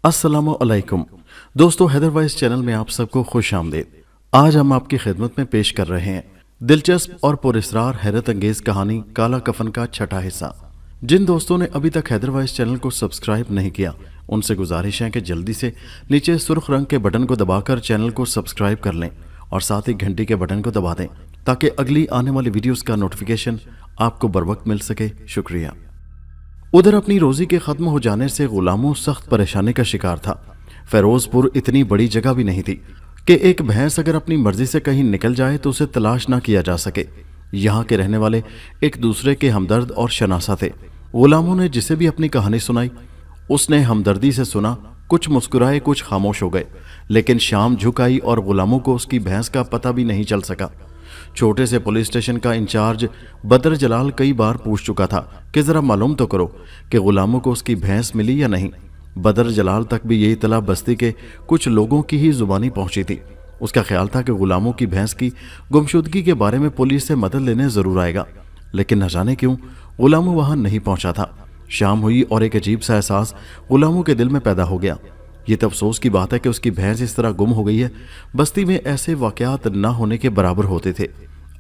अस्सलाम वालेकुम दोस्तों, हैदर वॉइस चैनल में आप सबको खुश आमदीद। आज हम आपकी खिदमत में पेश कर रहे हैं दिलचस्प और पुरस्रार हैरत अंगेज कहानी काला कफन का छठा हिस्सा। जिन दोस्तों ने अभी तक हैदर वॉइस चैनल को सब्सक्राइब नहीं किया, उनसे गुजारिश है कि जल्दी से नीचे सुर्ख रंग के बटन को दबाकर चैनल को सब्सक्राइब कर लें और साथ ही घंटी के बटन को दबा दें ताकि अगली आने वाली वीडियोस का नोटिफिकेशन आपको बर वक्त मिल सके। शुक्रिया। उधर अपनी रोजी के खत्म हो जाने से गुलामों सख्त परेशानी का शिकार था। फिरोजपुर इतनी बड़ी जगह भी नहीं थी कि एक भैंस अगर अपनी मर्जी से कहीं निकल जाए तो उसे तलाश ना किया जा सके। यहाँ के रहने वाले एक दूसरे के हमदर्द और शनासा थे। गुलामों ने जिसे भी अपनी कहानी सुनाई उसने हमदर्दी से सुना, कुछ मुस्कुराए, कुछ खामोश हो गए, लेकिन शाम झुक आई और गुलामों को उसकी भैंस का पता भी नहीं चल सका। छोटे से पुलिस स्टेशन का इंचार्ज बदर जलाल कई बार पूछ चुका था कि जरा मालूम तो करो कि गुलामों को उसकी भैंस मिली या नहीं। बदर जलाल तक भी यही इतला बस्ती के कुछ लोगों की ही जुबानी पहुंची थी। उसका ख्याल था कि गुलामों की भैंस की गुमशुदगी के बारे में पुलिस से मदद लेने जरूर आएगा, लेकिन न जाने क्यों गुलामों वहां नहीं पहुंचा था। शाम हुई और एक अजीब सा एहसास गुलामों के दिल में पैदा हो गया। ये तो अफसोस की बात है कि उसकी भैंस इस तरह गुम हो गई है। बस्ती में ऐसे वाकयात न होने के बराबर होते थे।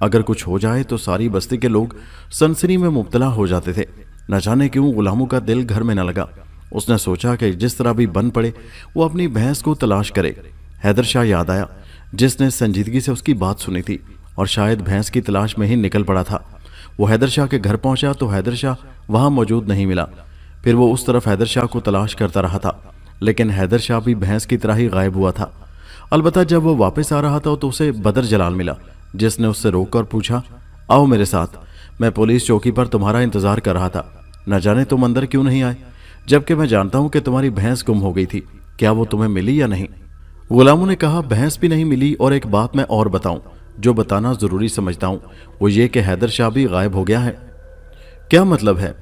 अगर कुछ हो जाए तो सारी बस्ती के लोग सनसनी में मुब्तला हो जाते थे। न जाने क्यों गुलामों का दिल घर में न लगा। उसने सोचा कि जिस तरह भी बन पड़े वो अपनी भैंस को तलाश करे। हैदर शाह याद आया, जिसने संजीदगी से उसकी बात सुनी थी और शायद भैंस की तलाश में ही निकल पड़ा था। वो हैदर शाह के घर पहुंचा तो हैदर शाह वहां मौजूद नहीं मिला। फिर वो उस तरफ हैदर शाह को तलाश करता रहा था, लेकिन हैदर शाह भी भैंस की तरह ही गायब हुआ था। अलबत्ता जब वो वापस आ रहा था तो उसे बदर जलाल मिला, जिसने उससे रोककर पूछा, आओ मेरे साथ, मैं पुलिस चौकी पर तुम्हारा इंतजार कर रहा था। न जाने तुम अंदर क्यों नहीं आए, जबकि मैं जानता हूं कि तुम्हारी भैंस गुम हो गई थी। क्या वो तुम्हें मिली या नहीं? गुलामों ने कहा, भैंस भी नहीं मिली, और एक बात मैं और बताऊं जो बताना जरूरी समझता हूं, वो ये कि हैदर शाह भी गायब हो गया है। क्या मतलब है?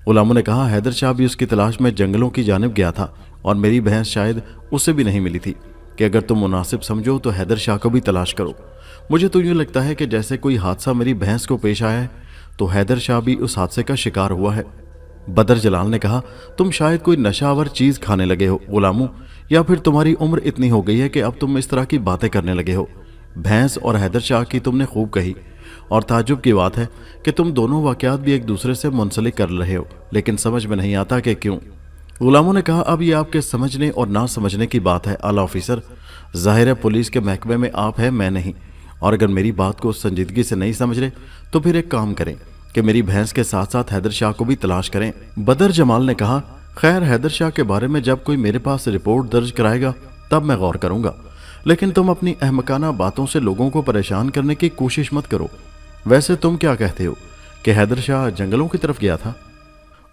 गुलामों ने कहा, हैदर शाह भी उसकी तलाश में जंगलों की जानिब गया था और मेरी भैंस शायद उसे भी नहीं मिली थी कि अगर तुम मुनासिब समझो तो हैदर शाह को भी तलाश करो। मुझे तो यूं लगता है कि जैसे कोई हादसा मेरी भैंस को पेश आया है तो हैदर शाह भी उस हादसे का शिकार हुआ है। बदर जलाल ने कहा, तुम शायद कोई नशावर चीज खाने लगे हो गुलामों, या फिर तुम्हारी उम्र इतनी हो गई है कि अब तुम इस तरह की बातें करने लगे हो। भैंस और हैदर शाह की तुमने खूब कही, और ताज्जुब की बात है कि तुम दोनों वाकयात भी एक दूसरे से मुंसलिक कर रहे हो, लेकिन समझ में नहीं आता कि क्यों। गुलामों ने कहा, अब ये आपके समझने और ना समझने की बात है आला ऑफिसर। जाहिर है पुलिस के महकमे में आप हैं, मैं नहीं, और अगर मेरी बात को संजीदगी से नहीं समझ रहे तो फिर एक काम करें कि मेरी भैंस के साथ साथ हैदर शाह को भी तलाश करें। बदर जमाल ने कहा, खैर हैदर शाह के बारे में जब कोई मेरे पास रिपोर्ट दर्ज कराएगा तब मैं गौर करूंगा, लेकिन तुम अपनी अहमकाना बातों से लोगों को परेशान करने की कोशिश मत करो। वैसे तुम क्या कहते हो कि हैदर शाह जंगलों की तरफ गया था?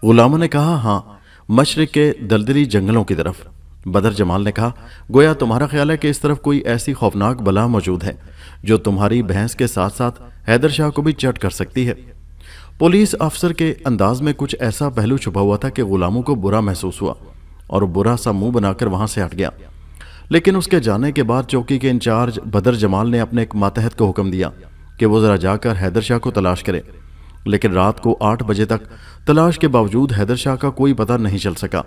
गुलामों ने कहा, हाँ, मशरिक के दलदली जंगलों की तरफ। बदर जमाल ने कहा, गोया तुम्हारा ख्याल है कि इस तरफ कोई ऐसी खौफनाक बला मौजूद है जो तुम्हारी भैंस के साथ साथ हैदर शाह को भी चट कर सकती है। पुलिस अफसर के अंदाज में कुछ ऐसा पहलू छुपा हुआ था कि गुलामों को बुरा महसूस हुआ और बुरा सा मुंह बनाकर वहां से हट गया। लेकिन उसके जाने के बाद चौकी के इंचार्ज बदर जमाल ने अपने एक मातहत को हुक्म दिया कि वो जरा जाकर हैदर शाह को तलाश करे। लेकिन रात को 8 बजे तक तलाश के बावजूद हैदर शाह का कोई पता नहीं चल सका।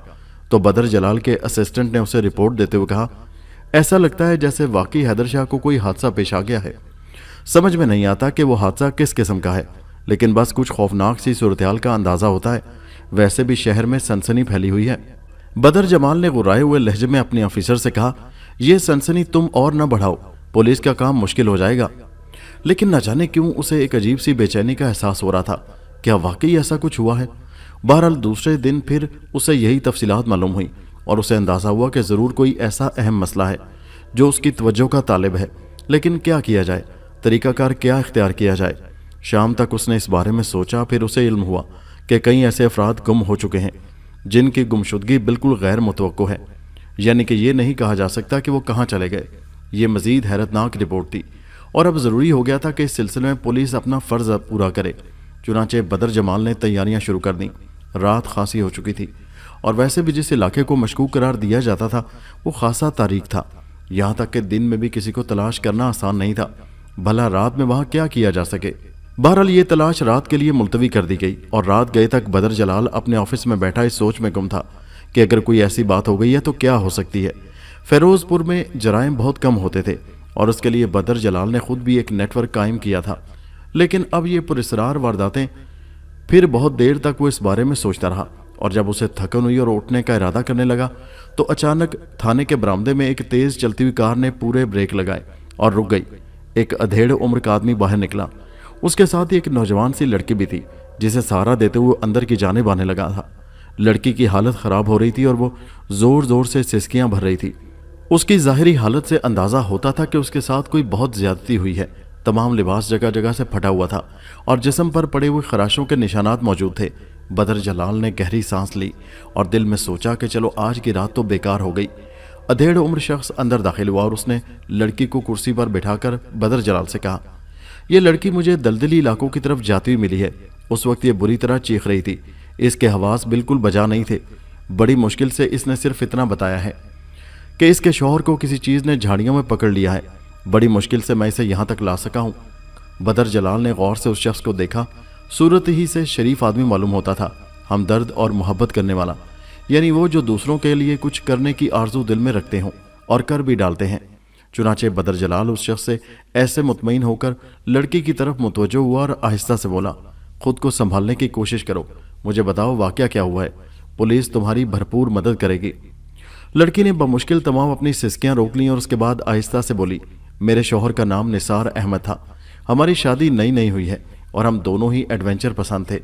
तो बदर जलाल के असिस्टेंट ने उसे रिपोर्ट देते हुए कहा, ऐसा लगता है जैसे वाकई हैदर शाह को कोई हादसा पेश आ गया है। समझ में नहीं आता कि वो हादसा किस किस्म का है, लेकिन बस कुछ खौफनाक सी सूरत-ए-हाल का अंदाजा होता है। वैसे भी शहर में सनसनी फैली हुई है। बदर जमाल ने गुर्राए हुए लहजे में अपने ऑफिसर से कहा, यह सनसनी तुम और न बढ़ाओ, पुलिस का काम मुश्किल हो जाएगा। लेकिन न जाने क्यों उसे एक अजीब सी बेचैनी का एहसास हो रहा था। क्या वाकई ऐसा कुछ हुआ है? बहरहाल दूसरे दिन फिर उसे यही तफसीलात मालूम हुई और उसे अंदाजा हुआ कि जरूर कोई ऐसा अहम मसला है जो उसकी तवज्जो का तालिब है। लेकिन क्या किया जाए, तरीकाकार क्या इख्तियार किया जाए? शाम तक उसने इस बारे में सोचा। फिर उसे इल्म हुआ कि कई ऐसे अफराद गुम हो चुके हैं जिनकी गुमशुदगी बिल्कुल गैर मुतवक्को है, यानी कि ये नहीं कहा जा सकता कि वो कहाँ चले गए। ये मजीद हैरतनाक रिपोर्ट थी और अब ज़रूरी हो गया था कि इस सिलसिले में पुलिस अपना फ़र्ज पूरा करे। चुनांचे बदर जमाल ने तैयारियां शुरू कर दी। रात खासी हो चुकी थी और वैसे भी जिस इलाके को मशकूक करार दिया जाता था वो खासा तारीख था। यहाँ तक कि दिन में भी किसी को तलाश करना आसान नहीं था, भला रात में वहाँ क्या किया जा सके। बहरहाल ये तलाश रात के लिए मुलतवी कर दी गई और रात गए तक बदर जलाल अपने ऑफिस में बैठा इस सोच में गुम था कि अगर कोई ऐसी बात हो गई है तो क्या हो सकती है। फिरोजपुर में जराइम बहुत कम होते थे और उसके लिए बदर जलाल ने खुद भी एक नेटवर्क कायम किया था, लेकिन अब ये पुरस्रार वारदातें। फिर बहुत देर तक वो इस बारे में सोचता रहा और जब उसे थकन हुई और उठने का इरादा करने लगा तो अचानक थाने के बरामदे में एक तेज चलती हुई कार ने पूरे ब्रेक लगाए और रुक गई। एक अधेड़ उम्र का आदमी बाहर निकला। उसके साथ ही एक नौजवान सी लड़की भी थी जिसे सहारा देते हुए अंदर की जानिब आने लगा था। लड़की की हालत खराब हो रही थी और वो जोर जोर से सिसकियां भर रही थी। उसकी जाहिरी हालत से अंदाजा होता था कि उसके साथ कोई बहुत ज्यादती हुई है। तमाम लिबास जगह जगह से फटा हुआ था और जिस्म पर पड़े हुए खराशों के निशानात मौजूद थे। बदर जलाल ने गहरी सांस ली और दिल में सोचा कि चलो आज की रात तो बेकार हो गई। अधेड़ उम्र शख्स अंदर दाखिल हुआ और उसने लड़की को कुर्सी पर बिठाकर बदर जलाल से कहा, यह लड़की मुझे दलदली इलाकों की तरफ जाती हुई मिली है। उस वक्त ये बुरी तरह चीख रही थी। इसके हवास बिल्कुल बजा नहीं थे। बड़ी मुश्किल से इसने सिर्फ इतना बताया है कि इसके शौहर को किसी चीज़ ने झाड़ियों में पकड़ लिया है। बड़ी मुश्किल से मैं इसे यहाँ तक ला सका हूँ। बदर जलाल ने गौर से उस शख्स को देखा। सूरत ही से शरीफ आदमी मालूम होता था, हमदर्द और मोहब्बत करने वाला, यानी वो जो दूसरों के लिए कुछ करने की आरजू दिल में रखते हों और कर भी डालते हैं। चुनाचे बदर जलाल उस शख्स से ऐसे मुतमईन होकर लड़की की तरफ मुतवज्जो हुआ और आहिस्ता से बोला, खुद को संभालने की कोशिश करो, मुझे बताओ वाकया क्या हुआ है, पुलिस तुम्हारी भरपूर मदद करेगी। लड़की ने बमुश्किल तमाम अपनी सिसकियां रोक लीं और उसके बाद आहिस्ता से बोली, मेरे शौहर का नाम निसार अहमद था। हमारी शादी नई नई हुई है और हम दोनों ही एडवेंचर पसंद थे।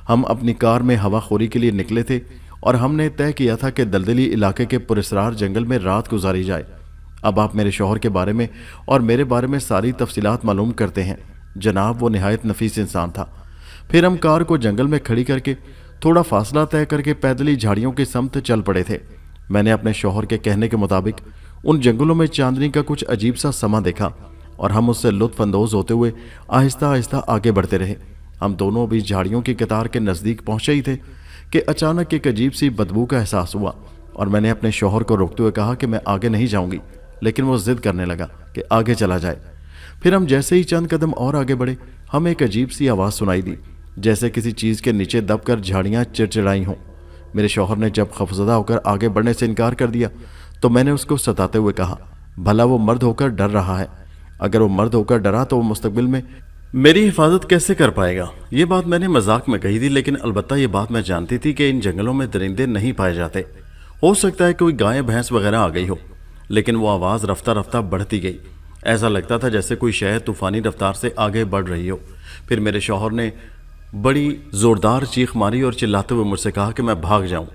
हम अपनी कार में हवाखोरी के लिए निकले थे और हमने तय किया था कि दलदली इलाके के पुरस्रार जंगल में रात गुजारी जाए। अब आप मेरे शौहर के बारे में और मेरे बारे में सारी तफसीलात मालूम करते हैं। जनाब, वो निहायत नफीस इंसान था। फिर हम कार को जंगल में खड़ी करके थोड़ा फासला तय करके पैदली झाड़ियों के समत चल पड़े थे। मैंने अपने शौहर के कहने के मुताबिक उन जंगलों में चांदनी का कुछ अजीब सा समा देखा और हम उससे लुत्फ अंदोज होते हुए आहिस्ता आहिस्ता आगे बढ़ते रहे। हम दोनों भी झाड़ियों की कतार के नज़दीक पहुंचे ही थे कि अचानक एक अजीब सी बदबू का एहसास हुआ और मैंने अपने शौहर को रोकते हुए कहा कि मैं आगे नहीं जाऊंगी, लेकिन वो जिद करने लगा कि आगे चला जाए। फिर हम जैसे ही चंद कदम और आगे बढ़े, हमें एक अजीब सी आवाज़ सुनाई दी, जैसे किसी चीज़ के नीचे दबकर झाड़ियाँ चिड़चिड़ाई हों। मेरे शौहर ने जब खौफजदा होकर आगे बढ़ने से इनकार कर दिया तो मैंने उसको सताते हुए कहा, भला वो मर्द होकर डर रहा है। अगर वो मर्द होकर डरा तो वो मुस्तकबिल में मेरी हिफाजत कैसे कर पाएगा। ये बात मैंने मजाक में कही थी, लेकिन अलबत्ता ये बात मैं जानती थी कि इन जंगलों में दरिंदे नहीं पाए जाते। हो सकता है कोई गाय भैंस वगैरह आ गई हो। लेकिन वो आवाज़ रफ्ता रफ्ता बढ़ती गई। ऐसा लगता था जैसे कोई शय तूफ़ानी रफ्तार से आगे बढ़ रही हो। फिर मेरे शौहर ने बड़ी ज़ोरदार चीख मारी और चिल्लाते हुए मुझसे कहा कि मैं भाग जाऊं।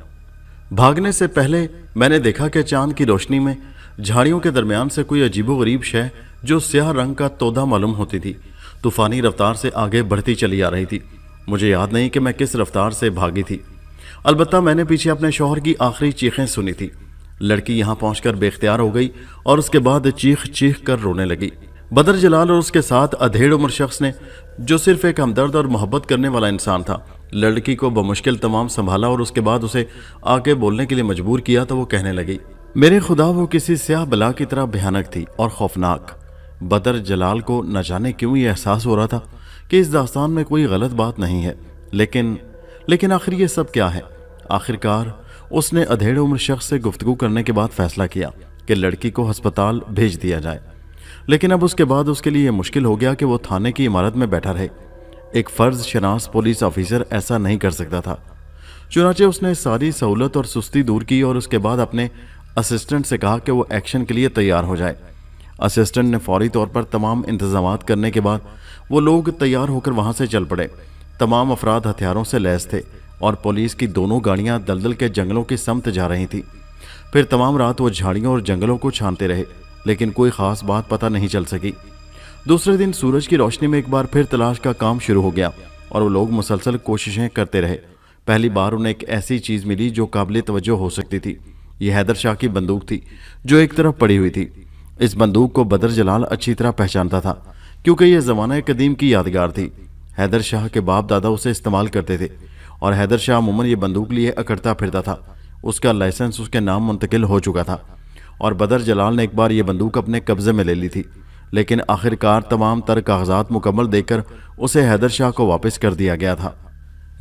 भागने से पहले मैंने देखा कि चांद की रोशनी में झाड़ियों के दरमियान से कोई अजीबोगरीब शय जो स्याह रंग का तोदा मालूम होती थी तूफ़ानी रफ्तार से आगे बढ़ती चली आ रही थी। मुझे याद नहीं कि मैं किस रफ्तार से भागी थी। अलबत्ता मैंने पीछे अपने शौहर की आखिरी चीखें सुनी थी। लड़की यहाँ पहुंचकर बेख्तियार हो गई और उसके बाद चीख चीख कर रोने लगी। बदर जलाल और उसके साथ अधेड़ उम्र शख्स ने, जो सिर्फ एक हमदर्द और मोहब्बत करने वाला इंसान था, लड़की को बमुश्किल तमाम संभाला और उसके बाद उसे आगे बोलने के लिए मजबूर किया तो वो कहने लगी, मेरे खुदा, वो किसी स्याह बला की तरह भयानक थी और खौफनाक। बदर जलाल को न जाने क्यों ये एहसास हो रहा था कि इस दास्तान में कोई गलत बात नहीं है, लेकिन आखिर ये सब क्या है। आखिरकार उसने अधेड़ उम्र शख्स से गुफ्तगू करने के बाद फैसला किया कि लड़की को अस्पताल भेज दिया जाए। लेकिन अब उसके बाद उसके लिए मुश्किल हो गया कि वो थाने की इमारत में बैठा रहे। एक फ़र्ज शनास पुलिस ऑफिसर ऐसा नहीं कर सकता था। चुनाचे उसने सारी सहूलत और सुस्ती दूर की और उसके बाद अपने असिस्टेंट से कहा कि वो एक्शन के लिए तैयार हो जाए। असिस्टेंट ने फौरी तौर पर तमाम इंतजामात करने के बाद वो लोग तैयार होकर वहाँ से चल पड़े। तमाम अफराद हथियारों से लैस थे और पुलिस की दोनों गाड़ियाँ दलदल के जंगलों की समत जा रही थी। फिर तमाम रात वो झाड़ियों और जंगलों को छानते रहे, लेकिन कोई ख़ास बात पता नहीं चल सकी। दूसरे दिन सूरज की रोशनी में एक बार फिर तलाश का काम शुरू हो गया और वो लोग मुसलसल कोशिशें करते रहे। पहली बार उन्हें एक ऐसी चीज़ मिली जो काबिल तवज्जो हो सकती थी। ये हैदर शाह की बंदूक थी जो एक तरफ पड़ी हुई थी। इस बंदूक को बदर जलाल अच्छी तरह पहचानता था क्योंकि यह ज़माना कदीम की यादगार थी। हैदर शाह के बाप दादा उसे इस्तेमाल करते थे और हैदर शाह अमूमन ये बंदूक लिए अकड़ता फिरता था। उसका लाइसेंस उसके नाम मुंतकिल हो चुका था और बदर जलाल ने एक बार ये बंदूक अपने कब्जे में ले ली थी, लेकिन आखिरकार तमाम तर कागजात मुकम्मल देकर उसे हैदर शाह को वापस कर दिया गया था।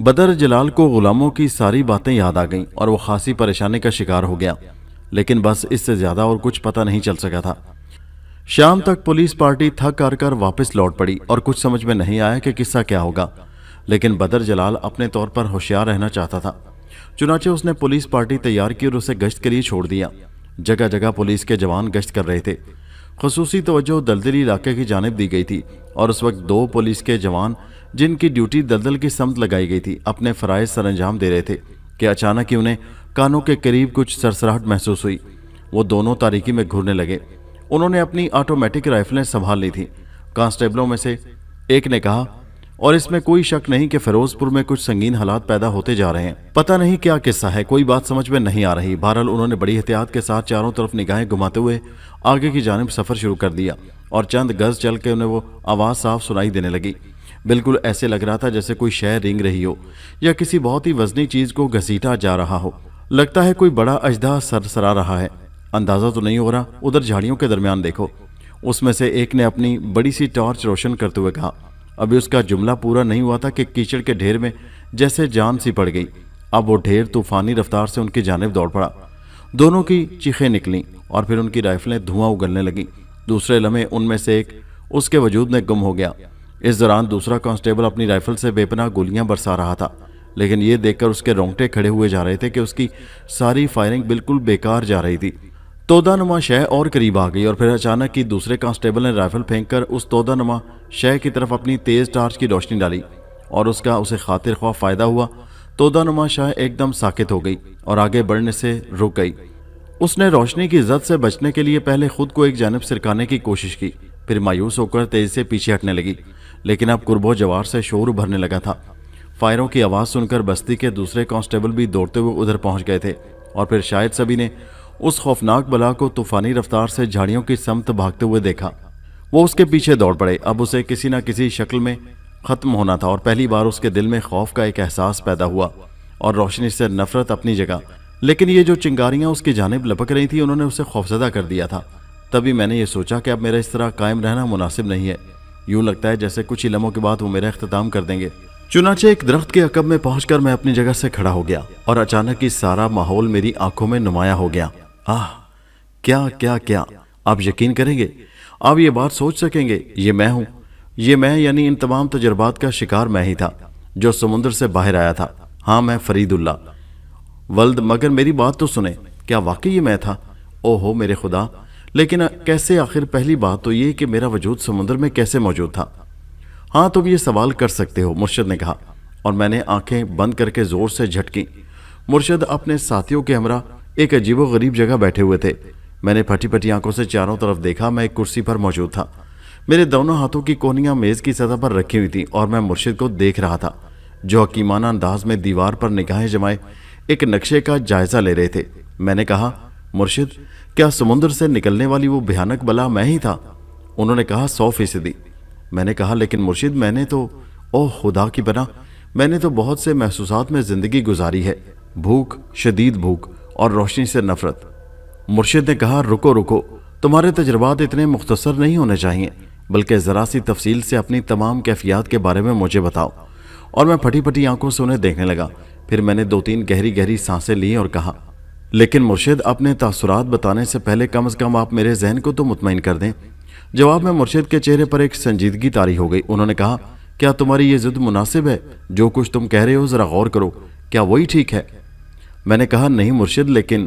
بدر جلال کو غلاموں کی ساری باتیں یاد آ گئیں اور وہ خاصی پریشانی کا شکار ہو گیا، لیکن بس اس سے زیادہ اور کچھ پتہ نہیں چل سکا تھا۔ شام تک پولیس پارٹی تھک ہار کر واپس لوٹ پڑی اور کچھ سمجھ میں نہیں آیا کہ قصہ کیا ہوگا، لیکن بدر جلال اپنے طور پر ہوشیار رہنا چاہتا تھا۔ چنانچہ اس نے پولیس پارٹی تیار کی اور اسے گشت کے لیے چھوڑ دیا۔ جگہ جگہ پولیس کے جوان گشت کر رہے تھے۔ خصوصی توجہ دلدلی علاقے کی جانب دی گئی تھی اور اس وقت 2 پولیس کے جوان جن کی ڈیوٹی دلدل کی سمت لگائی گئی تھی اپنے فرائض سر انجام دے رہے تھے کہ اچانک ہی انہیں کانوں کے قریب کچھ سرسراہٹ محسوس ہوئی۔ وہ دونوں تاریکی میں گھورنے لگے۔ انہوں نے اپنی آٹومیٹک رائفلیں سنبھال لی تھی۔ کانسٹیبلوں میں سے ایک نے کہا، اور اس میں کوئی شک نہیں کہ فیروز پور میں کچھ سنگین حالات پیدا ہوتے جا رہے ہیں۔ پتہ نہیں کیا قصہ ہے، کوئی بات سمجھ میں نہیں آ رہی۔ بہرحال انہوں نے بڑی احتیاط کے ساتھ چاروں طرف نگاہیں گھماتے ہوئے آگے کی جانب سفر شروع کر دیا اور چند گز چل کے انہیں وہ آواز صاف سنائی دینے لگی۔ بالکل ایسے لگ رہا تھا جیسے کوئی شے رینگ رہی ہو یا کسی بہت ہی وزنی چیز کو گھسیٹا جا رہا ہو۔ لگتا ہے کوئی بڑا اژدہا سرسرا رہا ہے، اندازہ تو نہیں ہو رہا۔ ادھر جھاڑیوں کے درمیان دیکھو۔ اس میں سے ایک نے اپنی بڑی سی ٹارچ روشن کرتے ہوئے کہا۔ ابھی اس کا جملہ پورا نہیں ہوا تھا کہ کیچڑ کے ڈھیر میں جیسے جان سی پڑ گئی۔ اب وہ ڈھیر طوفانی رفتار سے ان کی جانب دوڑ پڑا۔ دونوں کی چیخیں نکلیں اور پھر ان کی رائفلیں دھواں اگلنے لگیں۔ دوسرے لمحے ان میں سے ایک اس کے وجود میں گم ہو گیا۔ اس دوران دوسرا کانسٹیبل اپنی رائفل سے بے پناہ گولیاں برسا رہا تھا، لیکن یہ دیکھ کر اس کے رونگٹے کھڑے ہوئے جا رہے تھے کہ اس کی ساری فائرنگ بالکل بیکار جا رہی تھی۔ تودہ نما شے اور قریب آ گئی اور پھر اچانک ہی دوسرے کانسٹیبل نے رائفل پھینک کر اس تودہ نما شے کی طرف اپنی تیز ٹارچ کی روشنی ڈالی اور اس کا اسے خاطر خواہ فائدہ ہوا۔ تودہ نما شے ایک دم ساکت ہو گئی اور آگے بڑھنے سے رک گئی۔ اس نے روشنی کی زد سے بچنے کے لیے پہلے خود کو ایک جانب سرکانے کی کوشش کی، پھر مایوس ہو کر تیزی سے پیچھے ہٹنے لگی، لیکن اب قرب و جوار سے شور ابھرنے لگا تھا۔ فائروں کی آواز سن کر بستی کے دوسرے کانسٹیبل بھی دوڑتے ہوئے ادھر پہنچ گئے تھے اور پھر شاید سبھی نے اس خوفناک بلا کو طوفانی رفتار سے جھاڑیوں کی سمت بھاگتے ہوئے دیکھا۔ وہ اس کے پیچھے دوڑ پڑے۔ اب اسے کسی نہ کسی شکل میں ختم ہونا تھا اور پہلی بار اس کے دل میں خوف کا ایک احساس پیدا ہوا اور روشنی سے نفرت اپنی جگہ، لیکن یہ جو چنگاریاں اس کی جانب لپک رہی تھیں انہوں نے اسے خوفزدہ کر دیا تھا۔ تبھی میں نے یہ سوچا کہ اب میرا اس طرح قائم رہنا مناسب نہیں ہے۔ یوں لگتا ہے جیسے کچھ ہی لمحوں کے بعد وہ میرا اختتام کر دیں گے۔ چنانچہ ایک درخت کے عقب میں پہنچ کر میں اپنی جگہ سے کھڑا ہو گیا اور اچانک ہی سارا ماحول میری آنکھوں میں نمایاں ہو گیا۔ کیا آپ یقین کریں گے؟ آپ یہ بات سوچ سکیں گے؟ یہ میں ہوں، یہ میں یعنی ان تمام تجربات کا شکار میں ہی تھا جو سمندر سے باہر آیا تھا۔ ہاں، میں فرید اللہ ولد، مگر میری بات تو سنیں، کیا واقعی یہ میں تھا؟ اوہو میرے خدا، لیکن کیسے؟ آخر پہلی بات تو یہ کہ میرا وجود سمندر میں کیسے موجود تھا؟ ہاں، تم یہ سوال کر سکتے ہو، مرشد نے کہا، اور میں نے آنکھیں بند کر کے زور سے جھٹکی۔ مرشد اپنے ساتھیوں کے ہمراہ ایک عجیب و غریب جگہ بیٹھے ہوئے تھے۔ میں نے پھٹی پھٹی آنکھوں سے چاروں طرف دیکھا۔ میں ایک کرسی پر موجود تھا، میرے دونوں ہاتھوں کی کونیاں میز کی سطح پر رکھی ہوئی تھیں اور میں مرشد کو دیکھ رہا تھا جو حکیمانہ انداز میں دیوار پر نگاہیں جمائے ایک نقشے کا جائزہ لے رہے تھے۔ میں نے کہا، مرشد، کیا سمندر سے نکلنے والی وہ بھیانک بلا میں ہی تھا؟ انہوں نے کہا، 100%۔ میں نے کہا، لیکن مرشد میں نے تو، اوہ خدا کی پناہ، میں نے تو بہت سے محسوسات میں زندگی گزاری ہے، بھوک، شدید بھوک اور روشنی سے نفرت۔ مرشد نے کہا، رکو، تمہارے تجربات اتنے مختصر نہیں ہونے چاہیے، بلکہ ذرا سی تفصیل سے اپنی تمام کیفیات کے بارے میں مجھے بتاؤ۔ اور میں پھٹی پھٹی آنکھوں سے انہیں دیکھنے لگا۔ پھر میں نے 2-3 گہری سانسیں لیں اور کہا، لیکن مرشد، اپنے تاثرات بتانے سے پہلے کم از کم آپ میرے ذہن کو تو مطمئن کر دیں۔ جواب میں مرشد کے چہرے پر ایک سنجیدگی طاری ہو گئی۔ انہوں نے کہا، کیا تمہاری یہ ضد مناسب ہے؟ جو کچھ تم کہہ رہے ہو ذرا غور کرو، کیا وہی ٹھیک ہے؟ میں نے کہا، نہیں مرشد، لیکن۔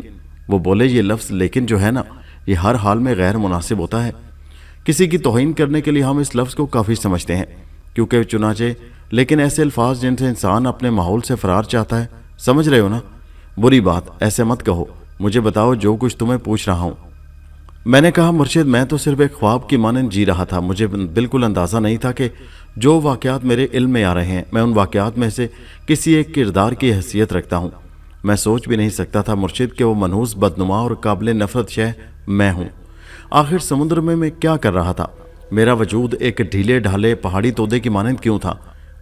وہ بولے، یہ لفظ لیکن جو ہے نا، یہ ہر حال میں غیر مناسب ہوتا ہے۔ کسی کی توہین کرنے کے لیے ہم اس لفظ کو کافی سمجھتے ہیں، کیونکہ چنانچہ لیکن ایسے الفاظ جن سے انسان اپنے ماحول سے فرار چاہتا ہے، سمجھ رہے ہو نا؟ بری بات، ایسے مت کہو، مجھے بتاؤ جو کچھ تمہیں پوچھ رہا ہوں۔ میں نے کہا، مرشد، میں تو صرف ایک خواب کی مانند جی رہا تھا۔ مجھے بالکل اندازہ نہیں تھا کہ جو واقعات میرے علم میں آ رہے ہیں میں ان واقعات میں سے کسی ایک کردار کی حیثیت رکھتا ہوں۔ میں سوچ بھی نہیں سکتا تھا مرشد کہ وہ منحوس، بدنما اور قابل نفرت شے میں ہوں۔ آخر سمندر میں کیا کر رہا تھا؟ میرا وجود ایک ڈھیلے ڈھالے پہاڑی تودے کی مانند کیوں تھا؟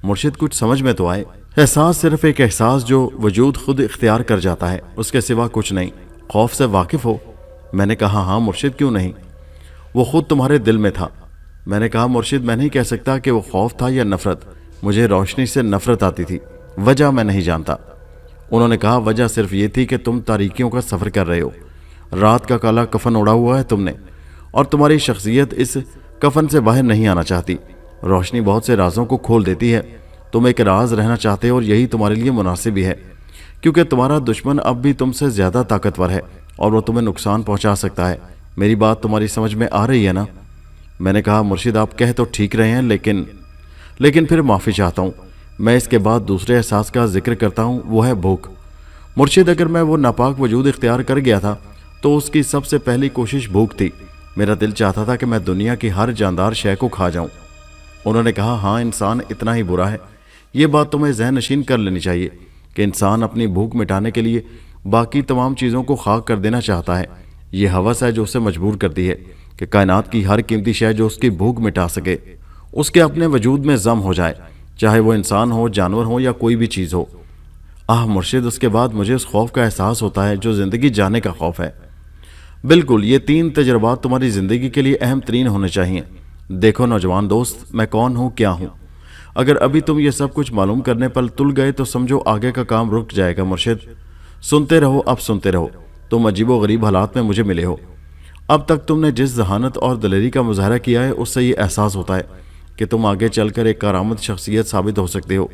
مرشد، کچھ سمجھ میں تو آئے۔ احساس صرف ایک احساس جو وجود خود اختیار کر جاتا ہے، اس کے سوا کچھ نہیں۔ خوف سے واقف ہو؟ میں نے کہا، ہاں مرشد، کیوں نہیں؟ وہ خود تمہارے دل میں تھا۔ میں نے کہا، مرشد، میں نہیں کہہ سکتا کہ وہ خوف تھا یا نفرت، مجھے روشنی سے نفرت آتی تھی وجہ میں نہیں جانتا۔ انہوں نے کہا وجہ صرف یہ تھی کہ تم تاریکیوں کا سفر کر رہے ہو، رات کا کالا کفن اڑا ہوا ہے تم نے، اور تمہاری شخصیت اس کفن سے باہر نہیں آنا چاہتی۔ روشنی بہت سے رازوں کو کھول دیتی ہے، تم ایک راز رہنا چاہتے ہو اور یہی تمہارے لیے مناسب بھی ہے، کیونکہ تمہارا دشمن اب بھی تم سے زیادہ طاقتور ہے اور وہ تمہیں نقصان پہنچا سکتا ہے۔ میری بات تمہاری سمجھ میں آ رہی ہے نا؟ میں نے کہا مرشد آپ کہہ تو ٹھیک رہے ہیں، لیکن پھر معافی چاہتا ہوں، میں اس کے بعد دوسرے احساس کا ذکر کرتا ہوں، وہ ہے بھوک۔ مرشد اگر میں وہ ناپاک وجود اختیار کر گیا تھا تو اس کی سب سے پہلی کوشش بھوک تھی۔ میرا دل چاہتا تھا کہ میں دنیا کی ہر جاندار شے کو کھا جاؤں۔ انہوں نے کہا ہاں انسان اتنا ہی برا ہے، یہ بات تمہیں ذہن نشین کر لینی چاہیے کہ انسان اپنی بھوک مٹانے کے لیے باقی تمام چیزوں کو خاک کر دینا چاہتا ہے۔ یہ ہوس ہے جو اسے مجبور کرتی ہے کہ کائنات کی ہر قیمتی شے جو اس کی بھوک مٹا سکے اس کے اپنے وجود میں ضم ہو جائے، چاہے وہ انسان ہو، جانور ہو یا کوئی بھی چیز ہو۔ مرشد اس کے بعد مجھے اس خوف کا احساس ہوتا ہے جو زندگی جانے کا خوف ہے۔ بالکل، یہ 3 تجربات تمہاری زندگی کے لیے اہم ترین ہونے چاہیے۔ دیکھو نوجوان دوست، میں کون ہوں، کیا ہوں؟ اگر ابھی تم یہ سب کچھ معلوم کرنے پر تل گئے تو سمجھو آگے کا کام رک جائے گا۔ مرشد سنتے رہو، اب سنتے رہو۔ تم عجیب و غریب حالات میں مجھے ملے ہو۔ اب تک تم نے جس ذہانت اور دلیری کا مظاہرہ کیا ہے اس سے یہ احساس ہوتا ہے کہ تم آگے چل کر ایک کارآمد شخصیت ثابت ہو سکتے ہو،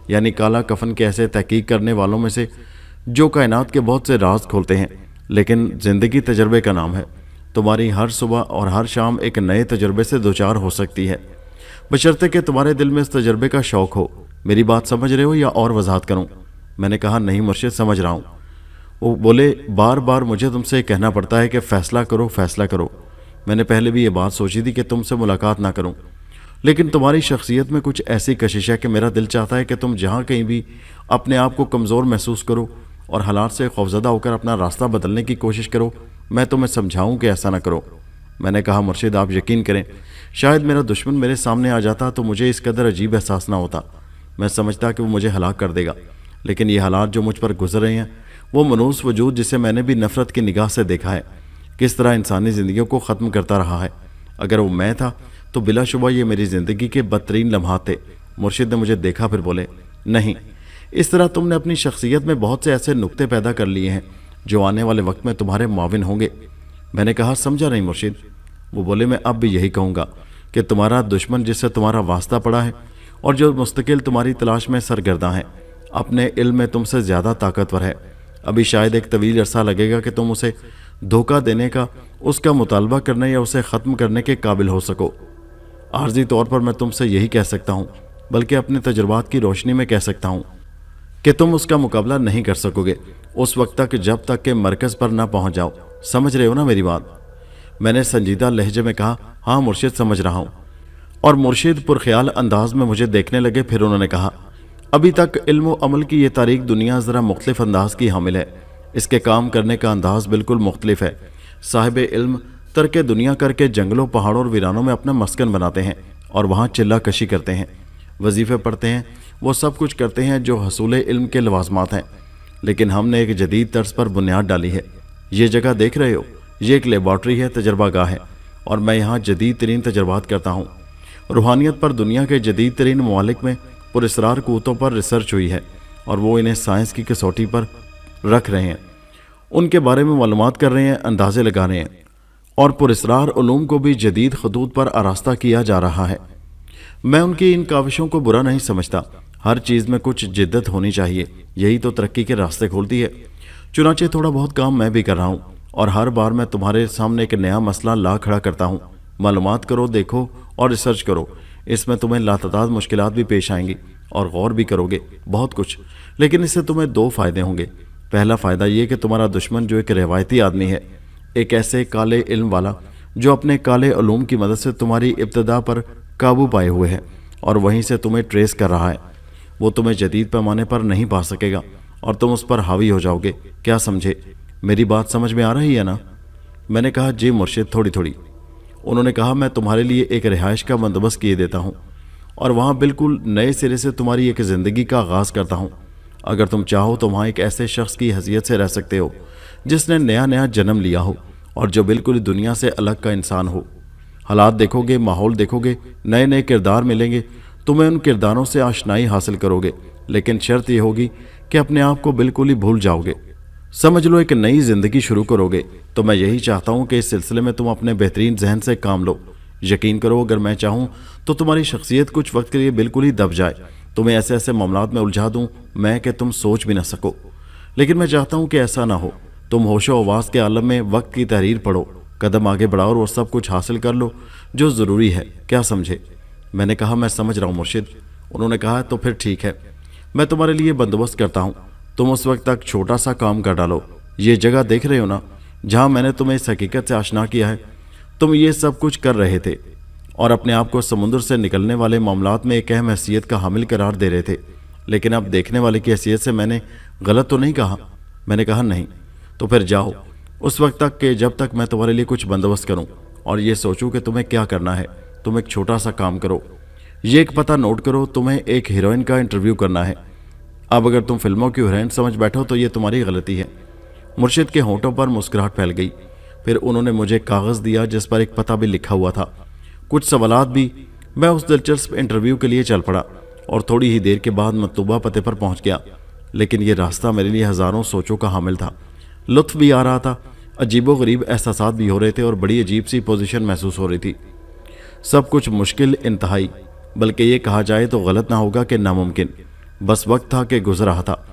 یعنی کالا کفن کے ایسے تحقیق کرنے والوں میں سے جو کائنات کے بہت سے راز کھولتے ہیں۔ لیکن زندگی تجربے کا نام ہے، تمہاری ہر صبح اور ہر شام ایک نئے تجربے سے دوچار ہو سکتی ہے، بشرطے کہ تمہارے دل میں اس تجربے کا شوق ہو۔ میری بات سمجھ رہے ہو یا اور وضاحت کروں؟ میں نے کہا نہیں مرشد، سمجھ رہا ہوں۔ وہ بولے بار بار مجھے تم سے کہنا پڑتا ہے کہ فیصلہ کرو، فیصلہ کرو۔ میں نے پہلے بھی یہ بات سوچی تھی کہ تم سے ملاقات نہ کروں، لیکن تمہاری شخصیت میں کچھ ایسی کشش ہے کہ میرا دل چاہتا ہے کہ تم جہاں کہیں بھی اپنے آپ کو کمزور محسوس کرو اور حالات سے خوفزدہ ہو کر اپنا راستہ بدلنے کی کوشش کرو، میں تمہیں سمجھاؤں کہ ایسا نہ کرو۔ میں نے کہا مرشد آپ یقین کریں، شاید میرا دشمن میرے سامنے آ جاتا تو مجھے اس قدر عجیب احساس نہ ہوتا۔ میں سمجھتا کہ وہ مجھے ہلاک کر دے گا، لیکن یہ حالات جو مجھ پر گزر رہے ہیں، وہ منوس وجود جسے میں نے بھی نفرت کی نگاہ سے دیکھا ہے، کس طرح انسانی زندگیوں کو ختم کرتا رہا ہے، اگر وہ میں تھا تو بلا شبہ یہ میری زندگی کے بدترین لمحات تھے۔ مرشد نے مجھے دیکھا، پھر بولے نہیں، اس طرح تم نے اپنی شخصیت میں بہت سے ایسے نقطے پیدا کر لیے ہیں جو آنے والے وقت میں تمہارے معاون ہوں گے۔ میں نے کہا سمجھا نہیں مرشد۔ وہ بولے میں اب بھی یہی کہوں گا کہ تمہارا دشمن جس سے تمہارا واسطہ پڑا ہے اور جو مستقل تمہاری تلاش میں سرگرداں ہے، اپنے علم میں تم سے زیادہ طاقتور ہے۔ ابھی شاید ایک طویل عرصہ لگے گا کہ تم اسے دھوکہ دینے کا، اس کا مطالبہ کرنے یا اسے ختم کرنے کے قابل ہو سکو۔ عارضی طور پر میں تم سے یہی کہہ سکتا ہوں، بلکہ اپنے تجربات کی روشنی میں کہہ سکتا ہوں کہ تم اس کا مقابلہ نہیں کر سکو گے اس وقت تک جب تک کہ مرکز پر نہ پہنچ جاؤ۔ سمجھ رہے ہو نا میری بات؟ میں نے سنجیدہ لہجے میں کہا ہاں مرشد سمجھ رہا ہوں، اور مرشد پرخیال انداز میں مجھے دیکھنے لگے۔ پھر انہوں نے کہا ابھی تک علم و عمل کی یہ تاریک دنیا ذرا مختلف انداز کی حامل ہے، اس کے کام کرنے کا انداز بالکل مختلف ہے۔ صاحب علم ترک دنیا کر کے جنگلوں، پہاڑوں اور ویرانوں میں اپنا مسکن بناتے ہیں اور وہاں چلہ کشی کرتے ہیں، وظیفے پڑھتے ہیں، وہ سب کچھ کرتے ہیں جو حصول علم کے لوازمات ہیں۔ لیکن ہم نے ایک جدید طرز پر بنیاد ڈالی ہے۔ یہ جگہ دیکھ رہے ہو، یہ ایک لیبارٹری ہے، تجربہ گاہ ہے، اور میں یہاں جدید ترین تجربات کرتا ہوں۔ روحانیت پر دنیا کے جدید ترین ممالک میں پراسرار قوتوں پر ریسرچ ہوئی ہے اور وہ انہیں سائنس کی کسوٹی پر رکھ رہے ہیں، ان کے بارے میں معلومات کر رہے ہیں، اندازے لگا رہے ہیں، اور پراسرار علوم کو بھی جدید خطوط پر آراستہ کیا جا رہا ہے۔ میں ان کی ان کاوشوں کو برا نہیں سمجھتا، ہر چیز میں کچھ جدت ہونی چاہیے، یہی تو ترقی کے راستے کھولتی ہے۔ چنانچہ تھوڑا بہت کام میں بھی کر رہا ہوں، اور ہر بار میں تمہارے سامنے ایک نیا مسئلہ لا کھڑا کرتا ہوں۔ معلومات کرو، دیکھو اور ریسرچ کرو، اس میں تمہیں لاتعداد مشکلات بھی پیش آئیں گی اور غور بھی کرو گے بہت کچھ، لیکن اس سے تمہیں 2 فائدے ہوں گے۔ پہلا فائدہ یہ کہ تمہارا دشمن جو ایک روایتی آدمی ہے، ایک ایسے کالے علم والا جو اپنے کالے علوم کی مدد سے تمہاری ابتدا پر قابو پائے ہوئے ہے اور وہیں سے تمہیں ٹریس کر رہا ہے، وہ تمہیں جدید پیمانے پر نہیں پا سکے گا اور تم اس پر حاوی ہو جاؤ گے۔ کیا سمجھے؟ میری بات سمجھ میں آ رہی ہے نا؟ میں نے کہا جی مرشد، تھوڑی تھوڑی۔ انہوں نے کہا میں تمہارے لیے ایک رہائش کا بندوبست کیے دیتا ہوں اور وہاں بالکل نئے سرے سے تمہاری ایک زندگی کا آغاز کرتا ہوں۔ اگر تم چاہو تو وہاں ایک ایسے شخص کی حیثیت سے رہ سکتے ہو جس نے نیا جنم لیا ہو اور جو بالکل دنیا سے الگ کا انسان ہو۔ حالات دیکھو گے، ماحول دیکھو گے، نئے کردار ملیں گے तुम्हें उन किरदारों से आशनाई हासिल करोगे, लेकिन शर्त यह होगी कि अपने आप को बिल्कुल ही भूल जाओगे। समझ लो एक नई जिंदगी शुरू करोगे। तो मैं यही चाहता हूं कि इस सिलसिले में तुम अपने बेहतरीन जहन से काम लो। यकीन करो, अगर मैं चाहूं तो तुम्हारी शख्सियत कुछ वक्त के लिए बिल्कुल ही दब जाए, तुम्हें ऐसे ऐसे मामलात में उलझा दूं मैं कि तुम सोच भी ना सको। लेकिन मैं चाहता हूं कि ऐसा ना हो। तुम होशो आवाज़ के आलम में वक्त की तहरीर पढ़ो, कदम आगे बढ़ाओ और वो सब कुछ हासिल कर लो जो ज़रूरी है। क्या समझे? मैंने कहा, मैं समझ रहा हूँ मुर्शिद। उन्होंने कहा, तो फिर ठीक है, मैं तुम्हारे लिए बंदोबस्त करता हूँ। तुम उस वक्त तक छोटा सा काम कर डालो। ये जगह देख रहे हो ना, जहाँ मैंने तुम्हें इस हकीकत से आशना किया है। तुम ये सब कुछ कर रहे थे और अपने आप को समुद्र से निकलने वाले मामलात में एक अहम हैसियत का हामिल करार दे रहे थे, लेकिन अब देखने वाले की हैसियत से मैंने गलत तो नहीं कहा? मैंने कहा, नहीं। तो फिर जाओ उस वक्त तक कि जब तक मैं तुम्हारे लिए कुछ बंदोबस्त करूं और ये सोचूं कि तुम्हें क्या करना है। तुम एक छोटा सा काम करो, ये एक पता नोट करो, तुम्हें एक हीरोइन का इंटरव्यू करना है। अब अगर तुम फिल्मों की हीरोइन समझ बैठो तो ये तुम्हारी गलती है। मुर्शिद के होंठों पर मुस्कुराहट फैल गई। फिर उन्होंने मुझे कागज़ दिया जिस पर एक पता भी लिखा हुआ था, कुछ सवालात भी। मैं उस दिलचस्प इंटरव्यू के लिए चल पड़ा और थोड़ी ही देर के बाद मतलूबा पते पर पहुंच गया। लेकिन ये रास्ता मेरे लिए हज़ारों सोचों का हामिल था। लुत्फ भी आ रहा था, अजीबोगरीब एहसासात भी हो रहे थे और बड़ी अजीब सी पोजीशन महसूस हो रही थी। सब कुछ मुश्किल इंतहाई, बल्कि ये कहा जाए तो गलत ना होगा कि नामुमकिन। बस वक्त था कि गुजर रहा था।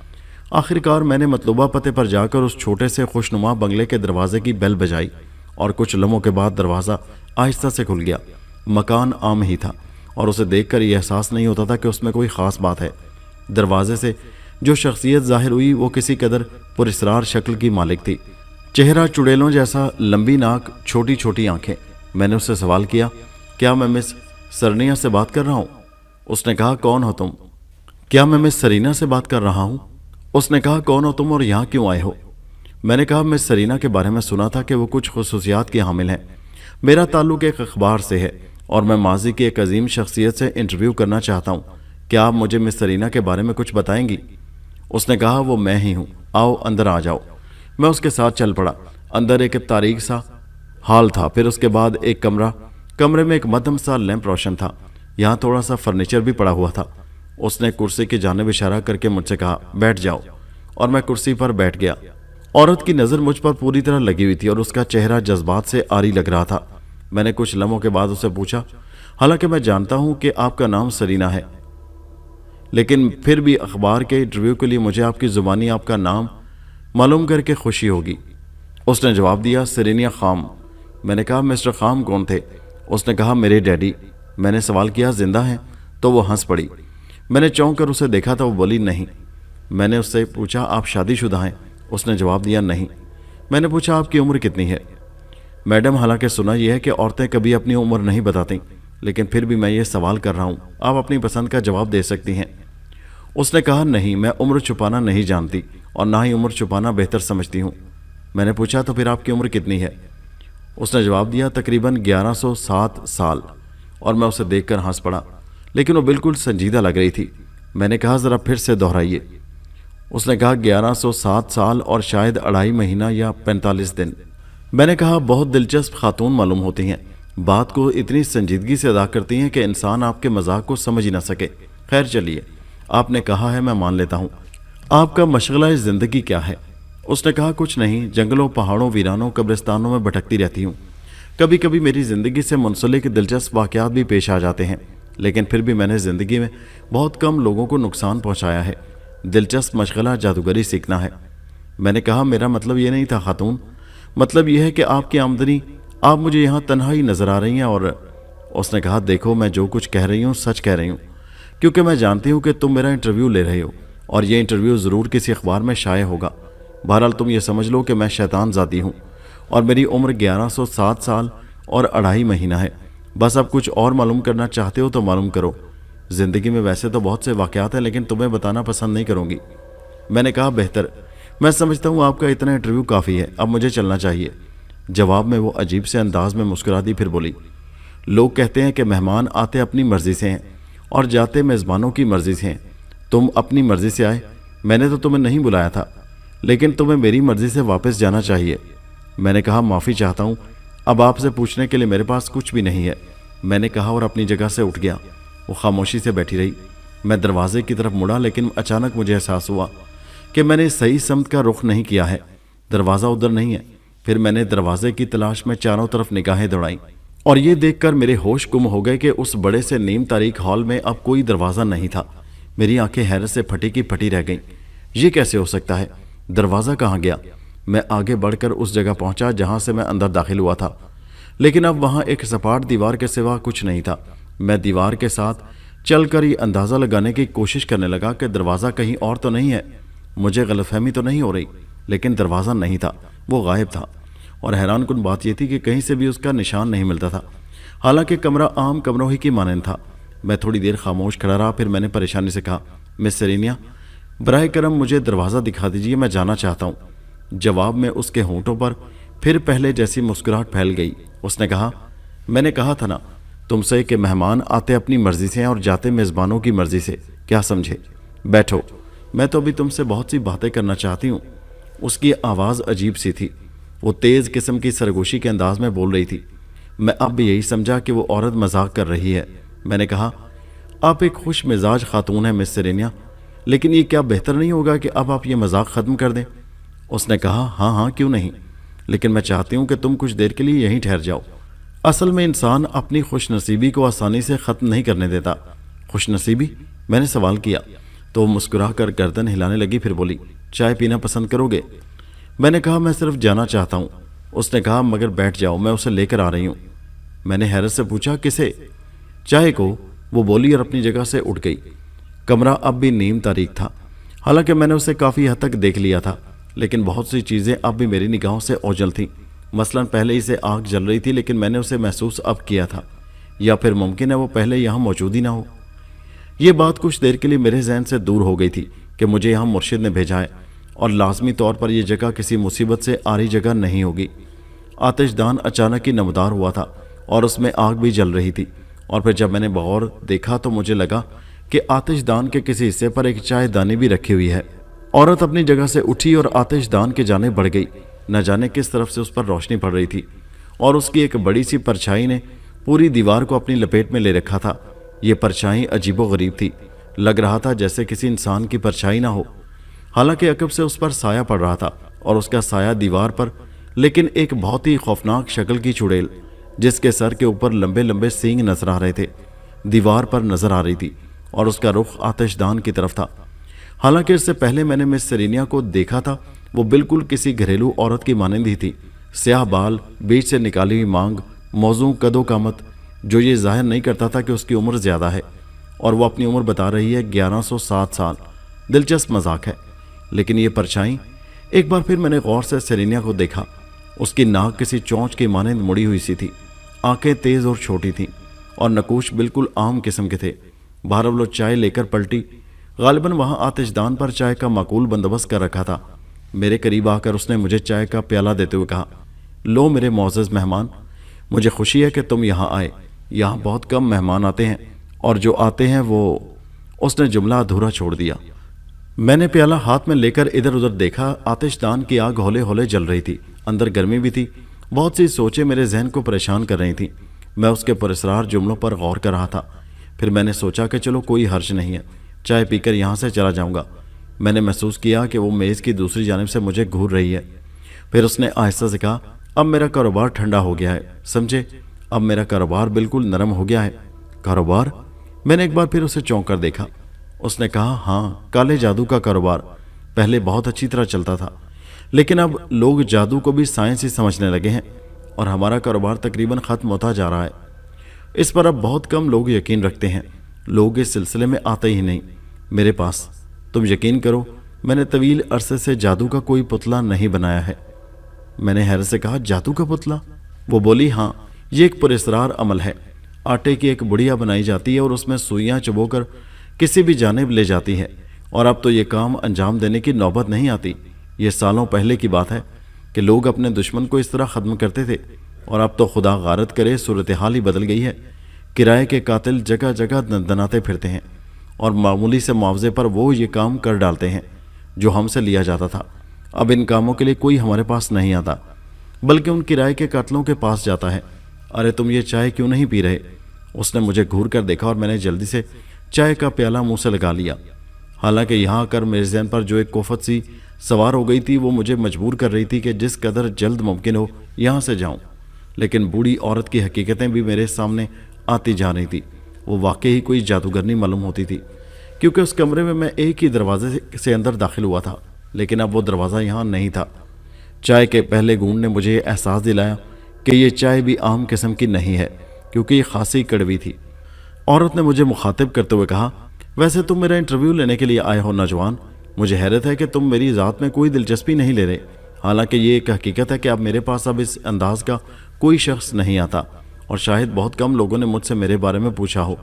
आखिरकार मैंने मतलूबा पते पर जाकर उस छोटे से खुशनुमा बंगले के दरवाजे की बेल बजाई और कुछ लम्हों के बाद दरवाज़ा आहिस्ता से खुल गया। मकान आम ही था और उसे देखकर यह एहसास नहीं होता था कि उसमें कोई ख़ास बात है। दरवाजे से जो शख्सियत जाहिर हुई वो किसी कदर पुरस्रार शक्ल की मालिक थी। चेहरा चुड़ैलों जैसा, लंबी नाक, छोटी छोटी आंखें। मैंने उससे सवाल किया, क्या मैं मिस सरनिया से बात कर रहा हूँ? उसने कहा, कौन हो तुम? क्या मैं मिस सरीना से बात कर रहा हूँ? उसने कहा, कौन हो तुम और यहाँ क्यों आए हो? मैंने कहा, मिस सरीना के बारे में सुना था कि वो कुछ खुसूसियात की हामिल हैं। मेरा ताल्लुक़ एक अखबार से है और मैं माजी की एक अजीम शख्सियत से इंटरव्यू करना चाहता हूँ। क्या आप मुझे मिस सरीना के बारे में कुछ बताएंगी? उसने कहा, वो मैं ही हूँ, आओ अंदर आ जाओ। मैं उसके साथ चल पड़ा। अंदर एक तारीक सा हॉल था, फिर उसके बाद एक कमरे में एक मध्यम सा लैंप रोशन था। यहाँ थोड़ा सा फर्नीचर भी पड़ा हुआ था। उसने कुर्सी की जानिब इशारा करके मुझसे कहा, बैठ जाओ, और मैं कुर्सी पर बैठ गया। औरत की नज़र मुझ पर पूरी तरह लगी हुई थी और उसका चेहरा जज्बात से आरी लग रहा था। मैंने कुछ लम्हों के बाद उससे पूछा, हालांकि मैं जानता हूं कि आपका नाम सरीना है, लेकिन फिर भी अखबार के इंटरव्यू के लिए मुझे आपकी ज़ुबानी आपका नाम मालूम करके खुशी होगी। उसने जवाब दिया, सरीना खाम। मैंने कहा, मिस्टर खाम कौन थे? उसने कहा, मेरे डैडी। मैंने सवाल किया, जिंदा हैं? तो वो हंस पड़ी। मैंने चौंक कर उसे देखा तो वो बोली, नहीं। मैंने उससे पूछा, आप शादीशुदा हैं? उसने जवाब दिया, नहीं। मैंने पूछा, आपकी उम्र कितनी है? मैडम, हालांकि सुना यह है कि औरतें कभी अपनी उम्र नहीं बताती, लेकिन फिर भी मैं ये सवाल कर रहा हूँ, आप अपनी पसंद का जवाब दे सकती हैं। उसने कहा, नहीं, मैं उम्र छुपाना नहीं जानती और ना ही उम्र छुपाना बेहतर समझती हूँ। मैंने पूछा, तो फिर आपकी उम्र कितनी है? उसने जवाब दिया, तकरीबन 1107 साल। और मैं उसे देखकर हंस पड़ा, लेकिन वो बिल्कुल संजीदा लग रही थी। मैंने कहा, ज़रा फिर से दोहराइए। उसने कहा, 1107 साल और शायद 2.5 महीना या 45 दिन। मैंने कहा, बहुत दिलचस्प खातून मालूम होती हैं, बात को इतनी संजीदगी से अदा करती हैं कि इंसान आपके मजाक को समझ ही ना सके। खैर चलिए, आपने कहा है, मैं मान लेता हूँ। आपका मशगला ज़िंदगी क्या है? उसने कहा, कुछ नहीं, जंगलों, पहाड़ों, वीरानों, कब्रिस्तानों में भटकती रहती हूँ। कभी कभी मेरी ज़िंदगी से मुंसलिक दिलचस्प वाक़यात भी पेश आ जाते हैं, लेकिन फिर भी मैंने ज़िंदगी में बहुत कम लोगों को नुकसान पहुँचाया है। दिलचस्प मशगला जादूगरी सीखना है। मैंने कहा, मेरा मतलब ये नहीं था खातून, मतलब यह है कि आपकी आमदनी, आप मुझे यहाँ तन्हाई नज़र आ रही हैं। और उसने कहा, देखो, मैं जो कुछ कह रही हूँ सच कह रही हूँ, क्योंकि मैं जानती हूँ कि तुम मेरा इंटरव्यू ले रहे हो और ये इंटरव्यू ज़रूर किसी अखबार में शाया होगा। बहरहाल तुम ये समझ लो कि मैं शैतान ज़ाती हूँ और मेरी उम्र 1107 साल और 2.5 महीना है। बस अब कुछ और मालूम करना चाहते हो तो मालूम करो। ज़िंदगी में वैसे तो बहुत से वाक़यात हैं, लेकिन तुम्हें बताना पसंद नहीं करूँगी। मैंने कहा, बेहतर, मैं समझता हूँ आपका इतना इंटरव्यू काफ़ी है, अब मुझे चलना चाहिए। जवाब में वो अजीब से अंदाज में मुस्कुरा दी, फिर बोली, लोग कहते हैं कि मेहमान आते अपनी मर्ज़ी से हैं और जाते मेज़बानों की मर्ज़ी से हैं। तुम अपनी मर्ज़ी से आए, मैंने तो तुम्हें नहीं बुलाया था, लेकिन तुम्हें मेरी मर्ज़ी से वापस जाना चाहिए। मैंने कहा, माफ़ी चाहता हूँ, अब आपसे पूछने के लिए मेरे पास कुछ भी नहीं है। मैंने कहा और अपनी जगह से उठ गया। वो खामोशी से बैठी रही। मैं दरवाजे की तरफ मुड़ा, लेकिन अचानक मुझे एहसास हुआ कि मैंने सही समत का रुख नहीं किया है। दरवाज़ा उधर नहीं है। फिर मैंने दरवाजे की तलाश में चारों तरफ निगाहें दौड़ाई और ये देखकर मेरे होश गुम हो गए कि उस बड़े से नीम तारीख हॉल में अब कोई दरवाज़ा नहीं था। मेरी आंखें हैरत से फटी की फटी रह गईं। ये कैसे हो सकता है? दरवाज़ा कहाँ गया? मैं आगे बढ़कर उस जगह पहुंचा जहां से मैं अंदर दाखिल हुआ था, लेकिन अब वहां एक सपाट दीवार के सिवा कुछ नहीं था। मैं दीवार के साथ चलकर ये अंदाज़ा लगाने की कोशिश करने लगा कि दरवाज़ा कहीं और तो नहीं है, मुझे गलतफहमी तो नहीं हो रही। लेकिन दरवाज़ा नहीं था, वो गायब था। और हैरानकुन बात यह थी कि कहीं से भी उसका निशान नहीं मिलता था। हालांकि कमरा आम कमरों ही की मानंद था। मैं थोड़ी देर खामोश खड़ा रहा, फिर मैंने परेशानी से कहा, मिस सेरेनिया, बराए करम मुझे दरवाज़ा दिखा दीजिए, मैं जाना चाहता हूँ। जवाब में उसके होंठों पर फिर पहले जैसी मुस्कुराहट फैल गई। उसने कहा, मैंने कहा था ना तुमसे कि मेहमान आते अपनी मर्जी से और जाते मेज़बानों की मर्जी से, क्या समझे? बैठो, मैं तो अभी तुमसे बहुत सी बातें करना चाहती हूँ। उसकी आवाज़ अजीब सी थी। वो तेज़ किस्म की सरगोशी के अंदाज में बोल रही थी। मैं अब भी यही समझा कि वो औरत मजाक कर रही है। मैंने कहा, आप एक खुश मिजाज खातून हैं मिस सेरेनिया, लेकिन ये क्या बेहतर नहीं होगा कि अब आप ये मजाक ख़त्म कर दें? उसने कहा, हाँ हाँ क्यों नहीं, लेकिन मैं चाहती हूँ कि तुम कुछ देर के लिए यहीं ठहर जाओ। असल में इंसान अपनी खुशनसीबी को आसानी से ख़त्म नहीं करने देता। खुशनसीबी? मैंने सवाल किया तो वो मुस्कुरा कर गर्दन हिलाने लगी। फिर बोली, चाय पीना पसंद करोगे? मैंने कहा, मैं सिर्फ जाना चाहता हूँ। उसने कहा, मगर बैठ जाओ, मैं उसे लेकर आ रही हूँ। मैंने हैरत से पूछा, किसे? चाय को, वो बोली और अपनी जगह से उठ गई। कमरा अब भी नीम तारीख था। हालांकि मैंने उसे काफ़ी हद तक देख लिया था, लेकिन बहुत सी चीज़ें अब भी मेरी निगाहों से ओझल थीं। मसलन पहले ही से आग जल रही थी, लेकिन मैंने उसे महसूस अब किया था, या फिर मुमकिन है वो पहले यहाँ मौजूद ही ना हो। ये बात कुछ देर के लिए मेरे जहन से दूर हो गई थी कि मुझे यहाँ मुर्शिद ने भेजा है और लाजमी तौर पर यह जगह किसी मुसीबत से आरी जगह नहीं होगी। आतिशदान अचानक ही नमदार हुआ था और उसमें आग भी जल रही थी, और फिर जब मैंने बगौर देखा तो मुझे लगा कि आतिशदान के किसी हिस्से पर एक चायदानी भी रखी हुई है। औरत अपनी जगह से उठी और आतिशदान के जाने बढ़ गई। न जाने किस तरफ से उस पर रोशनी पड़ रही थी और उसकी एक बड़ी सी परछाई ने पूरी दीवार को अपनी लपेट में ले रखा था। ये परछाई अजीबोगरीब थी। लग रहा था जैसे किसी इंसान की परछाई ना हो। हालांकि अकब से उस पर साया पड़ रहा था और उसका साया दीवार पर, लेकिन एक बहुत ही खौफनाक शक्ल की चुड़ैल जिसके सर के ऊपर लंबे लंबे सींग नजर आ रहे थे, दीवार पर नजर आ रही थी और उसका रुख आतिशदान की तरफ था। हालांकि इससे पहले मैंने मिस सेरेनिया को देखा था, वो बिल्कुल किसी घरेलू औरत की मानंद ही थी। स्याह बाल, बीच से निकाली हुई मांग, मौजू कदो कामत, जो ये जाहिर नहीं करता था कि उसकी उम्र ज़्यादा है, और वो अपनी उम्र बता रही है 1107 साल। दिलचस्प मजाक है। लेकिन ये परछाई, एक बार फिर मैंने गौर से सेरेनिया को देखा। उसकी नाक किसी चोंच की मानंद मुड़ी हुई सी थी, आंखें तेज़ और छोटी थीं और नकूश बिल्कुल आम किस्म के थे। बहरहाल वो चाय लेकर पलटी। गालिबन वहाँ आतिशदान पर चाय का माकूल बंदोबस्त कर रखा था। मेरे करीब आकर उसने मुझे चाय का प्याला देते हुए कहा, लो मेरे मोअज़्ज़ज़ मेहमान, मुझे खुशी है कि तुम यहाँ आए। यहाँ बहुत कम मेहमान आते हैं, और जो आते हैं वो। उसने जुमला अधूरा छोड़ दिया। मैंने प्याला हाथ में लेकर इधर उधर देखा। आतिशदान की आग हौले हौले जल रही थी, अंदर गर्मी भी थी। बहुत सी सोचें मेरे जहन को परेशान कर रही थीं। मैं उसके पुरस्रार जुमलों पर गौर कर रहा था। फिर मैंने सोचा कि चलो कोई हर्ज नहीं है, चाय पीकर यहाँ से चला जाऊँगा। मैंने महसूस किया कि वो मेज़ की दूसरी जानिब से मुझे घूर रही है। फिर उसने आहिस्ता से कहा, अब मेरा कारोबार ठंडा हो गया है, समझे? अब मेरा कारोबार बिल्कुल नरम हो गया है। कारोबार? मैंने एक बार फिर उसे चौंक कर देखा। उसने कहा, हाँ, काले जादू का कारोबार पहले बहुत अच्छी तरह चलता था, लेकिन अब लोग जादू को भी साइंस ही समझने लगे हैं और हमारा कारोबार तकरीबन ख़त्म होता जा रहा है। इस पर अब बहुत कम लोग यकीन रखते हैं। लोग इस सिलसिले में आते ही नहीं मेरे पास। तुम यकीन करो, मैंने तवील अरसे से जादू का कोई पुतला नहीं बनाया है। मैंने हैरत से कहा, जादू का पुतला? वो बोली, हाँ, ये एक पुरस्रार अमल है। आटे की एक बुढ़िया बनाई जाती है और उसमें सुइयाँ चुबोकर किसी भी जानिब ले जाती है, और अब तो ये काम अंजाम देने की नौबत नहीं आती। ये सालों पहले की बात है कि लोग अपने दुश्मन को इस तरह ख़त्म करते थे, और अब तो खुदा गारत करे सूरत हाल ही बदल गई है। किराए के कातिल जगह जगह दनाते फिरते हैं और मामूली से मुआवजे पर वो ये काम कर डालते हैं जो हमसे लिया जाता था। अब इन कामों के लिए कोई हमारे पास नहीं आता, बल्कि उन किराए के कातलों के पास जाता है। अरे तुम ये चाय क्यों नहीं पी रहे? उसने मुझे घूर कर देखा और मैंने जल्दी से चाय का प्याला मुंह से लगा लिया। हालांकि यहाँ आकर मेरे ज़हन पर जो एक कोफत सी सवार हो गई थी वो मुझे मजबूर कर रही थी कि जिस कदर जल्द मुमकिन हो यहाँ से जाऊँ। लेकिन बूढ़ी औरत की हकीकतें भी मेरे सामने आती जा रही थी। वो वाकई ही कोई जादूगरनी मालूम होती थी, क्योंकि उस कमरे में मैं एक ही दरवाजे से अंदर दाखिल हुआ था, लेकिन अब वो दरवाज़ा यहाँ नहीं था। चाय के पहले घूंट ने मुझे एहसास दिलाया कि ये चाय भी आम किस्म की नहीं है, क्योंकि ये खासी कड़वी थी। औरत ने मुझे मुखातिब करते हुए कहा, वैसे तुम मेरा इंटरव्यू लेने के लिए आए हो नौजवान। मुझे हैरत है कि तुम मेरी ज़ात में कोई दिलचस्पी नहीं ले रहे। हालांकि ये एक हकीकत है कि अब मेरे पास अब इस अंदाज का कोई शख्स नहीं आता, और शायद बहुत कम लोगों ने मुझसे मेरे बारे में पूछा हो।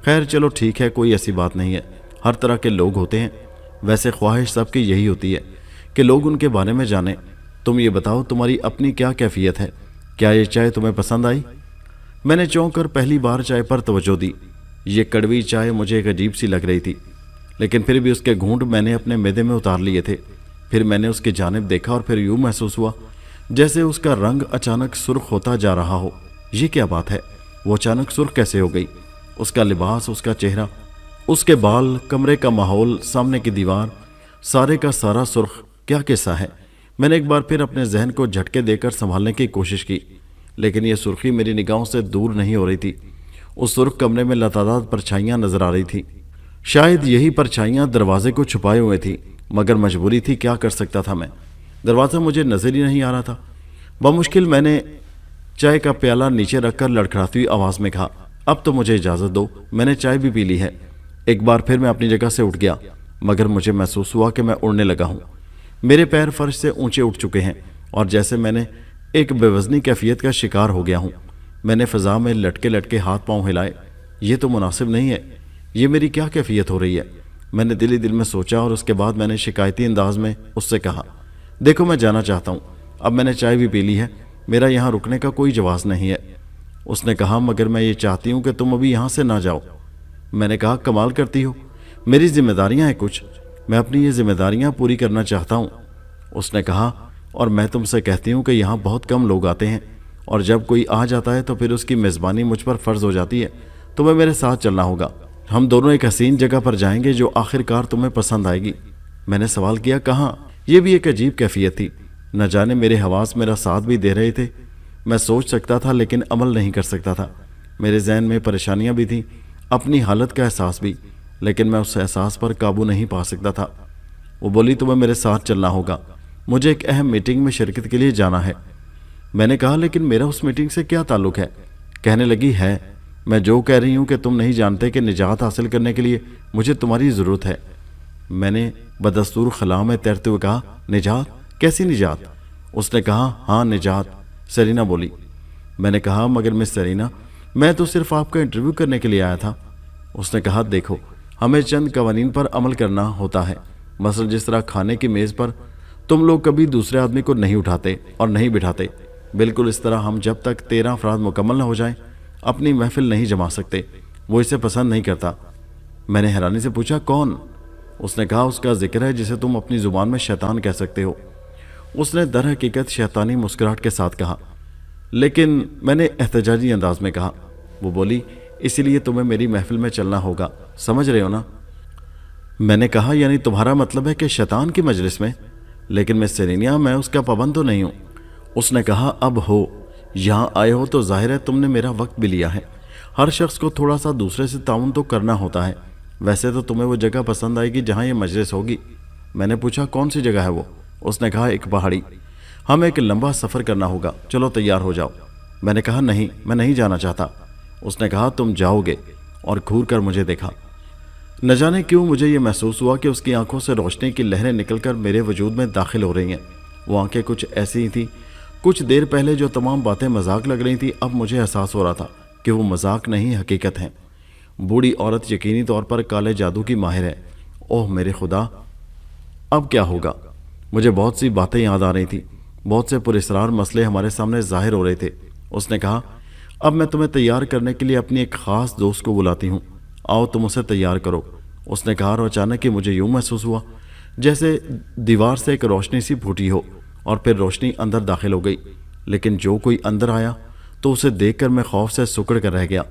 खैर चलो ठीक है, कोई ऐसी बात नहीं है, हर तरह के लोग होते हैं। वैसे ख्वाहिश सबकी यही होती है कि लोग उनके बारे में जानें। तुम ये बताओ, तुम्हारी अपनी क्या कैफियत है? क्या ये चाय तुम्हें पसंद आई? मैंने चौंक कर पहली बार चाय पर तवज्जो दी। ये कड़वी चाय मुझे एक अजीब सी लग रही थी, लेकिन फिर भी उसके घूंट मैंने अपने मैदे में उतार लिए थे। फिर मैंने उसकी जानिब देखा और फिर यूं महसूस हुआ जैसे उसका रंग अचानक सुर्ख होता जा रहा हो। ये क्या बात है? वो अचानक सुर्ख कैसे हो गई? उसका लिबास, उसका चेहरा, उसके बाल, कमरे का माहौल, सामने की दीवार, सारे का सारा सुर्ख। क्या किस्सा है? मैंने एक बार फिर अपने जहन को झटके देकर संभालने की कोशिश की, लेकिन यह सुर्खी मेरी निगाहों से दूर नहीं हो रही थी। उस सुर्ख कमरे में लतादार परछाइयाँ नजर आ रही थी। शायद यही परछाइयाँ दरवाजे को छुपाए हुए थी, मगर मजबूरी थी, क्या कर सकता था मैं? दरवाज़ा मुझे नजर ही नहीं आ रहा था। बमुश्किल मैंने चाय का प्याला नीचे रखकर लड़खड़ाती हुई आवाज़ में कहा, अब तो मुझे इजाज़त दो, मैंने चाय भी पी ली है। एक बार फिर मैं अपनी जगह से उठ गया, मगर मुझे महसूस हुआ कि मैं उड़ने लगा हूँ। मेरे पैर फर्श से ऊंचे उठ चुके हैं और जैसे मैंने एक बेवजनी कैफियत का शिकार हो गया हूँ। मैंने फ़ज़ा में लटके लटके हाथ पांव हिलाए। ये तो मुनासिब नहीं है, ये मेरी क्या कैफियत हो रही है? मैंने दिल ही दिल में सोचा और उसके बाद मैंने शिकायती अंदाज में उससे कहा, देखो मैं जाना चाहता हूँ, अब मैंने चाय भी पी ली है, मेरा यहाँ रुकने का कोई जवाज़ नहीं है। उसने कहा, मगर मैं ये चाहती हूँ कि तुम अभी यहाँ से ना जाओ। मैंने कहा, कमाल करती हो, मेरी जिम्मेदारियाँ हैं कुछ, मैं अपनी ये जिम्मेदारियाँ पूरी करना चाहता हूँ। उसने कहा, और मैं तुमसे कहती हूँ कि यहाँ बहुत कम लोग आते हैं, और जब कोई आ जाता है तो फिर उसकी मेज़बानी मुझ पर फ़र्ज़ हो जाती है। तुम्हें मेरे साथ चलना होगा, हम दोनों एक हसीन जगह पर जाएंगे जो आखिरकार तुम्हें पसंद आएगी। मैंने सवाल किया, कहाँ? यह भी एक अजीब कैफियत थी। न जाने मेरे हवास मेरा साथ भी दे रहे थे। मैं सोच सकता था लेकिन अमल नहीं कर सकता था। मेरे जहन में परेशानियां भी थीं, अपनी हालत का एहसास भी, लेकिन मैं उस एहसास पर काबू नहीं पा सकता था। वो बोली, तुम्हें मेरे साथ चलना होगा, मुझे एक अहम मीटिंग में शिरकत के लिए जाना है। मैंने कहा, लेकिन मेरा उस मीटिंग से क्या ताल्लुक़ है? कहने लगी, है, मैं जो कह रही हूँ कि तुम नहीं जानते कि निजात हासिल करने के लिए मुझे तुम्हारी ज़रूरत है। मैंने बदस्तूर खला में तैरते हुए कहा, निजात? कैसी निजात? उसने कहा, हाँ निजात, सरीना बोली। मैंने कहा, मगर मिस सरीना, मैं तो सिर्फ आपका इंटरव्यू करने के लिए आया था। उसने कहा, देखो, हमें चंद कवानीन पर अमल करना होता है। मसलन जिस तरह खाने की मेज़ पर तुम लोग कभी दूसरे आदमी को नहीं उठाते और नहीं बिठाते, बिल्कुल इस तरह हम जब तक 13 अफराद मुकम्मल न हो जाएं अपनी महफिल नहीं जमा सकते। वो इसे पसंद नहीं करता। मैंने हैरानी से पूछा, कौन? उसने कहा, उसका जिक्र है जिसे तुम अपनी ज़ुबान में शैतान कह सकते हो। उसने दर हकीकत शैतानी मुस्कुराहट के साथ कहा, लेकिन मैंने एहतजाजी अंदाज में कहा। वो बोली, इसीलिए तुम्हें मेरी महफिल में चलना होगा, समझ रहे हो ना? मैंने कहा, यानी तुम्हारा मतलब है कि शैतान की मजलिस में? लेकिन मिस सेरेनिया, मैं उसका पाबंद तो नहीं हूँ। उसने कहा, अब हो, यहाँ आए हो तो जाहिर है तुमने मेरा वक्त भी लिया है। हर शख्स को थोड़ा सा दूसरे से ताउन तो करना होता है। वैसे तो तुम्हें वो जगह पसंद आएगी जहाँ ये मजलिस होगी। मैंने पूछा, कौन सी जगह है वो? उसने कहा, एक पहाड़ी, हमें एक लंबा सफ़र करना होगा, चलो तैयार हो जाओ। मैंने कहा, नहीं, मैं नहीं जाना चाहता। उसने कहा, तुम जाओगे, और घूर कर मुझे देखा। न जाने क्यों मुझे ये महसूस हुआ कि उसकी आंखों से रोशनी की लहरें निकलकर मेरे वजूद में दाखिल हो रही हैं। वो आंखें कुछ ऐसी ही थी, कुछ देर पहले जो तमाम बातें मजाक लग रही थी, अब मुझे एहसास हो रहा था कि वो मजाक नहीं, हकीकत है। बूढ़ी औरत यकीनी तौर पर काले जादू की माहिर है। ओह मेरे खुदा, अब क्या होगा? मुझे बहुत सी बातें याद आ रही थी, बहुत से पुरस्रार मसले हमारे सामने जाहिर हो रहे थे। उसने कहा, अब मैं तुम्हें तैयार करने के लिए अपनी एक ख़ास दोस्त को बुलाती हूँ, आओ तुम उसे तैयार करो। उसने कहा, और अचानक ही मुझे यूँ महसूस हुआ जैसे दीवार से एक रोशनी सी फूटी हो, और फिर रोशनी अंदर दाखिल हो गई। लेकिन जो कोई अंदर आया तो उसे देखकर मैं खौफ से सुकड़ कर रह गया।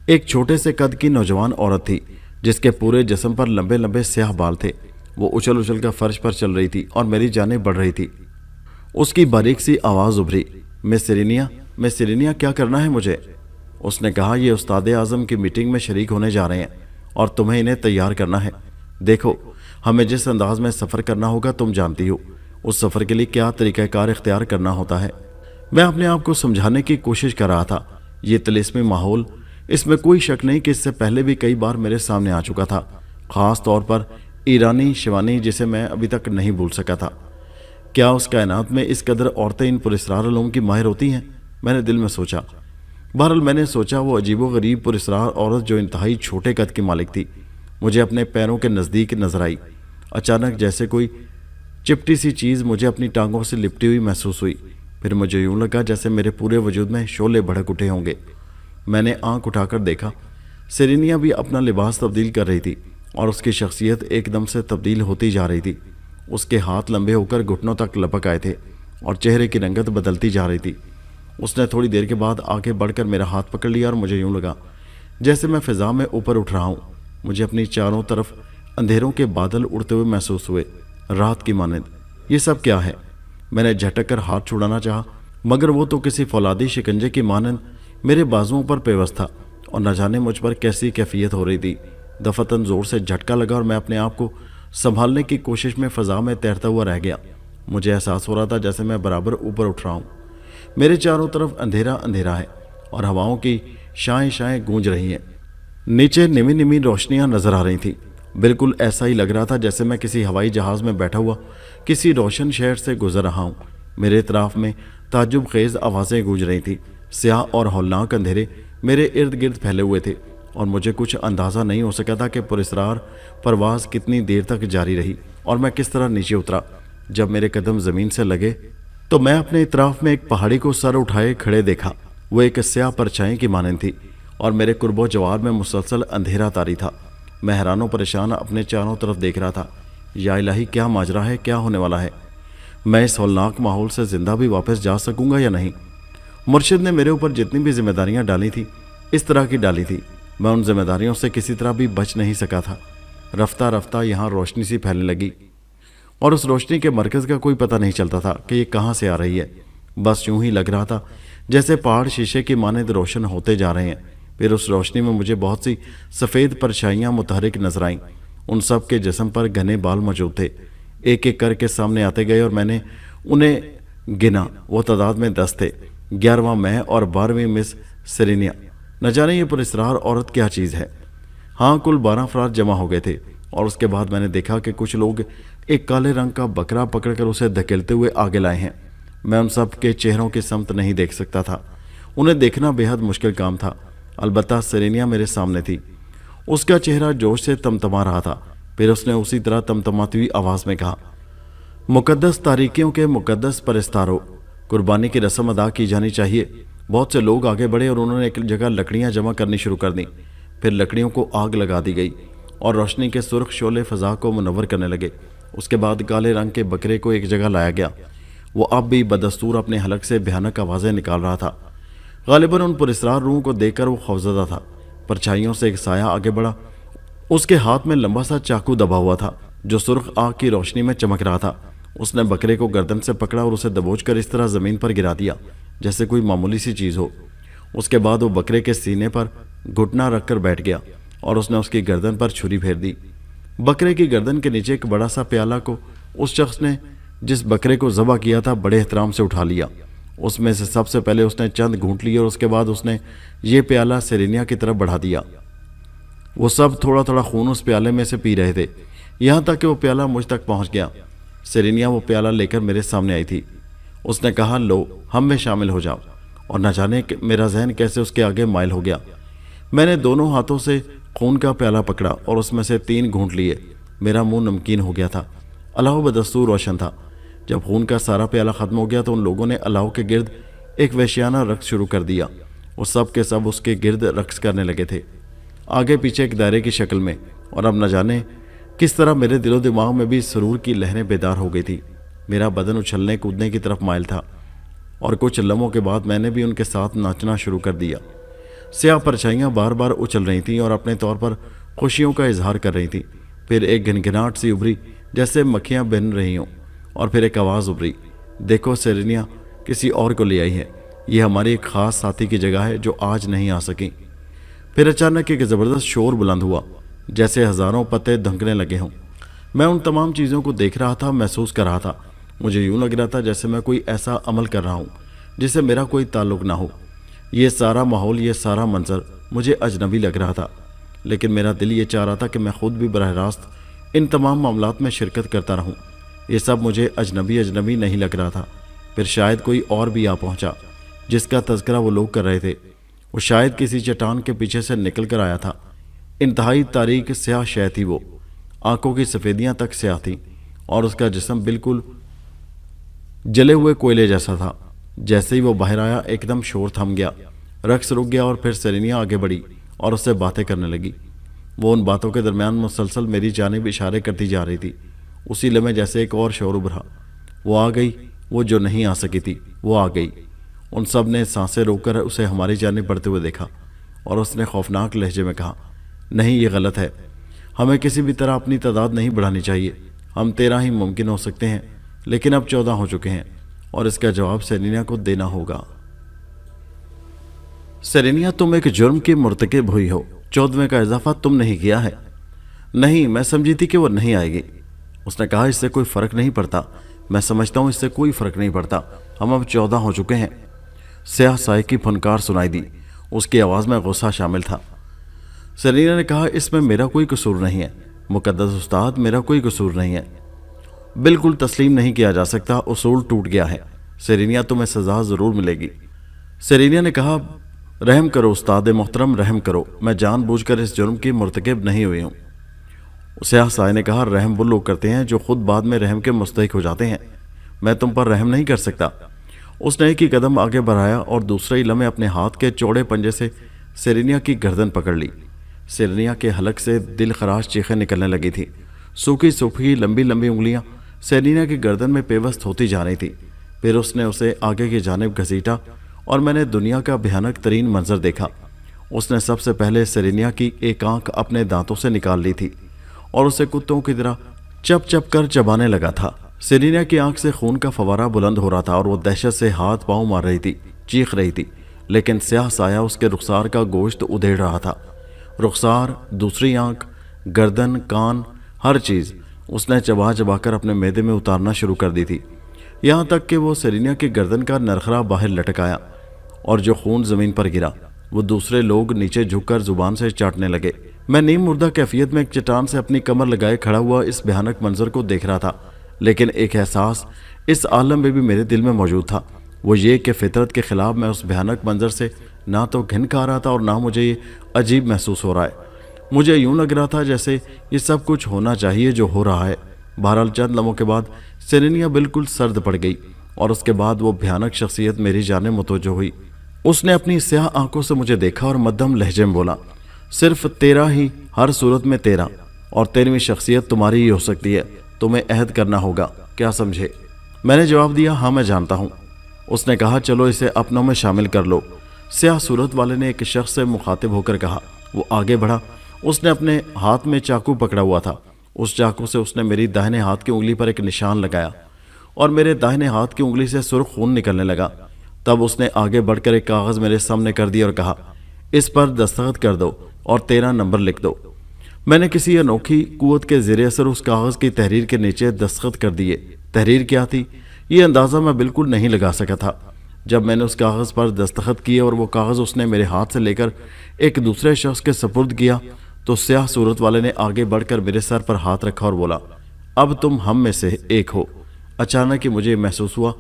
एक छोटे से कद की नौजवान औरत थी जिसके पूरे जिस्म पर लंबे लंबे स्याह बाल थे। वो उछल उछल कर फर्श पर चल रही थी और मेरी जानें बढ़ रही थी। उसकी बारीक सी आवाज़ उभरी, मिस सिरिनिया, क्या करना है मुझे? उसने कहा, ये उस्ताद आज़म की मीटिंग में शरीक होने जा रहे हैं और तुम्हें इन्हें तैयार करना है। देखो, हमें जिस अंदाज में सफ़र करना होगा तुम जानती हो। उस सफ़र के लिए क्या तरीक़ाकार इख्तियार करना होता है। मैं अपने आप को समझाने की कोशिश कर रहा था। ये तिलिस्मी माहौल, इसमें कोई शक नहीं कि इससे पहले भी कई बार मेरे सामने आ चुका था, ख़ास तौर पर ईरानी शिवानी, जिसे मैं अभी तक नहीं भूल सका था। क्या उस कायनात में इस कदर औरतें इन पुरस्रार उलूम की माहिर होती हैं? मैंने दिल में सोचा। बहरहाल मैंने सोचा वो अजीबोगरीब पुरस्रार औरत जो इंतहाई छोटे कद की मालिक थी मुझे अपने पैरों के नज़दीक नजर आई। अचानक जैसे कोई चिपटी सी चीज़ मुझे अपनी टांगों से लिपटी हुई महसूस हुई। फिर मुझे यूं लगा जैसे मेरे पूरे वजूद में शोले भड़क उठे होंगे। मैंने आंख उठाकर देखा, सिरिनिया भी अपना लिबास तब्दील कर रही थी और उसकी शख्सियत एकदम से तब्दील होती जा रही थी। उसके हाथ लंबे होकर घुटनों तक लपक आए थे और चेहरे की रंगत बदलती जा रही थी। उसने थोड़ी देर के बाद आगे बढ़कर मेरा हाथ पकड़ लिया और मुझे यूं लगा जैसे मैं फ़िज़ा में ऊपर उठ रहा हूँ। मुझे अपनी चारों तरफ अंधेरों के बादल उड़ते हुए महसूस हुए, रात की मानंद। ये सब क्या है? मैंने झटक कर हाथ छुड़ाना चाहा, मगर वो तो किसी फौलादी शिकंजे की मानंद मेरे बाजुओं पर पेवस्त था और न जाने मुझ पर कैसी कैफियत हो रही थी। दफतन ज़ोर से झटका लगा और मैं अपने आप को संभालने की कोशिश में फ़ज़ा में तैरता हुआ रह गया। मुझे एहसास हो रहा था जैसे मैं बराबर ऊपर उठ रहा हूँ। मेरे चारों तरफ अंधेरा अंधेरा है और हवाओं की शाएं शाएं गूंज रही हैं। नीचे निमी निमी रोशनियां नजर आ रही थी। बिल्कुल ऐसा ही लग रहा था जैसे मैं किसी हवाई जहाज़ में बैठा हुआ किसी रोशन शहर से गुजर रहा हूँ। मेरे इतराफ में ताज्जुब खेज आवाज़ें गूंज रही थी। स्याह और हौलनाक अंधेरे मेरे इर्द गिर्द फैले हुए थे और मुझे कुछ अंदाज़ा नहीं हो सका था कि पुरस्रार परवाज़ कितनी देर तक जारी रही और मैं किस तरह नीचे उतरा। जब मेरे कदम ज़मीन से लगे तो मैं अपने इतराफ में एक पहाड़ी को सर उठाए खड़े देखा। वो एक स्याह परछाई की मानंद थी और मेरे कुर्बो जवार में मुसलसल अंधेरा तारी था। मैं हैरान परेशान अपने चारों तरफ देख रहा था। या इलाही, क्या माजरा है, क्या होने वाला है? मैं इस हौलनाक माहौल से ज़िंदा भी वापस जा सकूंगा या नहीं? मुर्शिद ने मेरे ऊपर जितनी भी जिम्मेदारियां डाली थी इस तरह की डाली थी, मैं उन जिम्मेदारियों से किसी तरह भी बच नहीं सका था। रफ्ता रफ्ता यहाँ रोशनी सी फैलने लगी और उस रोशनी के मरकज़ का कोई पता नहीं चलता था कि ये कहाँ से आ रही है। बस यूं ही लग रहा था जैसे पहाड़ शीशे की मानंद रोशन होते जा रहे हैं। फिर उस रोशनी में मुझे बहुत सी सफ़ेद परछाइयाँ मुतहरिक नजर आईं। उन सब के जिस्म पर घने बाल मौजूद थे। एक एक करके सामने आते गए और मैंने उन्हें गिना। वो तादाद में 10 थे। 11वां मैं और 12वीं मिस सिरिनिया। न जाने ये पुरस्रार औरत क्या चीज़ है। हाँ, कुल 12 अफराद जमा हो गए थे और उसके बाद मैंने देखा कि कुछ लोग एक काले रंग का बकरा पकड़कर उसे धकेलते हुए आगे लाए हैं। मैं उन सब के चेहरों की समत नहीं देख सकता था। उन्हें देखना बेहद मुश्किल काम था। अलबत्ता सिरिनिया मेरे सामने थी। उसका चेहरा जोश से तमतमा रहा था। फिर उसने उसी तरह तमतमाती हुई आवाज़ में कहा, मुकद्दस तारीकियों के मुकद्दस परस्तारों, कुर्बानी की रस्म अदा की जानी चाहिए। बहुत से लोग आगे बढ़े और उन्होंने एक जगह लकड़ियां जमा करनी शुरू कर दी। फिर लकड़ियों को आग लगा दी गई और रोशनी के सुर्ख शोले फ़ज़ा को मुनव्वर करने लगे। उसके बाद काले रंग के बकरे को एक जगह लाया गया। वो अब भी बदस्तूर अपने हलक से भयानक आवाज़ें निकाल रहा था। गालिबन उन पुरस्रार रूह को देखकर वो खौफज़दा था। परछाइयों से एक साया आगे बढ़ा। उसके हाथ में लंबा सा चाकू दबा हुआ था जो सुर्ख आग की रोशनी में चमक रहा था। उसने बकरे को गर्दन से पकड़ा और उसे दबोच कर इस तरह ज़मीन पर गिरा दिया जैसे कोई मामूली सी चीज़ हो। उसके बाद वो बकरे के सीने पर घुटना रखकर बैठ गया और उसने उसकी गर्दन पर छुरी फेर दी। बकरे की गर्दन के नीचे एक बड़ा सा प्याला को उस शख्स ने जिस बकरे को ज़बह किया था बड़े एहतराम से उठा लिया। उसमें से सबसे पहले उसने चंद घूंट लिए और उसके बाद उसने ये प्याला सिरिनिया की तरफ बढ़ा दिया। वो सब थोड़ा थोड़ा खून उस प्याले में से पी रहे थे, यहाँ तक कि वो प्याला मुझ तक पहुँच गया। सिरिनिया वो प्याला लेकर मेरे सामने आई थी। उसने कहा, लो, हम में शामिल हो जाओ। और न जाने मेरा जहन कैसे उसके आगे माइल हो गया। मैंने दोनों हाथों से खून का प्याला पकड़ा और उसमें से 3 घूंट लिए। मेरा मुंह नमकीन हो गया था। अलाव बदस्तूर रोशन था। जब खून का सारा प्याला ख़त्म हो गया तो उन लोगों ने अलाव के गिर्द एक वहशियाना रक्स शुरू कर दिया। वो सब के सब उसके गिर्द रक्स करने लगे थे, आगे पीछे एक दायरे की शक्ल में। और अब न जाने किस तरह मेरे दिलो दिमाग में भी सुरूर की लहरें बेदार हो गई थी। मेरा बदन उछलने कूदने की तरफ माइल था और कुछ लम्हों के बाद मैंने भी उनके साथ नाचना शुरू कर दिया। سیاہ پرچھائیاں بار بار اچھل رہی تھیں اور اپنے طور پر خوشیوں کا اظہار کر رہی تھیں۔ پھر ایک گنگناہٹ سی ابھری جیسے مکھیاں بن رہی ہوں، اور پھر ایک آواز ابھری، دیکھو سیرینیا کسی اور کو لے آئی ہے، یہ ہماری ایک خاص ساتھی کی جگہ ہے جو آج نہیں آ سکی۔ پھر اچانک ایک زبردست شور بلند ہوا جیسے ہزاروں پتے دھنکنے لگے ہوں۔ میں ان تمام چیزوں کو دیکھ رہا تھا، محسوس کر رہا تھا۔ مجھے یوں لگ رہا تھا جیسے میں کوئی ایسا عمل کر رہا ہوں جس سے میرا کوئی تعلق نہ ہو۔ یہ سارا ماحول، یہ سارا منظر مجھے اجنبی لگ رہا تھا، لیکن میرا دل یہ چاہ رہا تھا کہ میں خود بھی براہ راست ان تمام معاملات میں شرکت کرتا رہوں۔ یہ سب مجھے اجنبی نہیں لگ رہا تھا۔ پھر شاید کوئی اور بھی آ پہنچا جس کا تذکرہ وہ لوگ کر رہے تھے۔ وہ شاید کسی چٹان کے پیچھے سے نکل کر آیا تھا۔ انتہائی تاریک سیاہ شے تھی وہ، آنکھوں کی سفیدیاں تک سیاہ تھیں، اور اس کا جسم بالکل جلے ہوئے کوئلے جیسا تھا۔ جیسے ہی وہ باہر آیا ایک دم شور تھم گیا، رقص رک گیا، اور پھر سیرینیا آگے بڑھی اور اس سے باتیں کرنے لگی۔ وہ ان باتوں کے درمیان مسلسل میری جانب اشارے کرتی جا رہی تھی۔ اسی لمحے جیسے ایک اور شور ابھرا، وہ آ گئی، وہ جو نہیں آ سکی تھی وہ آ گئی۔ ان سب نے سانسیں روک کر اسے ہماری جانب بڑھتے ہوئے دیکھا، اور اس نے خوفناک لہجے میں کہا، نہیں، یہ غلط ہے، ہمیں کسی بھی طرح اپنی تعداد نہیں بڑھانی چاہیے۔ ہم 13 ہی ممکن ہو سکتے ہیں، لیکن اب 14 ہو چکے ہیں، اور اس کا جواب سیرینیا کو دینا ہوگا۔ سیرینیا، تم ایک جرم کی مرتکب ہوئی ہو، 14ویں کا اضافہ تم نہیں کیا ہے۔ نہیں، میں سمجھی تھی کہ وہ نہیں آئے گی۔ اس نے کہا، اس سے کوئی فرق نہیں پڑتا، میں سمجھتا ہوں اس سے کوئی فرق نہیں پڑتا، ہم اب 14 ہو چکے ہیں۔ سیاہ سائے کی پھنکار سنائی دی، اس کی آواز میں غصہ شامل تھا۔ سیرینیا نے کہا، اس میں میرا کوئی قصور نہیں ہے مقدس استاد، میرا کوئی قصور نہیں ہے۔ بالکل تسلیم نہیں کیا جا سکتا، اصول ٹوٹ گیا ہے۔ سیرینیا، تمہیں سزا ضرور ملے گی۔ سیرینیا نے کہا، رحم کرو استاد محترم، رحم کرو، میں جان بوجھ کر اس جرم کی مرتکب نہیں ہوئی ہوں۔ سیاہ سائے نے کہا، رحم وہ لوگ کرتے ہیں جو خود بعد میں رحم کے مستحق ہو جاتے ہیں، میں تم پر رحم نہیں کر سکتا۔ اس نے ایک ہی قدم آگے بڑھایا اور دوسرے ہی لمحے اپنے ہاتھ کے چوڑے پنجے سے سیرینیا کی گردن پکڑ لی۔ سیرینیا کے حلق سے دل خراش چیخیں نکلنے لگی تھی۔ سوکھی سوکھی لمبی لمبی انگلیاں سیرینیا کی گردن میں پیوست ہوتی جا رہی تھی۔ پھر اس نے اسے آگے کی جانب گھسیٹا اور میں نے دنیا کا بھیانک ترین منظر دیکھا۔ اس نے سب سے پہلے سیرینیا کی ایک آنکھ اپنے دانتوں سے نکال لی تھی اور اسے کتوں کی طرح چپ چپ کر چبانے لگا تھا۔ سیرینیا کی آنکھ سے خون کا فوارہ بلند ہو رہا تھا اور وہ دہشت سے ہاتھ پاؤں مار رہی تھی، چیخ رہی تھی، لیکن سیاہ سایہ اس کے رخسار کا گوشت ادھیڑ رہا تھا۔ رخسار، دوسری آنکھ، گردن، کان، ہر چیز اس نے چبا چبا کر اپنے معدے میں اتارنا شروع کر دی تھی، یہاں تک کہ وہ سیرینیا کی گردن کا نرخرا باہر لٹک آیا اور جو خون زمین پر گرا وہ دوسرے لوگ نیچے جھک کر زبان سے چاٹنے لگے۔ میں نیم مردہ کیفیت میں ایک چٹان سے اپنی کمر لگائے کھڑا ہوا اس بھیانک منظر کو دیکھ رہا تھا، لیکن ایک احساس اس عالم میں بھی میرے دل میں موجود تھا، وہ یہ کہ فطرت کے خلاف میں اس بھیانک منظر سے نہ تو گھن کھا رہا تھا اور نہ مجھے یہ عجیب محسوس ہو رہا ہے۔ مجھے یوں لگ رہا تھا جیسے یہ سب کچھ ہونا چاہیے جو ہو رہا ہے۔ بہرحال چند لمحوں کے بعد سیرینیا بالکل سرد پڑ گئی اور اس کے بعد وہ بھیانک شخصیت میری جانب متوجہ ہوئی۔ اس نے اپنی سیاہ آنکھوں سے مجھے دیکھا اور مدھم لہجے میں بولا، صرف 13 ہی، ہر صورت میں 13، اور 13ویں شخصیت تمہاری ہی ہو سکتی ہے، تمہیں عہد کرنا ہوگا، کیا سمجھے؟ میں نے جواب دیا، ہاں میں جانتا ہوں۔ اس نے کہا، چلو اسے اپنوں میں شامل کر لو۔ سیاہ صورت والے نے ایک شخص سے مخاطب ہو کر کہا۔ وہ آگے بڑھا، اس نے اپنے ہاتھ میں چاقو پکڑا ہوا تھا، اس چاقو سے اس نے میری داہنے ہاتھ کی انگلی پر ایک نشان لگایا اور میرے داہنے ہاتھ کی انگلی سے سرخ خون نکلنے لگا۔ تب اس نے آگے بڑھ کر ایک کاغذ میرے سامنے کر دیا اور کہا، اس پر دستخط کر دو اور 13 نمبر لکھ دو۔ میں نے کسی انوکھی قوت کے زیر اثر اس کاغذ کی تحریر کے نیچے دستخط کر دیے۔ تحریر کیا تھی یہ اندازہ میں بالکل نہیں لگا سکا تھا۔ جب میں نے اس کاغذ پر دستخط کیے اور وہ کاغذ اس نے میرے ہاتھ سے لے کر ایک دوسرے شخص کے سپرد کیا تو سیاہ صورت والے نے آگے بڑھ کر میرے سر پر ہاتھ رکھا اور بولا، اب تم ہم میں سے ایک ہو۔ اچانک ہی مجھے محسوس ہوا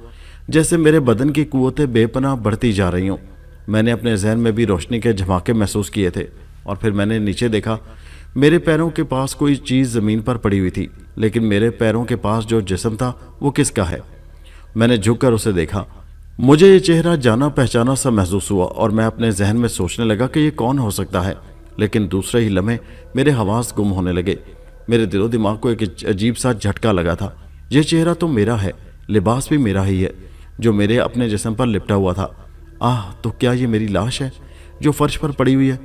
جیسے میرے بدن کی قوتیں بے پناہ بڑھتی جا رہی ہوں۔ میں نے اپنے ذہن میں بھی روشنی کے جھماکے محسوس کیے تھے اور پھر میں نے نیچے دیکھا، میرے پیروں کے پاس کوئی چیز زمین پر پڑی ہوئی تھی، لیکن میرے پیروں کے پاس جو جسم تھا وہ کس کا ہے؟ میں نے جھک کر اسے دیکھا، مجھے یہ چہرہ جانا پہچانا سا محسوس ہوا اور میں اپنے ذہن میں سوچنے لگا کہ یہ کون ہو سکتا ہے، لیکن دوسرے ہی لمحے میرے حواس گم ہونے لگے۔ میرے دل و دماغ کو ایک عجیب سا جھٹکا لگا تھا، یہ چہرہ تو میرا ہے، لباس بھی میرا ہی ہے جو میرے اپنے جسم پر لپٹا ہوا تھا۔ تو کیا یہ میری لاش ہے؟ जो फर्श पर पड़ी हुई है।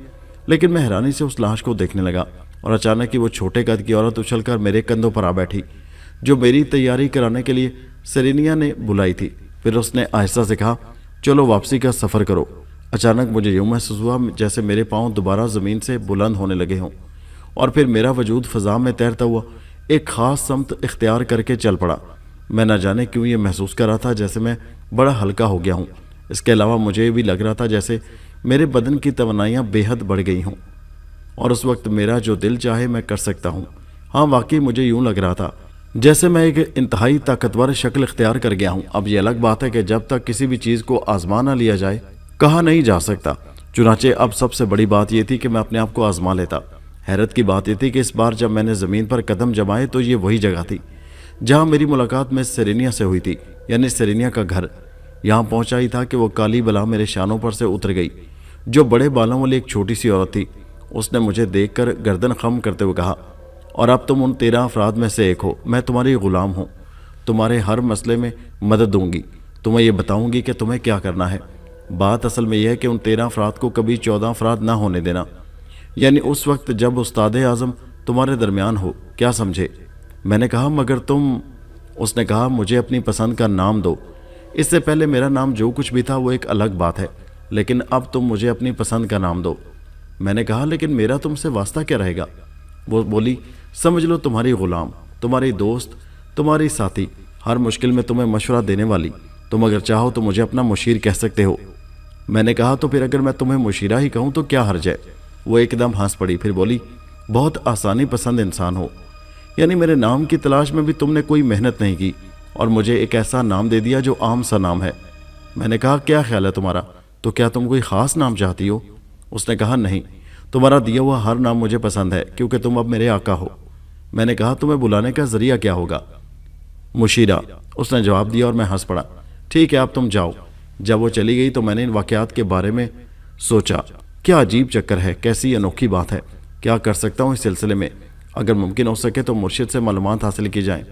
लेकिन मैं हैरानी से उस लाश को देखने लगा और अचानक ही वो छोटे कद की औरत उछलकर मेरे कंधों पर आ बैठी, जो मेरी तैयारी कराने के लिए सेरेनिया ने बुलाई थी। फिर उसने आहिस्ता से कहा, चलो वापसी का सफ़र करो। अचानक मुझे यूँ महसूस हुआ जैसे मेरे पाँव दोबारा ज़मीन से बुलंद होने लगे हों और फिर मेरा वजूद फ़ज़ा में तैरता हुआ एक ख़ास समत इख्तियार करके चल पड़ा। मैं न जाने क्यों ये महसूस कर रहा था जैसे मैं बड़ा हल्का हो गया हूँ। इसके अलावा मुझे भी लग रहा था जैसे मेरे बदन की तवन्नाइयाँ बेहद बढ़ गई हों और उस वक्त मेरा जो दिल चाहे मैं कर सकता हूँ। हाँ, वाकई मुझे यूँ लग रहा था जैसे मैं एक इंतहाई ताकतवर शक्ल इख्तियार कर गया हूँ। अब ये अलग बात है कि जब तक किसी भी चीज़ को आजमा ना लिया जाए कहा नहीं जा सकता। चुनाचे अब सबसे बड़ी बात यह थी कि मैं अपने आप को आजमा लेता। हैरत की बात यह थी कि इस बार जब मैंने ज़मीन पर कदम जमाए तो ये वही जगह थी जहाँ मेरी मुलाकात में सेरेनिया से हुई थी, यानी सेरेनिया का घर। यहाँ पहुँचा ही था कि वो काली बला मेरे शानों पर से उतर गई, जो बड़े बालों वाली एक छोटी सी औरत थी। उसने मुझे देखकर गर्दन खम करते हुए कहा, और अब तुम उन 13 अफराद में से एक हो। मैं तुम्हारी गुलाम हूँ, तुम्हारे हर मसले में मदद दूंगी, तुम्हें यह बताऊंगी कि तुम्हें क्या करना है। बात असल में यह है कि उन 13 अफराद को कभी 14 अफराद ना होने देना, यानी उस वक्त जब उस्ताद आज़म तुम्हारे दरमियान हो। क्या समझे? मैंने कहा, मगर तुम। उसने कहा, मुझे अपनी पसंद का नाम दो। इससे पहले मेरा नाम जो कुछ भी था वो एक अलग बात है, लेकिन अब तुम मुझे अपनी पसंद का नाम दो। मैंने कहा, लेकिन मेरा तुमसे वास्ता क्या रहेगा? वो बोली, समझ लो तुम्हारी गुलाम, तुम्हारी दोस्त, तुम्हारी साथी, हर मुश्किल में तुम्हें मशवरा देने वाली। तुम अगर चाहो तो मुझे अपना मुशीर कह सकते हो। मैंने कहा, तो फिर अगर मैं तुम्हें मुशीरा ही कहूँ तो क्या हर्ज है? वो एकदम हंस पड़ी, फिर बोली, बहुत आसानी पसंद इंसान हो, यानी मेरे नाम की तलाश में भी तुमने कोई मेहनत नहीं की और मुझे एक ऐसा नाम दे दिया जो आम सा नाम है। मैंने कहा, क्या ख्याल है तुम्हारा? तो क्या तुम कोई ख़ास नाम चाहती हो? उसने कहा, नहीं, तुम्हारा दिया हुआ हर नाम मुझे पसंद है क्योंकि तुम अब मेरे आका हो। मैंने कहा, तुम्हें बुलाने का ज़रिया क्या होगा? मुशीरा, उसने जवाब दिया और मैं हंस पड़ा। ठीक है, अब तुम जाओ। जब वो चली गई तो मैंने इन वाक़यात के बारे में सोचा। क्या अजीब चक्कर है, कैसी अनोखी बात है। क्या कर सकता हूँ इस सिलसिले में? अगर मुमकिन हो सके तो मुर्शिद से मालूमात हासिल की जाएँ।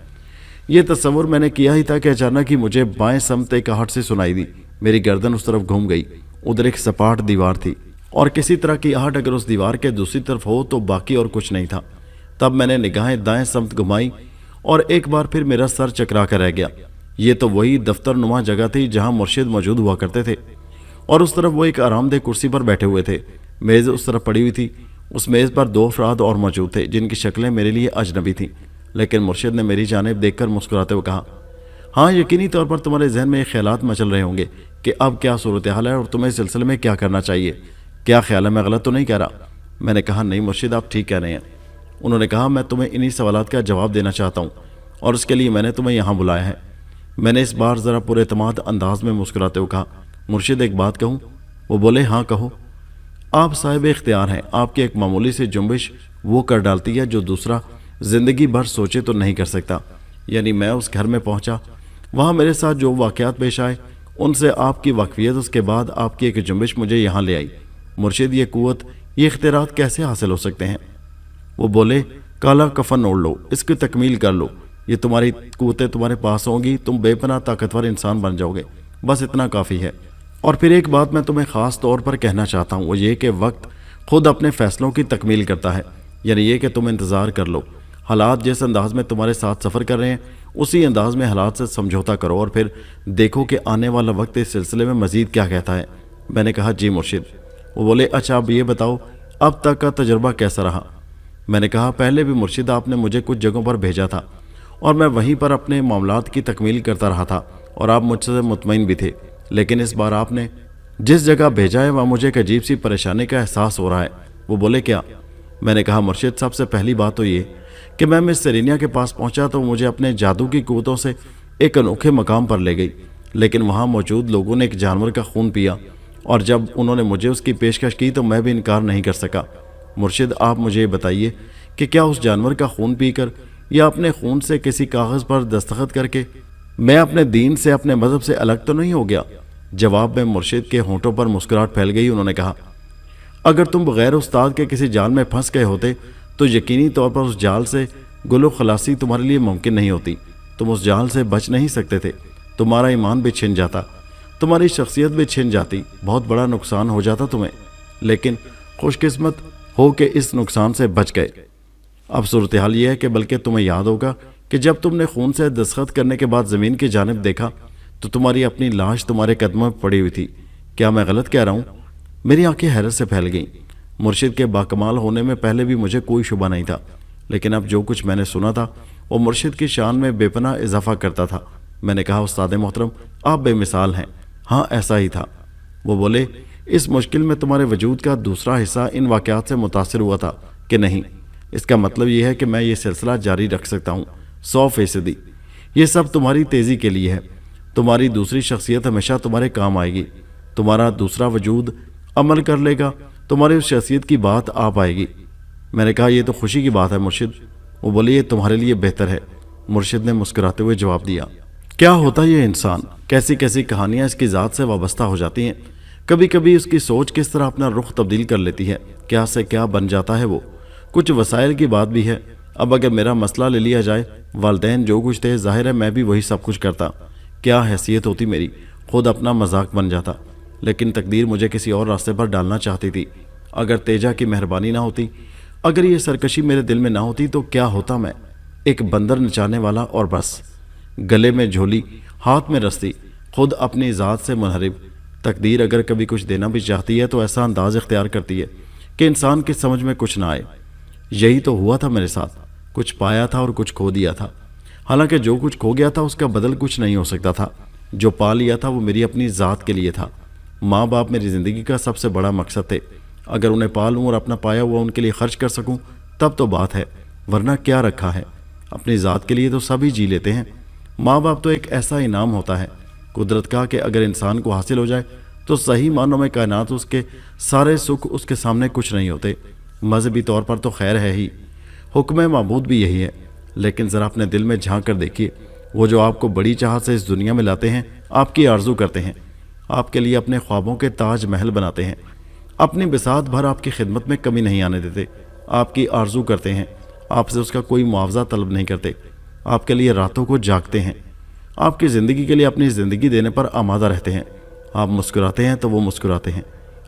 ये तस्वुर मैंने किया ही था कि अचानक ही मुझे बाएं समत एक आहट से सुनाई दी। मेरी गर्दन उस तरफ घूम गई। उधर एक सपाट दीवार थी और किसी तरह की आहट अगर उस दीवार के दूसरी तरफ हो तो बाकी और कुछ नहीं था। तब मैंने निगाहें दाएं समत घुमाई और एक बार फिर मेरा सर चकरा कर रह गया। ये तो वही दफ्तर नुमा जगह थी जहाँ मुर्शिद मौजूद हुआ करते थे और उस तरफ वो एक आरामदेह कुर्सी पर बैठे हुए थे। मेज़ उस तरफ पड़ी हुई थी। उस मेज़ पर 2 अफराद और मौजूद थे जिनकी शक्लें मेरे लिए अजनबी थीं। लेकिन मुर्शिद ने मेरी जानिब देखकर मुस्कुराते हुए कहा, हाँ, यकीनी तौर पर तुम्हारे जहन में ये ख्यालात मचल रहे होंगे कि अब क्या सूरत हाल है और तुम्हें इस सिलसिले में क्या करना चाहिए। क्या ख्याल है, मैं गलत तो नहीं कह रहा? मैंने कहा, नहीं मुर्शिद, आप ठीक कह रहे हैं। उन्होंने कहा, मैं तुम्हें इन्हीं सवालात का जवाब देना चाहता हूँ और उसके लिए मैंने तुम्हें यहाँ बुलाया है। मैंने इस बार ज़रा पुरएतमाद अंदाज में मुस्कुराते हुए कहा, मुर्शिद, एक बात कहूँ? वो बोले, हाँ कहो। आप साहिब इख्तियार हैं। आपकी एक मामूली सी जुम्बिश वो कर डालती है जो दूसरा ज़िंदगी भर सोचे तो नहीं कर सकता। यानी मैं उस घर में पहुंचा, वहां मेरे साथ जो वाक़यात पेश आए उनसे आपकी वाकफियत, उसके बाद आपकी एक जुम्बिश मुझे यहाँ ले आई। मुर्शिद, ये क़ुव्वत, ये इख्तियारात कैसे हासिल हो सकते हैं? वो बोले, काला कफन ओढ़ लो, इसकी तकमील कर लो। ये तुम्हारी क़ुव्वतें तुम्हारे पास होंगी, तुम बेपनाह ताकतवर इंसान बन जाओगे। बस इतना काफ़ी है। और फिर एक बात मैं तुम्हें ख़ास तौर पर कहना चाहता हूँ, वो ये कि वक्त खुद अपने फ़ैसलों की तकमील करता है। यानी ये कि तुम इंतज़ार कर लो। हालात जिस अंदाज में तुम्हारे साथ सफ़र कर रहे हैं उसी अंदाज में हालात से समझौता करो और फिर देखो कि आने वाला वक्त इस सिलसिले में मज़ीद क्या कहता है। मैंने कहा, जी मुर्शिद। वो बोले, अच्छा अब ये बताओ, अब तक का तजुर्बा कैसा रहा? मैंने कहा, पहले भी मुर्शिद आपने मुझे कुछ जगहों पर भेजा था और मैं वहीं पर अपने मामलात की तकमील करता रहा था और आप मुझसे मुतमईन भी थे। लेकिन इस बार आपने जिस जगह भेजा है वहाँ मुझे एक अजीब सी परेशानी का एहसास हो रहा है। वो बोले, क्या? मैंने कहा, मुर्शिद, सबसे पहली बात तो ये कि मैं मिस सेरेनिया के पास पहुंचा तो मुझे अपने जादू की क़ुव्वतों से एक अनोखे मकाम पर ले गई, लेकिन वहां मौजूद लोगों ने एक जानवर का खून पिया और जब उन्होंने मुझे उसकी पेशकश की तो मैं भी इनकार नहीं कर सका। मुर्शिद, आप मुझे ये बताइए कि क्या उस जानवर का खून पीकर या अपने खून से किसी कागज़ पर दस्तखत करके मैं अपने दीन से, अपने मज़हब से अलग तो नहीं हो गया? जवाब में मुर्शिद के होंठों पर मुस्कुराहट फैल गई। उन्होंने कहा, अगर तुम बग़ैर उस्ताद के किसी जाल में फंस गए होते तो यकीनी तौर पर उस जाल से गुलो खलासी तुम्हारे लिए मुमकिन नहीं होती। तुम उस जाल से बच नहीं सकते थे। तुम्हारा ईमान भी छिन जाता, तुम्हारी शख्सियत भी छिन जाती, बहुत बड़ा नुकसान हो जाता तुम्हें। लेकिन खुशकिस्मत हो के इस नुकसान से बच गए। अब सूरत हाल ये है कि बल्कि तुम्हें याद होगा कि जब तुमने खून से दस्तखत करने के बाद ज़मीन की जानिब देखा तो तुम्हारी अपनी लाश तुम्हारे कदमों में पड़ी हुई थी। क्या मैं गलत कह रहा हूँ? मेरी आंखें हैरत से फैल गईं। मुर्शिद के बाकमाल होने में पहले भी मुझे कोई शुबा नहीं था, लेकिन अब जो कुछ मैंने सुना था वो मुर्शिद की शान में बेपनाह इजाफा करता था। मैंने कहा, उस्ताद मोहतरम, आप बेमिसाल हैं। हाँ, ऐसा ही था। वो बोले, इस मुश्किल में तुम्हारे वजूद का दूसरा हिस्सा इन वाक़यात से मुतासिर हुआ था कि नहीं? इसका मतलब ये है कि मैं ये सिलसिला जारी रख सकता हूँ 100%। ये सब तुम्हारी तेज़ी के लिए है। तुम्हारी दूसरी शख्सियत हमेशा तुम्हारे काम आएगी। तुम्हारा दूसरा वजूद अमल कर लेगा, तुम्हारी उस शख्सियत की बात आ पाएगी। मैंने कहा, यह तो खुशी की बात है मुर्शिद। वो बोले, ये तुम्हारे लिए बेहतर है। मुर्शिद ने मुस्कुराते हुए जवाब दिया, क्या होता ये इंसान, कैसी कैसी कहानियाँ इसकी ज़ात से वाबस्ता हो जाती हैं। कभी कभी उसकी सोच किस तरह अपना रुख तब्दील कर लेती है, क्या से क्या बन जाता है वो। कुछ वसाइल की बात भी है। अब अगर मेरा मसला ले लिया जाए, वालदैन जो कुछ थे, जाहिर है मैं भी वही सब कुछ करता। क्या हैसियत होती मेरी, खुद अपना मजाक बन जाता। लेकिन तकदीर मुझे किसी और रास्ते पर डालना चाहती थी। अगर तेजा की मेहरबानी ना होती, अगर ये सरकशी मेरे दिल में ना होती तो क्या होता मैं? एक बंदर नचाने वाला और बस। गले में झोली, हाथ में रस्सी, खुद अपनी ज़ात से मुनहरिफ। तकदीर अगर कभी कुछ देना भी चाहती है तो ऐसा अंदाज इख्तियार करती है कि इंसान की समझ में कुछ ना आए। यही तो हुआ था मेरे साथ। कुछ पाया था और कुछ खो दिया था। हालांकि जो कुछ खो गया था उसका बदल कुछ नहीं हो सकता था। जो पा लिया था वो मेरी अपनी ज़ात के लिए था। माँ बाप मेरी ज़िंदगी का सबसे बड़ा मकसद थे। अगर उन्हें पालूँ और अपना पाया हुआ उनके लिए खर्च कर सकूँ तब तो बात है, वरना क्या रखा है। अपनी ज़ात के लिए तो सभी जी लेते हैं। माँ बाप तो एक ऐसा इनाम होता है कुदरत का कि अगर इंसान को हासिल हो जाए तो सही मानों में कायनात, उसके सारे सुख उसके सामने कुछ नहीं होते। मजहबी तौर पर तो खैर है ही, हुक्म माबूद भी यही है। लेकिन ज़रा अपने दिल में झांक कर देखिए, वो जो आपको बड़ी चाहत से इस दुनिया में लाते हैं, आपकी आरजू करते हैं, आपके लिए अपने ख्वाबों के ताज महल बनाते हैं, अपनी बिसात भर आपकी खिदमत में कमी नहीं आने देते, आपकी आरजू करते हैं, आपसे उसका कोई मुआवजा तलब नहीं करते, आपके लिए रातों को जागते हैं, आपकी ज़िंदगी के लिए अपनी ज़िंदगी देने पर आमादा रहते हैं। आप मुस्कुराते हैं तो वो मुस्कुराते हैं,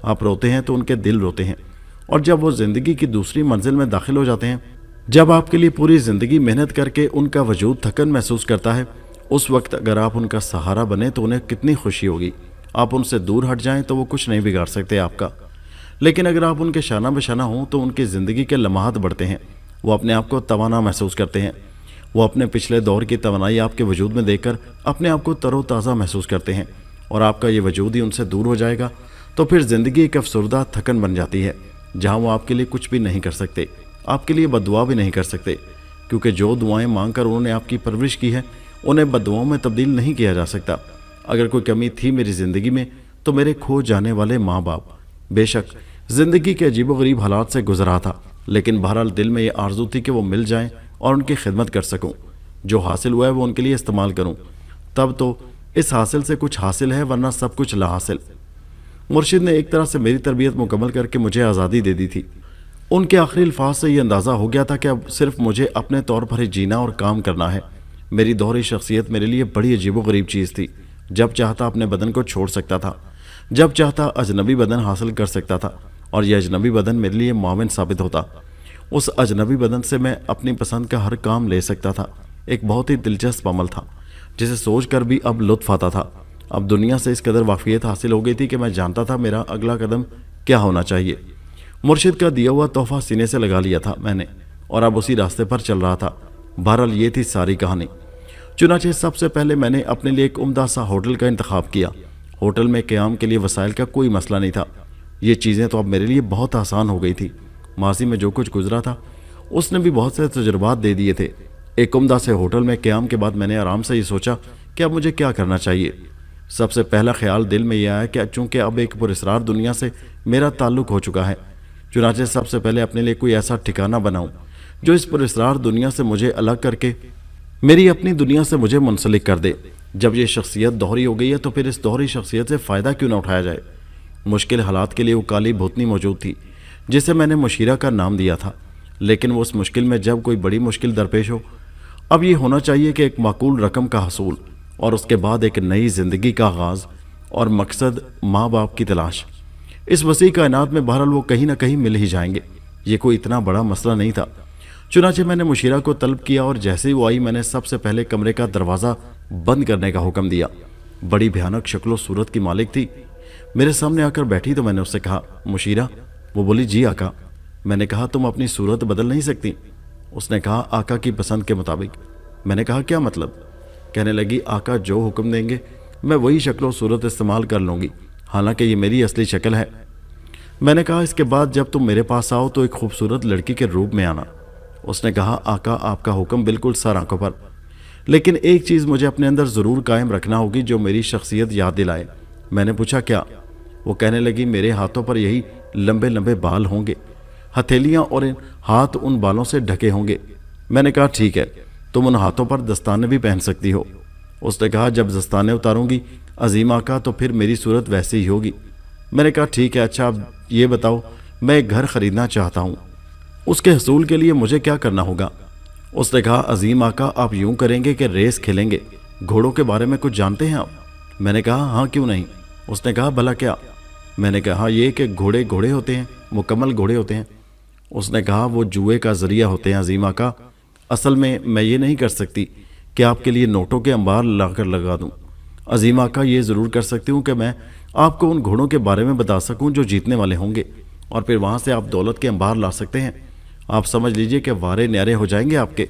आप रोते हैं तो उनके दिल रोते हैं। और जब वो ज़िंदगी की दूसरी मंजिल में दाखिल हो जाते हैं, जब आपके लिए पूरी ज़िंदगी मेहनत करके उनका वजूद थकन महसूस करता है, उस वक्त अगर आप उनका सहारा बने तो उन्हें कितनी खुशी होगी। आप उनसे दूर हट जाएं तो वो कुछ नहीं बिगाड़ सकते आपका। लेकिन अगर आप उनके शाना बशाना हों तो उनकी ज़िंदगी के लम्हात बढ़ते हैं। वो अपने आप को तवाना महसूस करते हैं। वो अपने पिछले दौर की तवानाई आपके वजूद में देखकर अपने आप को तरोताज़ा महसूस करते हैं। और आपका ये वजूद ही उनसे दूर हो जाएगा तो फिर ज़िंदगी एक अफसरदा थकन बन जाती है, जहाँ वो आपके लिए कुछ भी नहीं कर सकते, आपके लिए बद्दुआ भी नहीं कर सकते। क्योंकि जो दुआएं मांगकर उन्होंने आपकी परवरिश की है, उन्हें बद्दुआओं में तब्दील नहीं किया जा सकता। अगर कोई कमी थी मेरी ज़िंदगी में तो मेरे खो जाने वाले माँ बाप। बेशक ज़िंदगी के अजीबोगरीब हालात से गुजरा था, लेकिन बहरहाल दिल में ये आरजू थी कि वो मिल जाएं और उनकी खिदमत कर सकूं। जो हासिल हुआ है वो उनके लिए इस्तेमाल करूं। तब तो इस हासिल से कुछ हासिल है, वरना सब कुछ ला हासिल। मुर्शिद ने एक तरह से मेरी तरबियत मुकम्मल करके मुझे आज़ादी दे दी थी। उनके आखिरी अल्फाज से ये अंदाज़ा हो गया था कि अब सिर्फ मुझे अपने तौर पर ही जीना और काम करना है। मेरी दोहरी शख्सियत मेरे लिए बड़ी अजीबोगरीब चीज़ थी। जब चाहता अपने बदन को छोड़ सकता था, जब चाहता अजनबी बदन हासिल कर सकता था, और यह अजनबी बदन मेरे लिए मुआविन साबित होता। उस अजनबी बदन से मैं अपनी पसंद का हर काम ले सकता था। एक बहुत ही दिलचस्प अमल था जिसे सोच कर भी अब लुत्फ आता था। अब दुनिया से इस कदर वाक़ियत हासिल हो गई थी कि मैं जानता था मेरा अगला कदम क्या होना चाहिए। मुर्शिद का दिया हुआ तोहफा सीने से लगा लिया था मैंने, और अब उसी रास्ते पर चल रहा था। बहरहाल ये थी सारी कहानी। चुनाचे सबसे पहले मैंने अपने लिए एक उम्दा सा होटल का इंतखाब किया। होटल में क़याम के लिए वसाइल का कोई मसला नहीं था। ये चीज़ें तो अब मेरे लिए बहुत आसान हो गई थी। माजी में जो कुछ गुजरा था उसने भी बहुत से तजुर्बात दे दिए थे। एक उम्दा से होटल में क़याम के बाद मैंने आराम से ये सोचा कि अब मुझे क्या करना चाहिए। सबसे पहला ख्याल दिल में यह आया कि चूँकि अब एक पुरस्रार दुनिया से मेरा ताल्लुक़ हो चुका है, चुनाचे सबसे पहले अपने लिए कोई ऐसा ठिकाना बनाऊँ जो इस पुरस्रार दुनिया से मुझे अलग करके मेरी अपनी दुनिया से मुझे मुंसलिक कर दे। जब ये शख्सियत दोहरी हो गई है तो फिर इस दोहरी शख्सियत से फ़ायदा क्यों ना उठाया जाए। मुश्किल हालात के लिए वो काली भूतनी मौजूद थी जिसे मैंने मुशीरा का नाम दिया था। लेकिन वो उस मुश्किल में जब कोई बड़ी मुश्किल दरपेश हो, अब ये होना चाहिए कि एक माकूल रकम का हसूल और उसके बाद एक नई ज़िंदगी का आगाज़ और मकसद माँ बाप की तलाश। इस वसी कायनात में बहरहाल वो कहीं ना कहीं मिल ही जाएंगे। ये कोई इतना बड़ा मसला नहीं था। चुनाचे मैंने मुशीरा को तलब किया और जैसे ही वो आई मैंने सबसे पहले कमरे का दरवाज़ा बंद करने का हुक्म दिया। बड़ी भयानक शक्लो सूरत की मालिक थी। मेरे सामने आकर बैठी तो मैंने उससे कहा, मुशीरा। वो बोली, जी आका। मैंने कहा, तुम अपनी सूरत बदल नहीं सकती। उसने कहा, आका की पसंद के मुताबिक। मैंने कहा, क्या मतलब? कहने लगी, आका जो हुक्म देंगे मैं वही शक्ल सूरत इस्तेमाल कर लूँगी, हालांकि ये मेरी असली शक्ल है। मैंने कहा, इसके बाद जब तुम मेरे पास आओ तो एक खूबसूरत लड़की के रूप में आना। उसने कहा, आका आपका हुक्म बिल्कुल सर आंखों पर, लेकिन एक चीज़ मुझे अपने अंदर ज़रूर कायम रखना होगी जो मेरी शख्सियत याद दिलाए। मैंने पूछा, क्या? वो कहने लगी, मेरे हाथों पर यही लंबे लंबे बाल होंगे, हथेलियाँ और हाथ उन बालों से ढके होंगे। मैंने कहा, ठीक है, तुम उन हाथों पर दस्ताने भी पहन सकती हो। उसने कहा, जब दस्ताने उतारूंगी अजीम आका तो फिर मेरी सूरत वैसे ही होगी। मैंने कहा, ठीक है, अच्छा अब ये बताओ, मैं एक घर खरीदना चाहता हूँ, उसके हसूल के लिए मुझे क्या करना होगा? उसने कहा, अजीम आका आप यूं करेंगे कि रेस खेलेंगे। घोड़ों के बारे में कुछ जानते हैं आप? मैंने कहा, हाँ क्यों नहीं। उसने कहा, भला क्या? मैंने कहा, ये कि घोड़े घोड़े होते हैं, मुकम्मल घोड़े होते हैं। उसने कहा, वो जुए का जरिया होते हैं अजीम आका। असल में मैं ये नहीं कर सकती कि आपके लिए नोटों के अंबार लाकर लगा दूं। अजीम आका ये ज़रूर कर सकती हूँ कि मैं आपको उन घोड़ों के बारे में बता सकूँ जो जीतने वाले होंगे, और फिर वहाँ से आप दौलत के अंबार ला सकते हैं। आप समझ लीजिए कि वारे न्यारे हो जाएंगे आपके।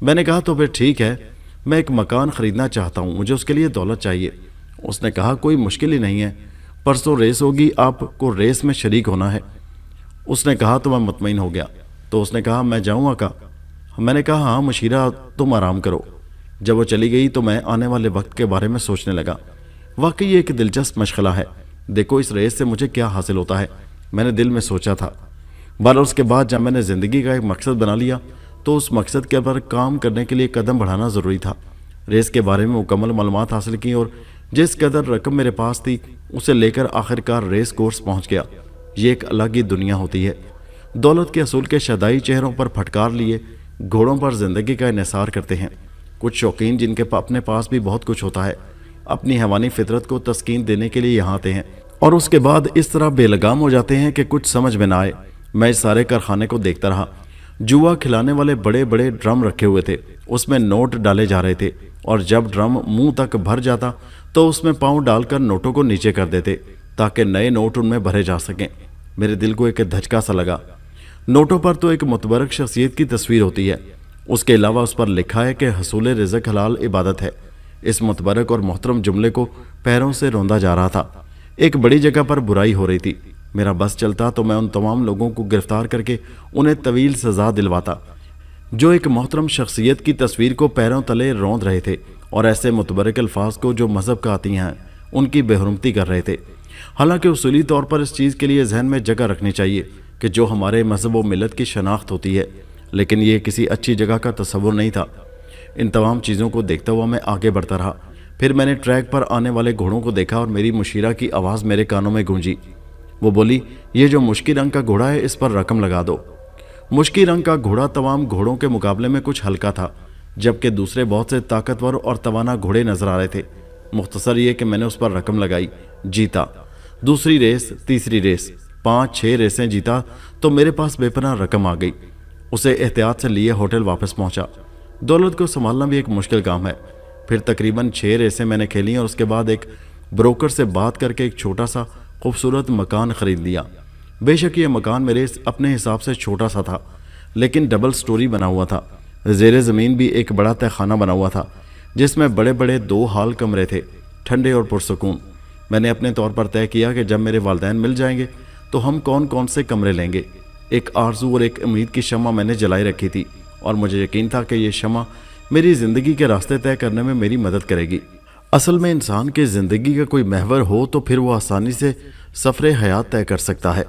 मैंने कहा, तो फिर ठीक है, मैं एक मकान ख़रीदना चाहता हूँ, मुझे उसके लिए दौलत चाहिए। उसने कहा, कोई मुश्किल ही नहीं है, परसों रेस होगी, आपको रेस में शरीक होना है। उसने कहा, तो मैं मुतमईन हो गया। तो उसने कहा, मैं जाऊँ आका? मैंने कहा, हाँ मुशीरा, तुम आराम करो। जब वो चली गई तो मैं आने वाले वक्त के बारे में सोचने लगा। वाकई ये एक दिलचस्प मशगला है। देखो इस रेस से मुझे क्या हासिल होता है, मैंने दिल में सोचा था। बार उसके बाद जब मैंने ज़िंदगी का एक मकसद बना लिया तो उस मकसद के पर काम करने के लिए कदम बढ़ाना ज़रूरी था। रेस के बारे में मुकम्मल मालूमात हासिल की और जिस कदर रकम मेरे पास थी उसे लेकर आखिरकार रेस कोर्स पहुंच गया। ये एक अलग ही दुनिया होती है। दौलत के असूल के शदाई चेहरों पर फटकार लिए घोड़ों पर ज़िंदगी का इन्हिसार करते हैं। कुछ शौकीन जिनके अपने पास भी बहुत कुछ होता है, अपनी हैवानी फितरत को तस्कीन देने के लिए यहाँ आते हैं और उसके बाद इस तरह बेलगाम हो जाते हैं कि कुछ समझ में ना आए। मैं इस सारे कारखाने को देखता रहा। जुआ खिलाने वाले बड़े बड़े ड्रम रखे हुए थे, उसमें नोट डाले जा रहे थे, और जब ड्रम मुंह तक भर जाता तो उसमें पाँव डालकर नोटों को नीचे कर देते ताकि नए नोट उनमें भरे जा सकें। मेरे दिल को एक धचका सा लगा। नोटों पर तो एक मुतबरक शख्सियत की तस्वीर होती है, उसके अलावा उस पर लिखा है कि हसूल रिज़्क़ हलाल इबादत है। इस मुतबरक और मोहतरम जुमले को पैरों से रौंदा जा रहा था। एक बड़ी जगह पर बुराई हो रही थी। मेरा बस चलता तो मैं उन तमाम लोगों को गिरफ्तार करके उन्हें तवील सज़ा दिलवाता जो एक मोहतरम शख्सियत की तस्वीर को पैरों तले रौंद रहे थे और ऐसे मुतबरक अल्फाज को जो मज़हब का आती हैं उनकी बेहरमती कर रहे थे। हालांकि उसूली तौर पर इस चीज़ के लिए जहन में जगह रखनी चाहिए कि जो हमारे मज़हब व मिलत की शनाख्त होती है, लेकिन ये किसी अच्छी जगह का तस्वुर नहीं था। इन तमाम चीज़ों को देखता हुआ मैं आगे बढ़ता रहा। फिर मैंने ट्रैक पर आने वाले घोड़ों को देखा और मेरी मुशीरा की आवाज़ मेरे कानों में गूंजी। वो बोली, ये जो मुश्की रंग का घोड़ा है इस पर रकम लगा दो। मुश्की रंग का घोड़ा तमाम घोड़ों के मुकाबले में कुछ हल्का था, जबकि दूसरे बहुत से ताकतवर और तवाना घोड़े नजर आ रहे थे। मुख्तसर ये कि मैंने उस पर रकम लगाई, जीता। दूसरी रेस, तीसरी रेस, 5-6 रेसें जीता तो मेरे पास बेपनाह रकम आ गई। उसे एहतियात से लिए होटल वापस पहुंचा। दौलत को संभालना भी एक मुश्किल काम है। फिर तकरीबन 6 रेसें मैंने खेली और उसके बाद एक ब्रोकर से बात करके एक छोटा सा खूबसूरत मकान ख़रीद लिया। बेशक ये मकान मेरे अपने हिसाब से छोटा सा था, लेकिन डबल स्टोरी बना हुआ था। ज़ेरे ज़मीन भी एक बड़ा तहखाना बना हुआ था जिसमें बड़े बड़े 2 हाल कमरे थे, ठंडे और पुरसकून। मैंने अपने तौर पर तय किया कि जब मेरे वालिदैन मिल जाएंगे तो हम कौन कौन से कमरे लेंगे। एक आरज़ू और एक उम्मीद की शम्मा मैंने जलाई रखी थी और मुझे यकीन था कि ये शम्मा मेरी ज़िंदगी के रास्ते तय करने में मेरी मदद करेगी। असल में इंसान के ज़िंदगी का कोई महवर हो तो फिर वो आसानी से सफ़र हयात तय कर सकता है।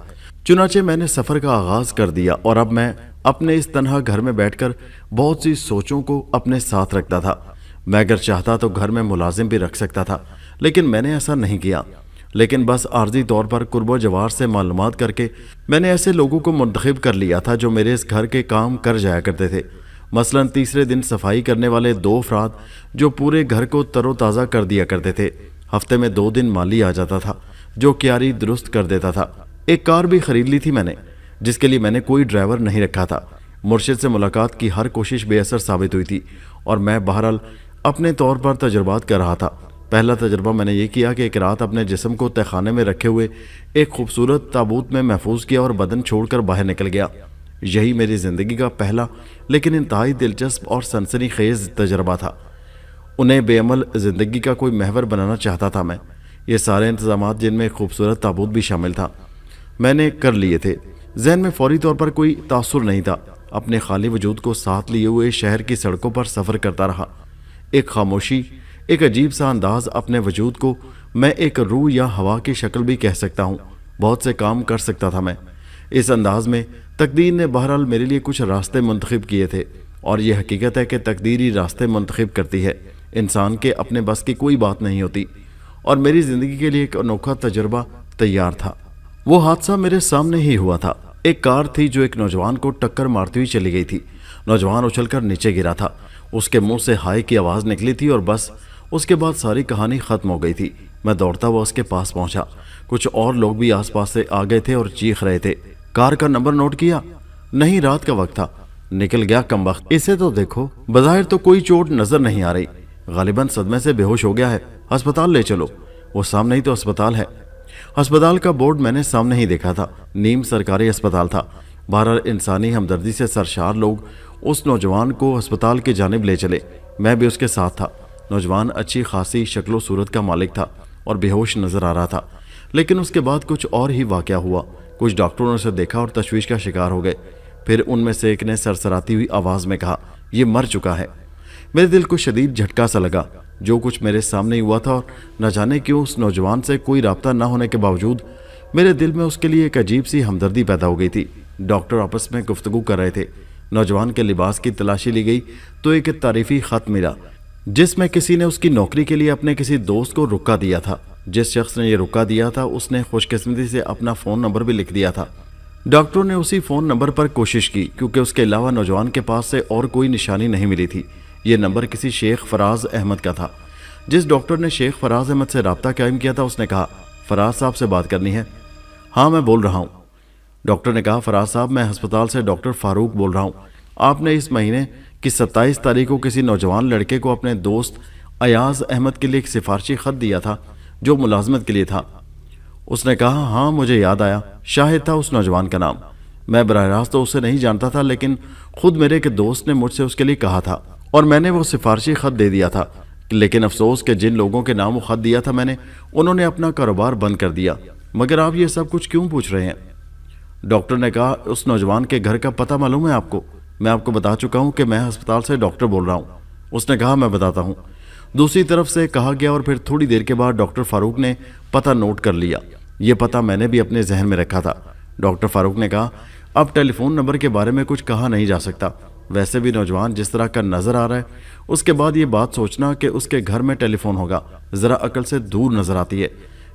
चुनाचे मैंने सफ़र का आगाज़ कर दिया और अब मैं अपने इस तन्हा घर में बैठकर बहुत सी सोचों को अपने साथ रखता था। मैं अगर चाहता तो घर में मुलाजिम भी रख सकता था, लेकिन मैंने ऐसा नहीं किया। लेकिन बस आर्जी तौर पर कुर्बो जवार से मालूमात करके मैंने ऐसे लोगों को मुंतखब कर लिया था जो मेरे इस घर के काम कर जाया करते थे। मसलन तीसरे दिन सफाई करने वाले 2 अफराद जो पूरे घर को तरोताज़ा कर दिया करते थे। हफ्ते में 2 दिन माली आ जाता था। जो क्यारी दुरुस्त कर देता था। एक कार भी खरीद ली थी मैंने, जिसके लिए मैंने कोई ड्राइवर नहीं रखा था। मुर्शिद से मुलाकात की हर कोशिश बेअसर साबित हुई थी और मैं बहरहाल अपने तौर पर तजुर्बात कर रहा था। पहला तजुर्बा मैंने ये किया कि एक रात अपने जिस्म को तहखाने में रखे हुए एक खूबसूरत ताबूत में महफूज किया और बदन छोड़कर बाहर निकल गया। यही मेरी ज़िंदगी का पहला लेकिन इंतहाई दिलचस्प और सनसनीखेज तजुर्बा था। उन्हें बेअमल ज़िंदगी का कोई महवर बनाना चाहता था मैं। ये सारे इंतजामात, जिनमें एक खूबसूरत ताबूत भी शामिल था, मैंने कर लिए थे। जहन में फौरी तौर पर कोई तासुर नहीं था। अपने खाली वजूद को साथ लिए हुए शहर की सड़कों पर सफ़र करता रहा। एक खामोशी, एक अजीब सा अंदाज अपने वजूद को मैं एक रूह या हवा की शक्ल भी कह सकता हूँ। बहुत से काम कर सकता था मैं इस अंदाज में। तकदीर ने बहरहाल मेरे लिए कुछ रास्ते मुंतखब किए थे और यह हकीकत है कि तकदीर ही रास्ते मुंतखब करती है। इंसान के अपने बस की कोई बात नहीं होती और मेरी ज़िंदगी के लिए एक अनोखा तजुर्बा तैयार था। वो हादसा मेरे सामने ही हुआ था। एक कार थी जो एक नौजवान को टक्कर मारती हुई चली गई थी। नौजवान उछलकर नीचे गिरा था। उसके मुंह से हाय की आवाज़ निकली थी और बस उसके बाद सारी कहानी ख़त्म हो गई थी। मैं दौड़ता हुआ उसके पास पहुंचा। कुछ और लोग भी आसपास से आ गए थे और चीख रहे थे, कार का नंबर नोट किया? नहीं, रात का वक्त था। निकल गया कमबख्त। इसे तो देखो, बज़ाहिर तो कोई चोट नजर नहीं आ रही। गालिबन सदमे से बेहोश हो गया है। अस्पताल ले चलो। वो सामने ही तो अस्पताल है। अस्पताल का बोर्ड मैंने सामने ही देखा था। नीम सरकारी अस्पताल था। बहरहाल इंसानी हमदर्दी से सरशार लोग उस नौजवान को अस्पताल की जानिब ले चले। मैं भी उसके साथ था। नौजवान अच्छी खासी शक्लो सूरत का मालिक था और बेहोश नजर आ रहा था। लेकिन उसके बाद कुछ और ही वाक़या हुआ। कुछ डॉक्टरों ने उसे देखा और तशवीश का शिकार हो गए। फिर उनमें से एक ने सरसराती हुई आवाज़ में कहा, यह मर चुका है। मेरे दिल को शदीद झटका सा लगा। जो कुछ मेरे सामने हुआ था और न जाने क्यों उस नौजवान से कोई राब्ता न होने के बावजूद मेरे दिल में उसके लिए एक अजीब सी हमदर्दी पैदा हो गई थी। डॉक्टर आपस में गुफ्तगू कर रहे थे। नौजवान के लिबास की तलाशी ली गई तो एक तारीफी ख़त मिला जिसमें किसी ने उसकी नौकरी के लिए अपने किसी दोस्त को रुका दिया था। जिस शख्स ने यह रुका दिया था उसने खुशकिस्मती से अपना फ़ोन नंबर भी लिख दिया था। डॉक्टरों ने उसी फ़ोन नंबर पर कोशिश की क्योंकि उसके अलावा नौजवान के पास से और कोई निशानी नहीं मिली थी। ये नंबर किसी शेख फराज अहमद का था। जिस डॉक्टर ने शेख फराज अहमद से रब्ता कायम किया था उसने कहा, फराज साहब से बात करनी है। हाँ, मैं बोल रहा हूँ। डॉक्टर ने कहा, फराज साहब, मैं अस्पताल से डॉक्टर फारूक बोल रहा हूँ। आपने इस महीने की 27 तारीख को किसी नौजवान लड़के को अपने दोस्त अयाज अहमद के लिए एक सिफारशी ख़त दिया था जो मुलाजमत के लिए था। उसने कहा, हाँ मुझे याद आया, शाहिद था उस नौजवान का नाम। मैं बराह रास्त तो उसे नहीं जानता था, लेकिन खुद मेरे एक दोस्त ने मुझसे उसके लिए कहा था और मैंने वो सिफारशी ख़त दे दिया था। लेकिन अफसोस कि जिन लोगों के नाम वो ख़त दिया था मैंने, उन्होंने अपना कारोबार बंद कर दिया। मगर आप ये सब कुछ क्यों पूछ रहे हैं? डॉक्टर ने कहा, उस नौजवान के घर का पता मालूम है आपको? मैं आपको बता चुका हूँ कि मैं अस्पताल से डॉक्टर बोल रहा हूँ। उसने कहा, मैं बताता हूँ। दूसरी तरफ से कहा गया और फिर थोड़ी देर के बाद डॉक्टर फारूक ने पता नोट कर लिया। ये पता मैंने भी अपने जहन में रखा था। डॉक्टर फारूक ने कहा, अब टेलीफोन नंबर के बारे में कुछ कहा नहीं जा सकता। वैसे भी नौजवान जिस तरह का नज़र आ रहा है, उसके बाद ये बात सोचना कि उसके घर में टेलीफोन होगा ज़रा अकल से दूर नज़र आती है।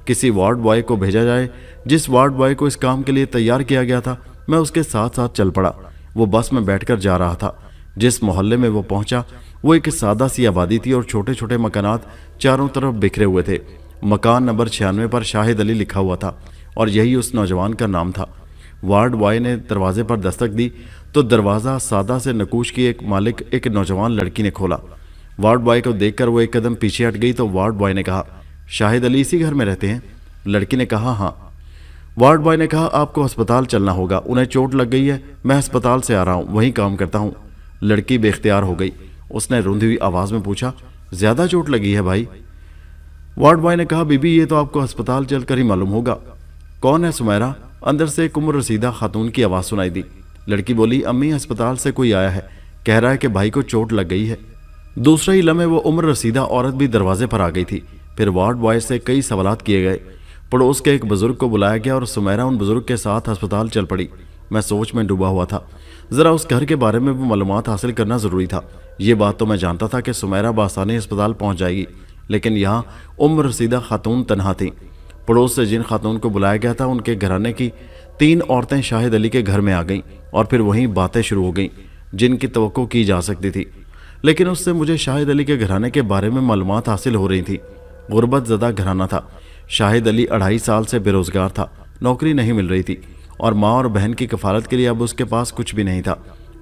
किसी वार्ड बॉय को भेजा जाए। जिस वार्ड बॉय को इस काम के लिए तैयार किया गया था, मैं उसके साथ साथ चल पड़ा। वो बस में बैठकर जा रहा था। जिस मोहल्ले में वो पहुंचा वो एक सादा सी आबादी थी और छोटे छोटे मकानात चारों तरफ बिखरे हुए थे। मकान नंबर 96 पर शाहिद अली लिखा हुआ था और यही उस नौजवान का नाम था। वार्ड बॉय ने दरवाजे पर दस्तक दी तो दरवाज़ा सादा से नकूश की एक नौजवान लड़की ने खोला। वार्ड बॉय को देखकर वो एक कदम पीछे हट गई तो वार्ड बॉय ने कहा, शाहिद अली इसी घर में रहते हैं? लड़की ने कहा, हाँ। वार्ड बॉय ने कहा, आपको अस्पताल चलना होगा, उन्हें चोट लग गई है। मैं अस्पताल से आ रहा हूँ, वहीं काम करता हूँ। लड़की बेख्तियार हो गई। उसने रुंधी हुई आवाज़ में पूछा, ज़्यादा चोट लगी है भाई? वार्ड बॉय ने कहा, बीबी ये तो आपको अस्पताल चलकर ही मालूम होगा। कौन है सुमैरा? अंदर से एक उम्र रसीदा खातून की आवाज़ सुनाई दी। लड़की बोली, अम्मी अस्पताल से कोई आया है, कह रहा है कि भाई को चोट लग गई है। दूसरे ही लम्हे वो उम्र रसीदा औरत भी दरवाजे पर आ गई थी। फिर वार्ड बॉय से कई सवालात किए गए। पड़ोस के एक बुजुर्ग को बुलाया गया और सुमैरा उन बुजुर्ग के साथ अस्पताल चल पड़ी। मैं सोच में डूबा हुआ था। ज़रा उस घर के बारे में भी मालूमात हासिल करना ज़रूरी था। ये बात तो मैं जानता था कि सुमैरा बासानी अस्पताल पहुंच जाएगी, लेकिन यहाँ उम्र रसीदा खातून तनहा थी। पड़ोस से जिन खातून को बुलाया गया था उनके घराने की 3 औरतें शाहिद अली के घर में आ गईं और फिर वहीं बातें शुरू हो गईं जिनकी तवक्को की जा सकती थी। लेकिन उससे मुझे शाहिद अली के घराने के बारे में मालूमात हासिल हो रही थी। गुर्बत ज़दा घराना था। شاہد علی 2.5 سال سے بے روزگار تھا، نوکری نہیں مل رہی تھی اور ماں اور بہن کی کفالت کے لیے اب اس کے پاس کچھ بھی نہیں تھا۔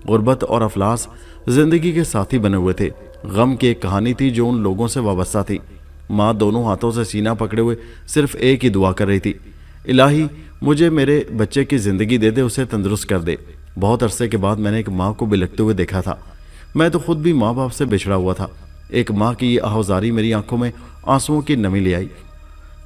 غربت اور افلاس زندگی کے ساتھی بنے ہوئے تھے۔ غم کی ایک کہانی تھی جو ان لوگوں سے وابستہ تھی۔ ماں دونوں ہاتھوں سے سینہ پکڑے ہوئے صرف ایک ہی دعا کر رہی تھی، الہی مجھے میرے بچے کی زندگی دے دے، اسے تندرست کر دے۔ بہت عرصے کے بعد میں نے ایک ماں کو بلکتے ہوئے دیکھا تھا۔ میں تو خود بھی ماں باپ سے بچھڑا ہوا تھا۔ ایک ماں کی یہ آہوزاری میری آنکھوں میں آنسوؤں کی نمی لے آئی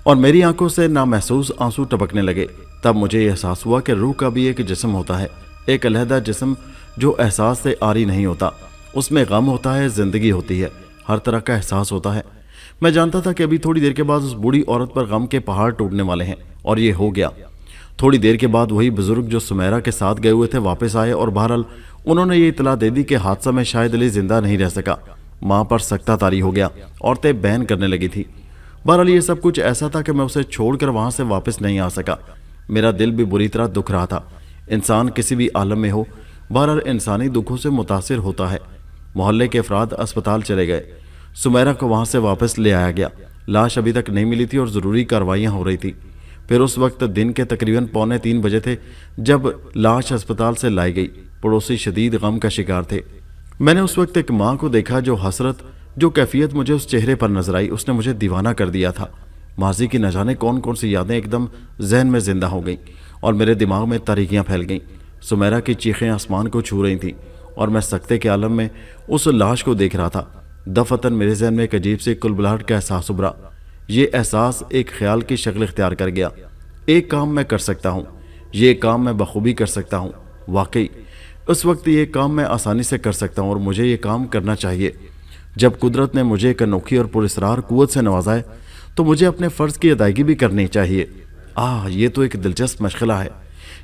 اور میری آنکھوں سے نامحسوس آنسو ٹپکنے لگے۔ تب مجھے یہ احساس ہوا کہ روح کا بھی ایک جسم ہوتا ہے، ایک علیحدہ جسم جو احساس سے عاری نہیں ہوتا۔ اس میں غم ہوتا ہے، زندگی ہوتی ہے، ہر طرح کا احساس ہوتا ہے۔ میں جانتا تھا کہ ابھی تھوڑی دیر کے بعد اس بوڑھی عورت پر غم کے پہاڑ ٹوٹنے والے ہیں، اور یہ ہو گیا۔ تھوڑی دیر کے بعد وہی بزرگ جو سمیرہ کے ساتھ گئے ہوئے تھے واپس آئے، اور بہرحال انہوں نے یہ اطلاع دے دی کہ حادثہ میں شاہد علی زندہ نہیں رہ سکا۔ ماں پر سکتہ طاری ہو گیا، عورتیں بین کرنے لگی تھی۔ بہرحال یہ سب کچھ ایسا تھا کہ میں اسے چھوڑ کر وہاں سے واپس نہیں آ سکا۔ میرا دل بھی بری طرح دکھ رہا تھا۔ انسان کسی بھی عالم میں ہو، بہرحال انسانی دکھوں سے متاثر ہوتا ہے۔ محلے کے افراد اسپتال چلے گئے، سمیرہ کو وہاں سے واپس لے آیا گیا۔ لاش ابھی تک نہیں ملی تھی اور ضروری کارروائیاں ہو رہی تھی۔ پھر اس وقت دن کے تقریباً 2:45 بجے تھے جب لاش اسپتال سے لائی گئی۔ پڑوسی شدید غم کا شکار تھے۔ میں نے اس وقت ایک ماں کو دیکھا جو حسرت، جو کیفیت مجھے اس چہرے پر نظر آئی، اس نے مجھے دیوانہ کر دیا تھا۔ ماضی کی نہ جانے کون کون سی یادیں ایک دم ذہن میں زندہ ہو گئیں اور میرے دماغ میں تاریکیاں پھیل گئیں۔ سمیرہ کی چیخیں آسمان کو چھو رہی تھیں اور میں سکتے کے عالم میں اس لاش کو دیکھ رہا تھا۔ دفتن میرے ذہن میں ایک عجیب سی کلبلاہٹ کا احساس ابھرا۔ یہ احساس ایک خیال کی شکل اختیار کر گیا۔ ایک کام میں کر سکتا ہوں، یہ کام میں بخوبی کر سکتا ہوں۔ واقعی اس وقت یہ کام میں آسانی سے کر سکتا ہوں اور مجھے یہ کام کرنا چاہیے۔ جب قدرت نے مجھے ایک انوکھی اور پراسرار قوت سے نوازا ہے تو مجھے اپنے فرض کی ادائیگی بھی کرنی چاہیے۔ یہ تو ایک دلچسپ مشغلہ ہے۔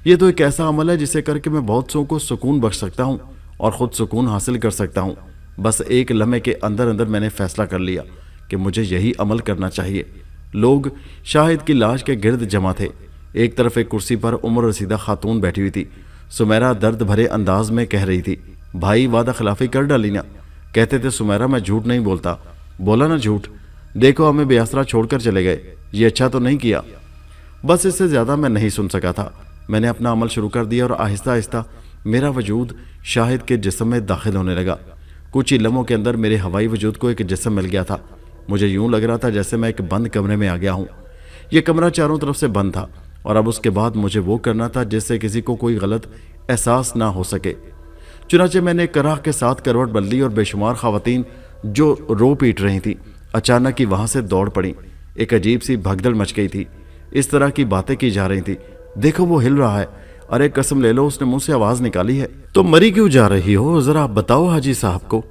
یہ تو ایک ایسا عمل ہے جسے کر کے میں بہت سو کو سکون بخش سکتا ہوں اور خود سکون حاصل کر سکتا ہوں۔ بس ایک لمحے کے اندر اندر میں نے فیصلہ کر لیا کہ مجھے یہی عمل کرنا چاہیے۔ لوگ شاہد کی لاش کے گرد جمع تھے۔ ایک طرف ایک کرسی پر عمر رسیدہ خاتون بیٹھی ہوئی تھی۔ سمیرہ درد بھرے انداز میں کہہ رہی تھی، بھائی وعدہ خلافی کر ڈالی نا۔ کہتے تھے سمیرہ میں جھوٹ نہیں بولتا، بولا نا جھوٹ، دیکھو ہمیں بے آسرا چھوڑ کر چلے گئے، یہ اچھا تو نہیں کیا۔ بس اس سے زیادہ میں نہیں سن سکا تھا۔ میں نے اپنا عمل شروع کر دیا اور آہستہ آہستہ میرا وجود شاہد کے جسم میں داخل ہونے لگا۔ کچھ ہی لمحوں کے اندر میرے ہوائی وجود کو ایک جسم مل گیا تھا۔ مجھے یوں لگ رہا تھا جیسے میں ایک بند کمرے میں آ گیا ہوں۔ یہ کمرہ چاروں طرف سے بند تھا اور اب اس کے بعد مجھے وہ کرنا تھا جس سے کسی کو کوئی غلط احساس نہ ہو سکے۔ چنانچہ میں نے کراہ کے ساتھ کروٹ بدلی اور بے شمار خواتین جو رو پیٹ رہی تھیں اچانک ہی وہاں سے دوڑ پڑیں۔ ایک عجیب سی بھگدڑ مچ گئی تھی۔ اس طرح کی باتیں کی جا رہی تھی، دیکھو وہ ہل رہا ہے، ارے قسم لے لو اس نے منہ سے آواز نکالی ہے۔ تو مری کیوں جا رہی ہو، ذرا بتاؤ حاجی صاحب کو۔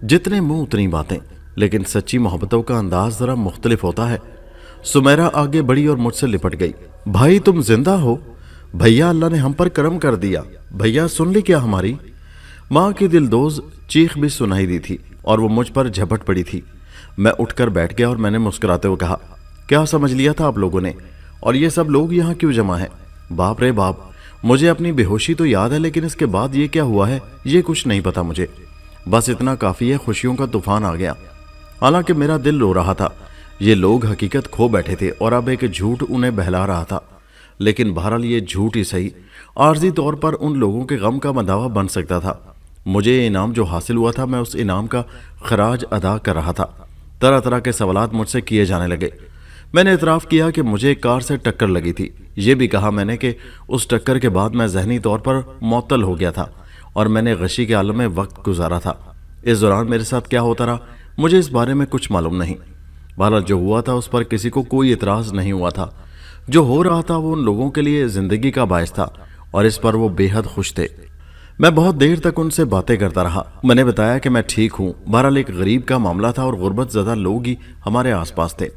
جتنے منہ اتنی باتیں، لیکن سچی محبتوں کا انداز ذرا مختلف ہوتا ہے۔ سمیرہ آگے بڑھی اور مجھ سے لپٹ گئی۔ بھائی تم زندہ ہو؟ بھیا اللہ نے ہم پر کرم کر دیا۔ بھیا سن لی کیا ہماری؟ ماں کی دلدوز چیخ بھی سنائی دی تھی اور وہ مجھ پر جھپٹ پڑی تھی۔ میں اٹھ کر بیٹھ گیا اور میں نے مسکراتے ہوئے کہا، کیا سمجھ لیا تھا آپ لوگوں نے؟ اور یہ سب لوگ یہاں کیوں جمع ہیں؟ باپ رے باپ، مجھے اپنی بے ہوشی تو یاد ہے لیکن اس کے بعد یہ کیا ہوا ہے یہ کچھ نہیں پتا مجھے۔ بس اتنا کافی ہے، خوشیوں کا طوفان آ گیا۔ حالانکہ میرا دل رو رہا تھا۔ یہ لوگ حقیقت کھو بیٹھے تھے اور اب ایک جھوٹ انہیں بہلا رہا تھا۔ لیکن بہرحال یہ جھوٹ ہی صحیح، عارضی طور پر ان لوگوں کے غم کا مداوا بن سکتا تھا۔ مجھے یہ انعام جو حاصل ہوا تھا میں اس انعام کا خراج ادا کر رہا تھا۔ طرح طرح کے سوالات مجھ سے کیے جانے لگے۔ میں نے اعتراف کیا کہ مجھے کار سے ٹکر لگی تھی۔ یہ بھی کہا میں نے کہ اس ٹکر کے بعد میں ذہنی طور پر معطل ہو گیا تھا اور میں نے غشی کے عالم میں وقت گزارا تھا۔ اس دوران میرے ساتھ کیا ہوتا رہا مجھے اس بارے میں کچھ معلوم نہیں۔ بہرحال جو ہوا تھا اس پر کسی کو کوئی اعتراض نہیں ہوا تھا۔ جو ہو رہا تھا وہ ان لوگوں کے لیے زندگی کا باعث تھا اور اس پر وہ بے حد خوش تھے۔ میں بہت دیر تک ان سے باتیں کرتا رہا۔ میں نے بتایا کہ میں ٹھیک ہوں۔ بہرحال ایک غریب کا معاملہ تھا اور غربت زدہ لوگ ہی ہمارے آس پاس تھے۔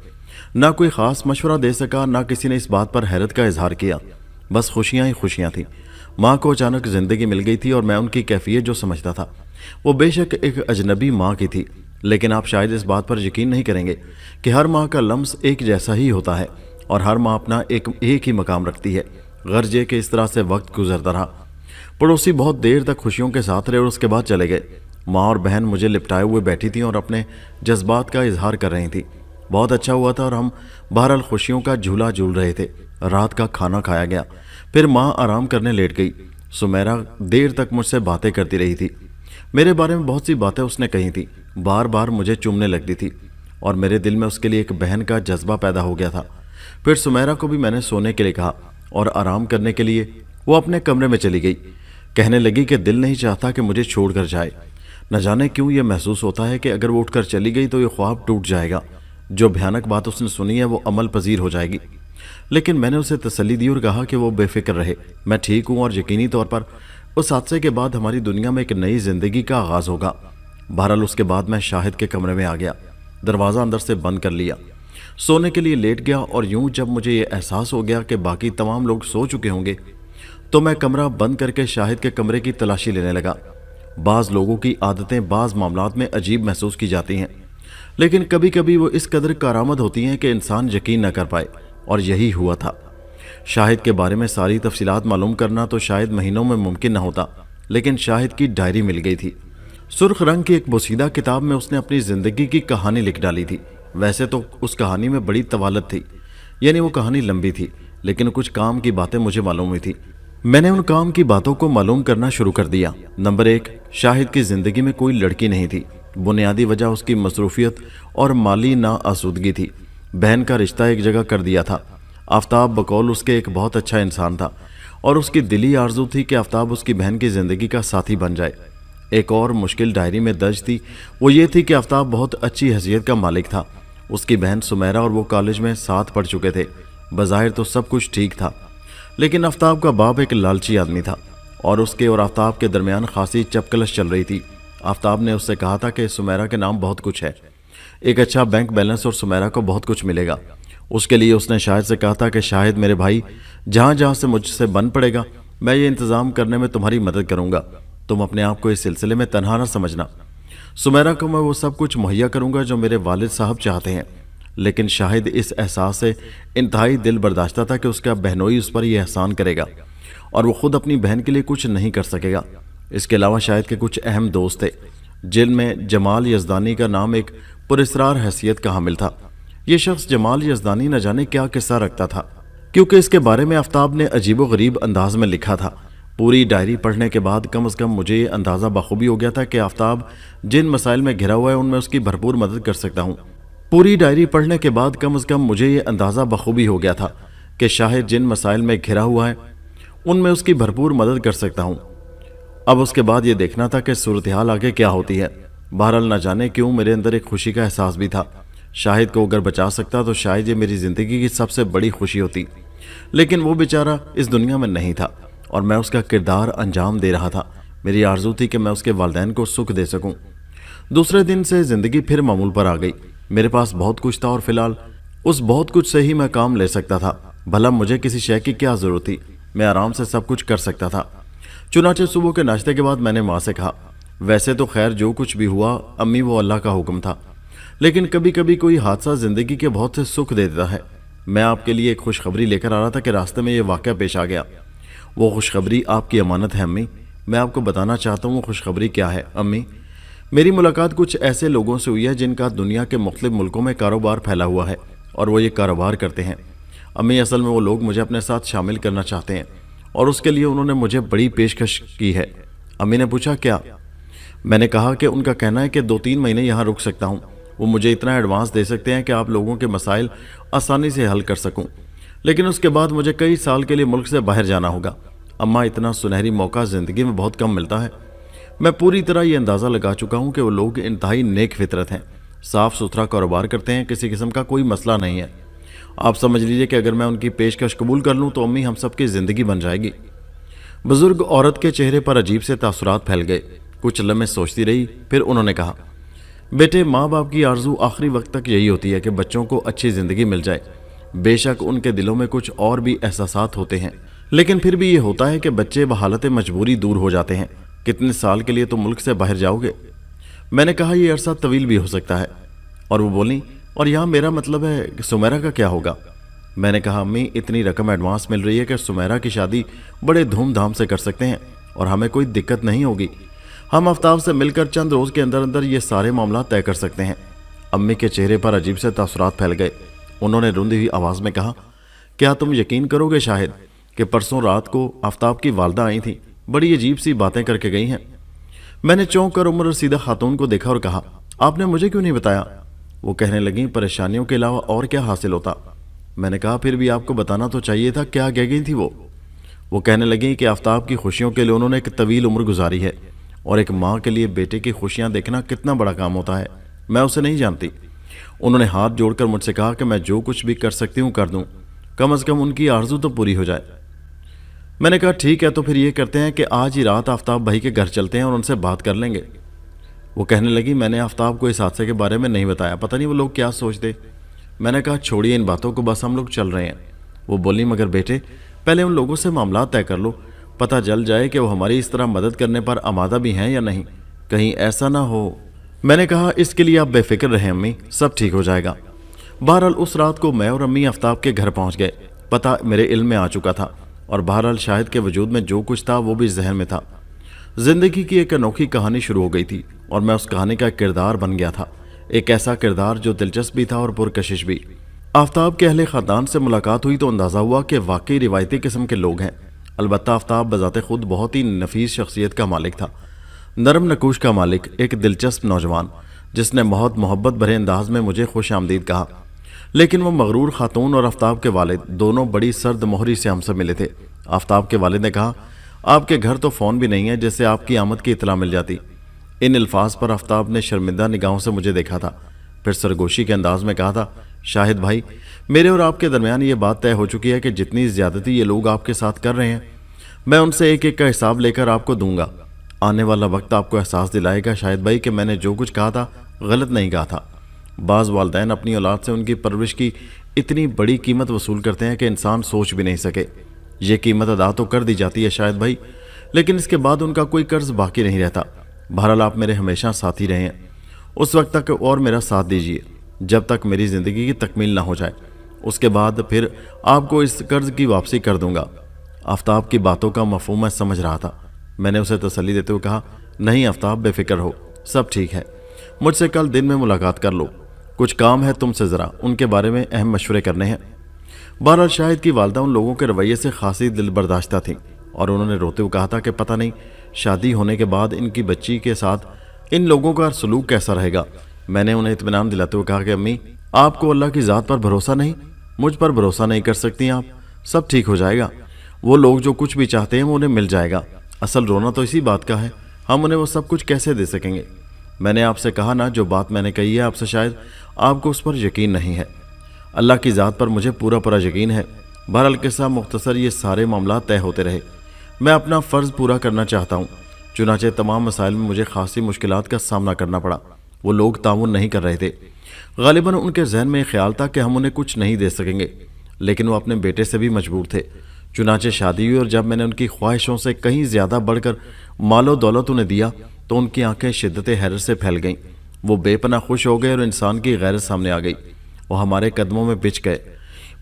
نہ کوئی خاص مشورہ دے سکا، نہ کسی نے اس بات پر حیرت کا اظہار کیا۔ بس خوشیاں ہی خوشیاں تھیں۔ ماں کو اچانک زندگی مل گئی تھی اور میں ان کی کیفیت جو سمجھتا تھا وہ بے شک ایک اجنبی ماں کی تھی، لیکن آپ شاید اس بات پر یقین نہیں کریں گے کہ ہر ماں کا لمس ایک جیسا ہی ہوتا ہے اور ہر ماں اپنا ایک ہی مقام رکھتی ہے۔ غرض یہ کہ اس طرح سے وقت گزرتا رہا۔ پڑوسی بہت دیر تک خوشیوں کے ساتھ رہے اور اس کے بعد چلے گئے۔ ماں اور بہن مجھے لپٹائے ہوئے بیٹھی تھیں اور اپنے جذبات کا اظہار کر رہی تھیں۔ بہت اچھا ہوا تھا اور ہم بہرحال خوشیوں کا جھولا جھول رہے تھے۔ رات کا کھانا کھایا گیا، پھر ماں آرام کرنے لیٹ گئی۔ سمیرہ دیر تک مجھ سے باتیں کرتی رہی تھی۔ میرے بارے میں بہت سی باتیں اس نے کہی تھی، بار بار مجھے چومنے لگتی تھی اور میرے دل میں اس کے لیے ایک بہن کا جذبہ پیدا ہو گیا تھا۔ پھر سمیرہ کو بھی میں نے سونے کے لیے کہا اور آرام کرنے کے لیے وہ اپنے کمرے میں چلی گئی۔ کہنے لگی کہ دل نہیں چاہتا کہ مجھے چھوڑ کر جائے۔ نہ جانے کیوں یہ محسوس ہوتا ہے کہ اگر وہ اٹھ کر چلی گئی تو یہ خواب ٹوٹ جائے گا، جو بھیانک بات اس نے سنی ہے وہ عمل پذیر ہو جائے گی۔ لیکن میں نے اسے تسلی دی اور کہا کہ وہ بے فکر رہے، میں ٹھیک ہوں اور یقینی طور پر اس حادثے کے بعد ہماری دنیا میں ایک نئی زندگی کا آغاز ہوگا۔ بہرحال اس کے بعد میں شاہد کے کمرے میں آ گیا، دروازہ اندر سے بند کر لیا، سونے کے لیے لیٹ گیا اور یوں جب مجھے یہ احساس ہو گیا کہ باقی تمام لوگ سو چکے ہوں گے تو میں کمرہ بند کر کے شاہد کے کمرے کی تلاشی لینے لگا۔ بعض لوگوں کی عادتیں بعض معاملات میں عجیب محسوس کی جاتی ہیں، لیکن کبھی کبھی وہ اس قدر کارآمد ہوتی ہیں کہ انسان یقین نہ کر پائے، اور یہی ہوا تھا۔ شاہد کے بارے میں ساری تفصیلات معلوم کرنا تو شاید مہینوں میں ممکن نہ ہوتا، لیکن شاہد کی ڈائری مل گئی تھی۔ سرخ رنگ کی ایک بوسیدہ کتاب میں اس نے اپنی زندگی کی کہانی لکھ ڈالی تھی۔ ویسے تو اس کہانی میں بڑی طوالت تھی، یعنی وہ کہانی لمبی تھی، لیکن کچھ کام کی باتیں مجھے معلوم ہوئی تھی۔ میں نے ان کام کی باتوں کو معلوم کرنا شروع کر دیا۔ نمبر 1، شاہد کی زندگی میں کوئی لڑکی نہیں تھی۔ بنیادی وجہ اس کی مصروفیت اور مالی ناآسودگی تھی۔ بہن کا رشتہ ایک جگہ کر دیا تھا۔ آفتاب بقول اس کے ایک بہت اچھا انسان تھا اور اس کی دلی آرزو تھی کہ آفتاب اس کی بہن کی زندگی کا ساتھی بن جائے۔ ایک اور مشکل ڈائری میں درج تھی، وہ یہ تھی کہ آفتاب بہت اچھی حیثیت کا مالک تھا۔ اس کی بہن سمیرہ اور وہ کالج میں ساتھ پڑھ چکے تھے۔ بظاہر تو سب کچھ ٹھیک تھا، لیکن آفتاب کا باپ ایک لالچی آدمی تھا اور اس کے اور آفتاب کے درمیان خاصی چپکلش چل رہی تھی۔ آفتاب نے اس سے کہا تھا کہ سمیرہ کے نام بہت کچھ ہے، ایک اچھا بینک بیلنس اور سمیرہ کو بہت کچھ ملے گا۔ اس کے لیے اس نے شاہد سے کہا تھا کہ شاہد میرے بھائی، جہاں جہاں سے مجھ سے بن پڑے گا میں یہ انتظام کرنے میں تمہاری مدد کروں گا، تم اپنے آپ کو اس سلسلے میں تنہا نہ سمجھنا۔ سمیرہ کو میں وہ سب کچھ مہیا کروں گا جو میرے والد صاحب چاہتے ہیں۔ لیکن شاہد اس احساس سے انتہائی دل برداشتہ تھا کہ اس کا بہنوئی اس پر یہ احسان کرے گا اور وہ خود اپنی بہن کے لیے کچھ نہیں کر سکے گا۔ اس کے علاوہ شاہد کے کچھ اہم دوست تھے، جن میں جمال یزدانی کا نام ایک پراسرار حیثیت کا حامل تھا۔ یہ شخص جمال یزدانی نہ جانے کیا قصہ رکھتا تھا، کیونکہ اس کے بارے میں آفتاب نے عجیب و غریب انداز میں لکھا تھا۔ پوری ڈائری پڑھنے کے بعد کم از کم مجھے یہ اندازہ بخوبی ہو گیا تھا کہ آفتاب جن مسائل میں گھرا ہوا ہے ان میں اس کی بھرپور مدد کر سکتا ہوں۔ پوری ڈائری پڑھنے کے بعد کم از کم مجھے یہ اندازہ بخوبی ہو گیا تھا کہ شاہد جن مسائل میں گھرا ہوا ہے ان میں اس کی بھرپور مدد کر سکتا ہوں۔ اب اس کے بعد یہ دیکھنا تھا کہ صورتحال آگے کیا ہوتی ہے۔ بہرحال نہ جانے کیوں میرے اندر ایک خوشی کا احساس بھی تھا۔ شاہد کو اگر بچا سکتا تو شاید یہ میری زندگی کی سب سے بڑی خوشی ہوتی، لیکن وہ بیچارہ اس دنیا میں نہیں تھا اور میں اس کا کردار انجام دے رہا تھا۔ میری آرزو تھی کہ میں اس کے والدین کو سکھ دے سکوں۔ دوسرے دن سے زندگی پھر معمول پر آ گئی۔ میرے پاس بہت کچھ تھا اور فی الحال اس بہت کچھ سے ہی میں کام لے سکتا تھا۔ بھلا مجھے کسی شے کی کیا ضرورت تھی، میں آرام سے سب کچھ کر سکتا تھا۔ چنانچہ صبح کے ناشتے کے بعد میں نے ماں سے کہا، ویسے تو خیر جو کچھ بھی ہوا امی وہ اللہ کا حکم تھا، لیکن کبھی کبھی کوئی حادثہ زندگی کے بہت سے سکھ دے دیتا ہے۔ میں آپ کے لیے ایک خوشخبری لے کر آ رہا تھا کہ راستے میں یہ واقعہ پیش آ گیا۔ وہ خوشخبری آپ کی امانت ہے امی، میں آپ کو بتانا چاہتا ہوں وہ خوشخبری کیا ہے۔ امی، میری ملاقات کچھ ایسے لوگوں سے ہوئی ہے جن کا دنیا کے مختلف ملکوں میں کاروبار پھیلا ہوا ہے اور وہ یہ کاروبار کرتے ہیں۔ امی، اصل میں وہ لوگ مجھے اپنے ساتھ شامل کرنا چاہتے ہیں اور اس کے لیے انہوں نے مجھے بڑی پیشکش کی ہے۔ امی نے پوچھا کیا؟ میں نے کہا کہ ان کا کہنا ہے کہ 2-3 مہینے یہاں رک سکتا ہوں، وہ مجھے اتنا ایڈوانس دے سکتے ہیں کہ آپ لوگوں کے مسائل آسانی سے حل کر سکوں، لیکن اس کے بعد مجھے کئی سال کے لیے ملک سے باہر جانا ہوگا۔ اماں، اتنا سنہری موقع زندگی میں بہت کم ملتا ہے۔ میں پوری طرح یہ اندازہ لگا چکا ہوں کہ وہ لوگ انتہائی نیک فطرت ہیں، صاف ستھرا کاروبار کرتے ہیں، کسی قسم کا کوئی مسئلہ نہیں ہے۔ آپ سمجھ لیجئے کہ اگر میں ان کی پیشکش قبول کر لوں تو امی ہم سب کی زندگی بن جائے گی۔ بزرگ عورت کے چہرے پر عجیب سے تاثرات پھیل گئے۔ کچھ لمحے سوچتی رہی، پھر انہوں نے کہا، بیٹے، ماں باپ کی آرزو آخری وقت تک یہی ہوتی ہے کہ بچوں کو اچھی زندگی مل جائے۔ بے شک ان کے دلوں میں کچھ اور بھی احساسات ہوتے ہیں، لیکن پھر بھی یہ ہوتا ہے کہ بچے بحالت مجبوری دور ہو جاتے ہیں۔ کتنے سال کے لیے تم ملک سے باہر جاؤ گے؟ میں نے کہا یہ عرصہ طویل بھی ہو سکتا ہے۔ اور وہ بولیں، اور یہاں میرا مطلب ہے کہ سمیرہ کا کیا ہوگا؟ میں نے کہا، امی اتنی رقم ایڈوانس مل رہی ہے کہ سمیرہ کی شادی بڑے دھوم دھام سے کر سکتے ہیں اور ہمیں کوئی دقت نہیں ہوگی۔ ہم آفتاب سے مل کر چند روز کے اندر اندر یہ سارے معاملات طے کر سکتے ہیں۔ अम्मी के चेहरे पर अजीब से तासुरात फैल गए। उन्होंने रुंधी हुई आवाज़ में कहा, क्या तुम यकीन करोगे शाहिद कि परसों रात को आफ्ताब की वालदा आई थी, बड़ी अजीब सी बातें करके गई हैं। मैंने चौंक कर उम्र रसीदा खातून को देखा और कहा, आपने मुझे क्यों नहीं बताया? वो कहने लगी, परेशानियों के अलावा और क्या हासिल होता। मैंने कहा, फिर भी आपको बताना तो चाहिए था, क्या कह गई थी वो कहने लगी कि आफ्ताब की खुशियों के लिए उन्होंने एक तवील उम्र गुजारी है और एक माँ के लिए बेटे की खुशियाँ देखना कितना बड़ा काम होता है, मैं उसे नहीं जानती। उन्होंने हाथ जोड़कर मुझसे कहा कि मैं जो कुछ भी कर सकती हूँ कर दूँ, कम से कम उनकी आरजू तो पूरी हो जाए। मैंने कहा, ठीक है, तो फिर ये करते हैं कि आज ही रात आफ्ताब भाई के घर चलते हैं और उनसे बात कर लेंगे। वो कहने लगी, मैंने आफ्ताब को इस हादसे के बारे में नहीं बताया, पता नहीं वो लोग क्या सोचते। मैंने कहा, छोड़िए इन बातों को, बस हम लोग चल रहे हैं। वो बोली, मगर बेटे पहले उन लोगों से मामला तय कर लो, पता चल जाए कि वो हमारी इस तरह मदद करने पर आमादा भी हैं या नहीं, कहीं ऐसा ना हो। मैंने कहा, इसके लिए आप बेफिक्र रहें अम्मी, सब ठीक हो जाएगा। बहरहाल उस रात को मैं और अम्मी आफ्ताब के घर पहुंच गए। पता मेरे इल्म में आ चुका था और बहरहाल शाहिद के वजूद में जो कुछ था वो भी जहन में था। जिंदगी की एक अनोखी कहानी शुरू हो गई थी और मैं उस कहानी का किरदार बन गया था, एक ऐसा किरदार जो दिलचस्प भी था और पुरकशिश भी। आफ्ताब के अहले ख़ानदान से मुलाकात हुई तो अंदाज़ा हुआ कि वाकई रिवायती किस्म के लोग हैं। अलबत्ता आफ्ताब बजाते खुद बहुत ही नफीस शख्सियत का मालिक था, नरम नकूश का मालिक, एक दिलचस्प नौजवान जिसने बहुत मोहब्बत भरे अंदाज में मुझे खुश आमदीद कहा। लेकिन वो मगरूर खातून और आफ्ताब के वालिद दोनों बड़ी सर्द मोहरी से हमसे मिले थे। आफ्ताब के वालिद ने कहा, आपके घर तो फ़ोन भी नहीं है जिससे आपकी आमद की इतला मिल जाती। इन अल्फाज पर आफ्ताब ने शर्मिंदा निगाहों से मुझे देखा था, फिर सरगोशी के अंदाज में कहा था, शाहिद भाई, मेरे और आपके दरमियान ये बात तय हो चुकी है कि जितनी ज़्यादती ये लोग आपके साथ कर रहे हैं, मैं उनसे एक एक का हिसाब लेकर आपको दूंगा। आने वाला वक्त आपको एहसास दिलाएगा शाहिद भाई कि मैंने जो कुछ कहा था गलत नहीं कहा था। बाज़ वालिदैन अपनी औलाद से उनकी परवरिश की इतनी बड़ी कीमत वसूल करते हैं कि इंसान सोच भी नहीं सके। ये कीमत अदा तो कर दी जाती है शाहिद भाई, लेकिन इसके बाद उनका कोई कर्ज बाकी नहीं रहता। बहरहाल आप मेरे हमेशा साथी रहे हैं, उस वक्त तक और मेरा साथ दीजिए जब तक मेरी ज़िंदगी की तकमील ना हो जाए। उसके बाद फिर आपको इस कर्ज की वापसी कर दूंगा। आफ्ताब की बातों का मफहूम मैं समझ रहा था। मैंने उसे तसल्ली देते हुए कहा, नहीं आफ्ताब, बेफिक्र हो, सब ठीक है। मुझसे कल दिन में मुलाकात कर लो, कुछ काम है तुमसे, ज़रा उनके बारे में अहम मशवरे करने हैं। बहरहाल शाहिद की वालदा उन लोगों के रवैये से खासी दिल बर्दाश्ता थी और उन्होंने रोते हुए कहा था कि पता नहीं शादी होने के बाद इनकी बच्ची के साथ इन लोगों का सलूक कैसा रहेगा। मैंने उन्हें इत्मीनान दिलाते हुए कहा कि अम्मी, आपको अल्लाह की ज़ात पर भरोसा नहीं? मुझ पर भरोसा नहीं कर सकती आप? सब ठीक हो जाएगा। वो लोग जो कुछ भी चाहते हैं वो उन्हें मिल जाएगा। असल रोना तो इसी बात का है, हम उन्हें वो सब कुछ कैसे दे सकेंगे। मैंने आपसे कहा ना, जो बात मैंने कही है आपसे शायद आपको उस पर यकीन नहीं है। अल्लाह की ज़ात पर मुझे पूरा पूरा यकीन है। बहरहाल किस्सा मुख्तसर ये सारे मामला तय होते रहे। मैं अपना फ़र्ज़ पूरा करना चाहता हूँ, चुनाचे तमाम मसाइल में मुझे खासी मुश्किलात का सामना करना पड़ा। वो लोग ताउन नहीं कर रहे थे। गालिबन उनके जहन में ख्याल था कि हम उन्हें कुछ नहीं दे सकेंगे, लेकिन वो अपने बेटे से भी मजबूर थे। चुनाचे शादी हुई और जब मैंने उनकी ख्वाहिशों से कहीं ज़्यादा बढ़कर मालो दौलत उन्हें दिया तो उनकी आंखें शिद्दत हैरत से फैल गईं। वो बेपनाह खुश हो गए और इंसान की गैरत सामने आ गई। वो हमारे कदमों में बिछ गए।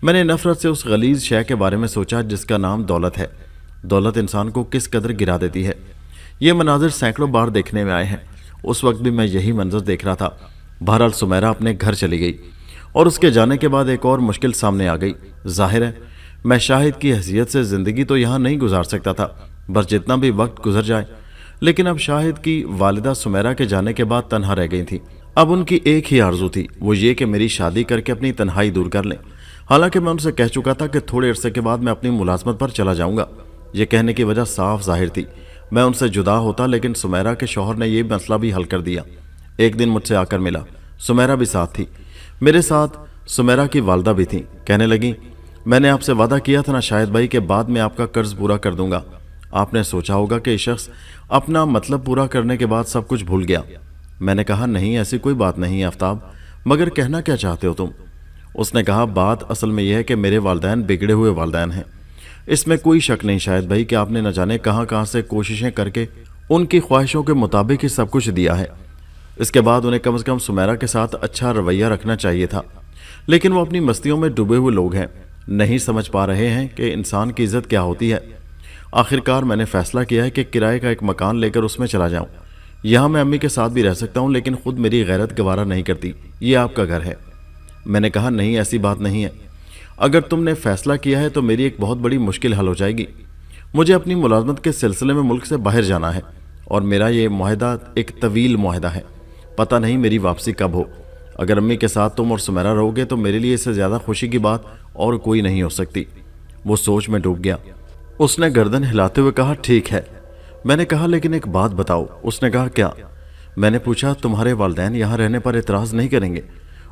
मैंने नफरत से उस गलीज़ शय के बारे में सोचा जिसका नाम दौलत है। दौलत इंसान को किस कदर गिरा देती है। ये मनाजिर सैकड़ों बार देखने में आए हैं। उस वक्त भी मैं यही मंजर देख रहा था। बहरहाल सुमेरा अपने घर चली गई और उसके जाने के बाद एक और मुश्किल सामने आ गई। जाहिर है मैं शाहिद की हैसियत से ज़िंदगी तो यहाँ नहीं गुजार सकता था, बस जितना भी वक्त गुजर जाए। लेकिन अब शाहिद की वालिदा सुमेरा के जाने के बाद तन्हा रह गई थी। अब उनकी एक ही आरजू थी, वो ये कि मेरी शादी करके अपनी तन्हाई दूर कर लें। हालांकि मैं उनसे कह चुका था कि थोड़े अरसे के बाद मैं अपनी मुलाजमत पर चला जाऊंगा। ये कहने की वजह साफ जाहिर थी, मैं उनसे जुदा होता, लेकिन सुमेरा के शौहर ने यह मसला भी हल कर दिया। एक दिन मुझसे आकर मिला, सुमेरा भी साथ थी। मेरे साथ सुमेरा की वालदा भी थी। कहने लगी, मैंने आपसे वादा किया था ना शाहिद भाई के बाद में आपका कर्ज पूरा कर दूंगा। आपने सोचा होगा कि शख्स अपना मतलब पूरा करने के बाद सब कुछ भूल गया। मैंने कहा, नहीं, ऐसी कोई बात नहीं आफ्ताब, मगर कहना क्या चाहते हो तुम? उसने कहा, बात असल में यह है कि मेरे वालिदैन बिगड़े हुए वालिदैन हैं। इसमें कोई शक नहीं शाहिद भाई कि आपने न जाने कहाँ कहाँ से कोशिशें करके उनकी ख्वाहिशों के मुताबिक ही सब कुछ दिया है। इसके बाद उन्हें कम से कम सुमेरा के साथ अच्छा रवैया रखना चाहिए था, लेकिन वो अपनी मस्तियों में डूबे हुए लोग हैं, नहीं समझ पा रहे हैं कि इंसान की इज्जत क्या होती है। आखिरकार मैंने फैसला किया है कि किराए का एक मकान लेकर उसमें चला जाऊं। यहाँ मैं अम्मी के साथ भी रह सकता हूँ, लेकिन खुद मेरी गैरत गवारा नहीं करती। ये आपका घर है। मैंने कहा, नहीं, ऐसी बात नहीं है। अगर तुमने फैसला किया है तो मेरी एक बहुत बड़ी मुश्किल हल हो जाएगी। मुझे अपनी मुलाजमत के सिलसिले में मुल्क से बाहर जाना है और मेरा ये मुआहदा एक तवील मुआहदा है। पता नहीं मेरी वापसी कब हो। अगर अम्मी के साथ तुम और सुमेरा रहोगे तो मेरे लिए इससे ज़्यादा खुशी की बात और कोई नहीं हो सकती। वो सोच में डूब गया। उसने गर्दन हिलाते हुए कहा, ठीक है। मैंने कहा, लेकिन एक बात बताओ। उसने कहा, क्या? मैंने पूछा, तुम्हारे वालिदैन यहाँ रहने पर एतराज़ नहीं करेंगे?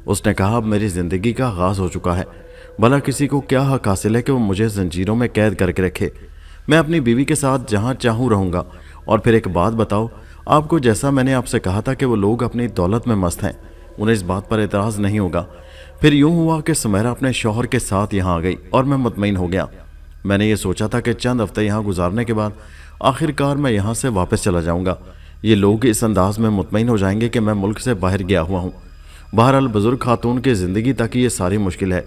उसने कहा, अब मेरी ज़िंदगी का आगाज़ हो चुका है। भला किसी को क्या हक हासिल है कि वो मुझे जंजीरों में कैद करके रखे? मैं अपनी बीवी के साथ जहाँ चाहूँ रहूँगा। और फिर एक बात बताओ, आपको जैसा मैंने आपसे कहा था कि वो लोग अपनी दौलत में मस्त हैं, उन्हें इस बात पर एतराज़ नहीं होगा। फिर यूँ हुआ कि सुमेरा अपने शौहर के साथ यहाँ आ गई और मैं मुतमईन हो गया। मैंने ये सोचा था कि चंद हफ्ते यहाँ गुजारने के बाद आखिरकार मैं यहाँ से वापस चला जाऊँगा। ये लोग इस अंदाज में मुतमईन हो जाएंगे कि मैं मुल्क से बाहर गया हुआ हूँ। बहरहाल बुज़ुर्ग खातून की ज़िंदगी तक ये सारी मुश्किल है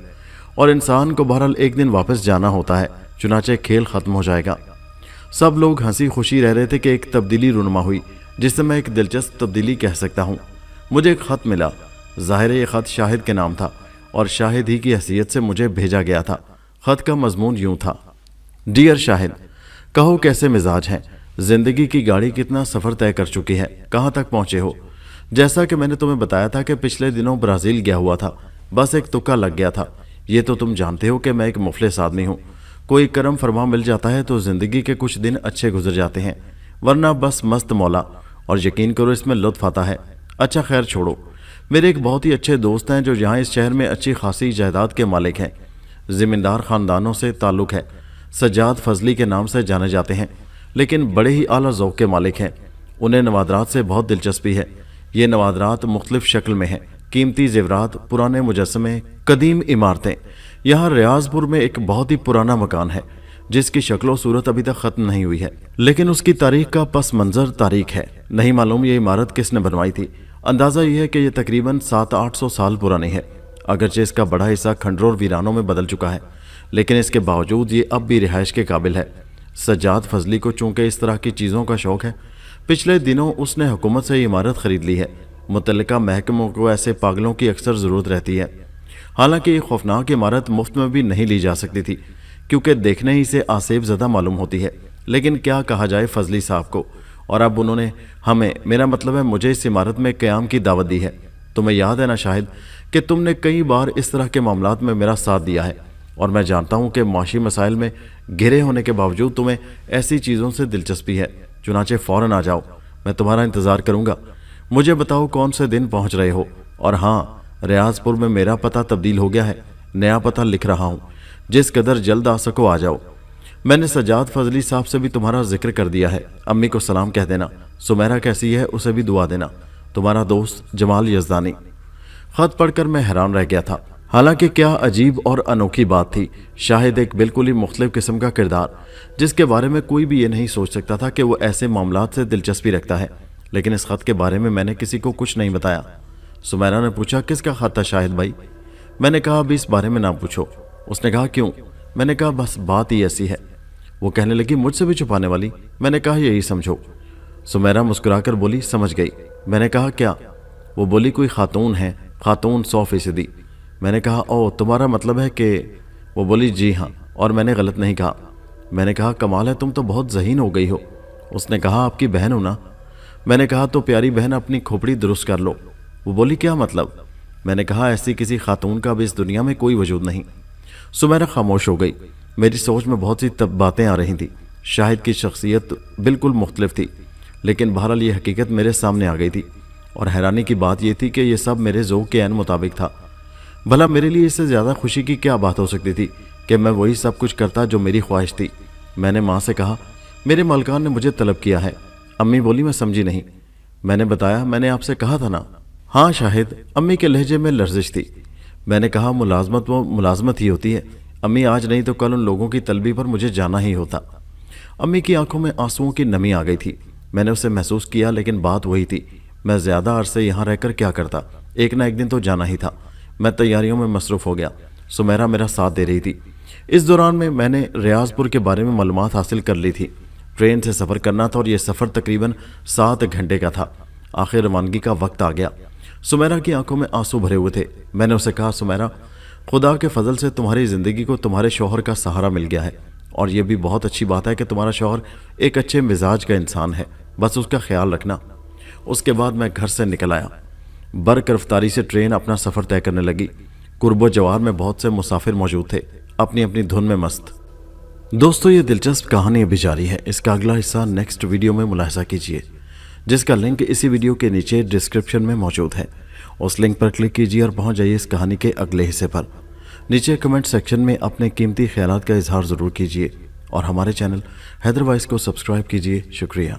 और इंसान को बहरहाल एक दिन वापस जाना होता है, चुनाचे खेल ख़त्म हो जाएगा। सब लोग हंसी खुशी रह रहे थे कि एक तब्दीली रुनमा हुई, जिससे मैं एक दिलचस्प तब्दीली कह सकता हूँ। मुझे एक ख़त मिला। ज़ाहिर है ये ख़त शाहिद के नाम था और शाहिद ही की हैसियत से मुझे भेजा गया था। ख़त का मजमून यूँ था, डियर शाहिद, कहो कैसे मिजाज हैं? ज़िंदगी की गाड़ी कितना सफ़र तय कर चुकी है, कहाँ तक पहुँचे हो? जैसा कि मैंने तुम्हें बताया था कि पिछले दिनों ब्राज़ील गया हुआ था, बस एक तुक्का लग गया था। ये तो तुम जानते हो कि मैं एक मुफलिस आदमी हूँ। कोई करम फरमा मिल जाता है तो ज़िंदगी के कुछ दिन अच्छे गुजर जाते हैं, वरना बस मस्त मौला। और यकीन करो इसमें लुत्फ़ आता है। अच्छा खैर छोड़ो। मेरे एक बहुत ही अच्छे दोस्त हैं जो यहाँ इस शहर में अच्छी खासी जायदाद के मालिक हैं। ज़मींदार ख़ानदानों से ताल्लुक़ है। सज्जाद फजली के नाम से जाने जाते हैं, लेकिन बड़े ही आला ज़ौक़ के मालिक हैं। उन्हें नवादरात से बहुत दिलचस्पी है। ये नवादरात मुख्तलिफ़ शक्ल में हैं, कीमती ज़ेवरात, पुराने मुजस्समे, कदीम इमारतें। यहाँ रियाजपुर में एक बहुत ही पुराना मकान है जिसकी शक्ल सूरत अभी तक ख़त्म नहीं हुई है, लेकिन उसकी तारीख का पस मंज़र तारीख है। नहीं मालूम ये इमारत किसने बनवाई थी। अंदाज़ा ये है कि यह तकरीबन 700-800 साल पुरानी है। अगरचे इसका बड़ा हिस्सा खंडरों और वीरानों में बदल चुका है, लेकिन इसके बावजूद ये अब भी रिहाइश के काबिल है। सज्जाद फजली को चूँकि इस तरह की चीज़ों का शौक़ है, पिछले दिनों उसने हुकूमत से ये इमारत ख़रीद ली है। मुतल्लिका महकमों को ऐसे पागलों की अक्सर ज़रूरत रहती है। हालांकि ये खौफनाक इमारत मुफ्त में भी नहीं ली जा सकती थी, क्योंकि देखने ही से आसेब ज़दा मालूम होती है। लेकिन क्या कहा जाए फजली साहब को, और अब उन्होंने हमें, मेरा मतलब है मुझे, इस इमारत में क़याम की दावत दी है। तुम्हें याद है ना शाहिद कि तुमने कई बार इस तरह के मामलात में मेरा साथ दिया है, और मैं जानता हूँ कि माशी मसाइल में घिरे होने के बावजूद तुम्हें ऐसी चीज़ों से दिलचस्पी है। चुनाचे फ़ौरन आ जाओ, मैं तुम्हारा इंतज़ार करूँगा। मुझे बताओ कौन से दिन पहुँच रहे हो। और हाँ, रियाजपुर में मेरा पता तब्दील हो गया है, नया पता लिख रहा हूँ। जिस कदर जल्द आ सको आ जाओ। मैंने सज्जाद फजली साहब से भी तुम्हारा जिक्र कर दिया है। अम्मी को सलाम कह देना। सुमेरा कैसी है उसे भी दुआ देना। तुम्हारा दोस्त जमाल यज़दानी। ख़त पढ़कर मैं हैरान रह गया था। हालांकि क्या अजीब और अनोखी बात थी। शाहिद एक बिल्कुल ही मुख्तलिफ किस्म का किरदार, जिसके बारे में कोई भी ये नहीं सोच सकता था कि वो ऐसे मामलात से दिलचस्पी रखता है। लेकिन इस ख़त के बारे में मैंने किसी को कुछ नहीं बताया। सुमेरा ने पूछा, किसका ख़त था शाहिद भाई? मैंने कहा, अभी इस बारे में ना पूछो। उसने कहा, क्यों? मैंने कहा, बस बात ही ऐसी है। वो कहने लगी, मुझसे भी छुपाने वाली? मैंने कहा, यही समझो। सुमेरा मुस्कुराकर बोली, समझ गई। मैंने कहा, क्या? वो बोली, कोई खातून है, खातून 100%। मैंने कहा, ओ तुम्हारा मतलब है कि? वो बोली, जी हाँ, और मैंने गलत नहीं कहा। मैंने कहा, कमाल है, तुम तो बहुत ज़हीन हो गई हो। उसने कहा, आपकी बहन हो ना? मैंने कहा, तो प्यारी बहन अपनी खोपड़ी दुरुस्त कर लो। वो बोली, क्या मतलब? मैंने कहा, ऐसी किसी खातून का भी इस दुनिया में कोई वजूद नहीं। सुमेरा खामोश हो गई। मेरी सोच में बहुत सी तब बातें आ रही थीं। शाहिद की शख्सियत बिल्कुल मुख्तलिफ थी, लेकिन बहरहाल ये हकीकत मेरे सामने आ गई थी। और हैरानी की बात यह थी कि यह सब मेरे ज़ौक़ के ऐन मुताबिक था। भला मेरे लिए इससे ज़्यादा खुशी की क्या बात हो सकती थी कि मैं वही सब कुछ करता जो मेरी ख्वाहिश थी। मैंने माँ से कहा, मेरे मालकान ने मुझे तलब किया है। अम्मी बोली, मैं समझी नहीं। मैंने बताया, मैंने आपसे कहा था ना। हाँ शाहिद, अम्मी के लहजे में लर्जिश थी। मैंने कहा, मुलाजमत वो मुलाजमत ही होती है। अम्मी आज नहीं तो कल उन लोगों की तलबी पर मुझे जाना ही होता। अम्मी की आंखों में आंसुओं की नमी आ गई थी। मैंने उसे महसूस किया, लेकिन बात वही थी। मैं ज़्यादा अरसे यहाँ रहकर क्या करता, एक ना एक दिन तो जाना ही था। मैं तैयारियों में मसरूफ़ हो गया। सुमेरा मेरा साथ दे रही थी। इस दौरान में मैंने रियाजपुर के बारे में मालूमात हासिल कर ली थी। ट्रेन से सफ़र करना था और ये सफ़र तकरीबन 7 घंटे का था। आखिर रवानगी का वक्त आ गया। सुमेरा की आंखों में आंसू भरे हुए थे। मैंने उसे कहा, सुमेरा, खुदा के फजल से तुम्हारी ज़िंदगी को तुम्हारे शौहर का सहारा मिल गया है, और ये भी बहुत अच्छी बात है कि तुम्हारा शौहर एक अच्छे मिजाज का इंसान है, बस उसका ख्याल रखना। उसके बाद मैं घर से निकल आया। बर्क रफ्तारी से ट्रेन अपना सफ़र तय करने लगी। कुर्बो जवार में बहुत से मुसाफिर मौजूद थे, अपनी अपनी धुन में मस्त। दोस्तों, ये दिलचस्प कहानी अभी जारी है। इसका अगला हिस्सा नेक्स्ट वीडियो में मुलाहिजा कीजिए, जिसका लिंक इसी वीडियो के नीचे डिस्क्रिप्शन में मौजूद है। उस लिंक पर क्लिक कीजिए और पहुंच जाइए इस कहानी के अगले हिस्से पर। नीचे कमेंट सेक्शन में अपने कीमती ख्यालात का इजहार ज़रूर कीजिए और हमारे चैनल हैदर वॉइस को सब्सक्राइब कीजिए। शुक्रिया।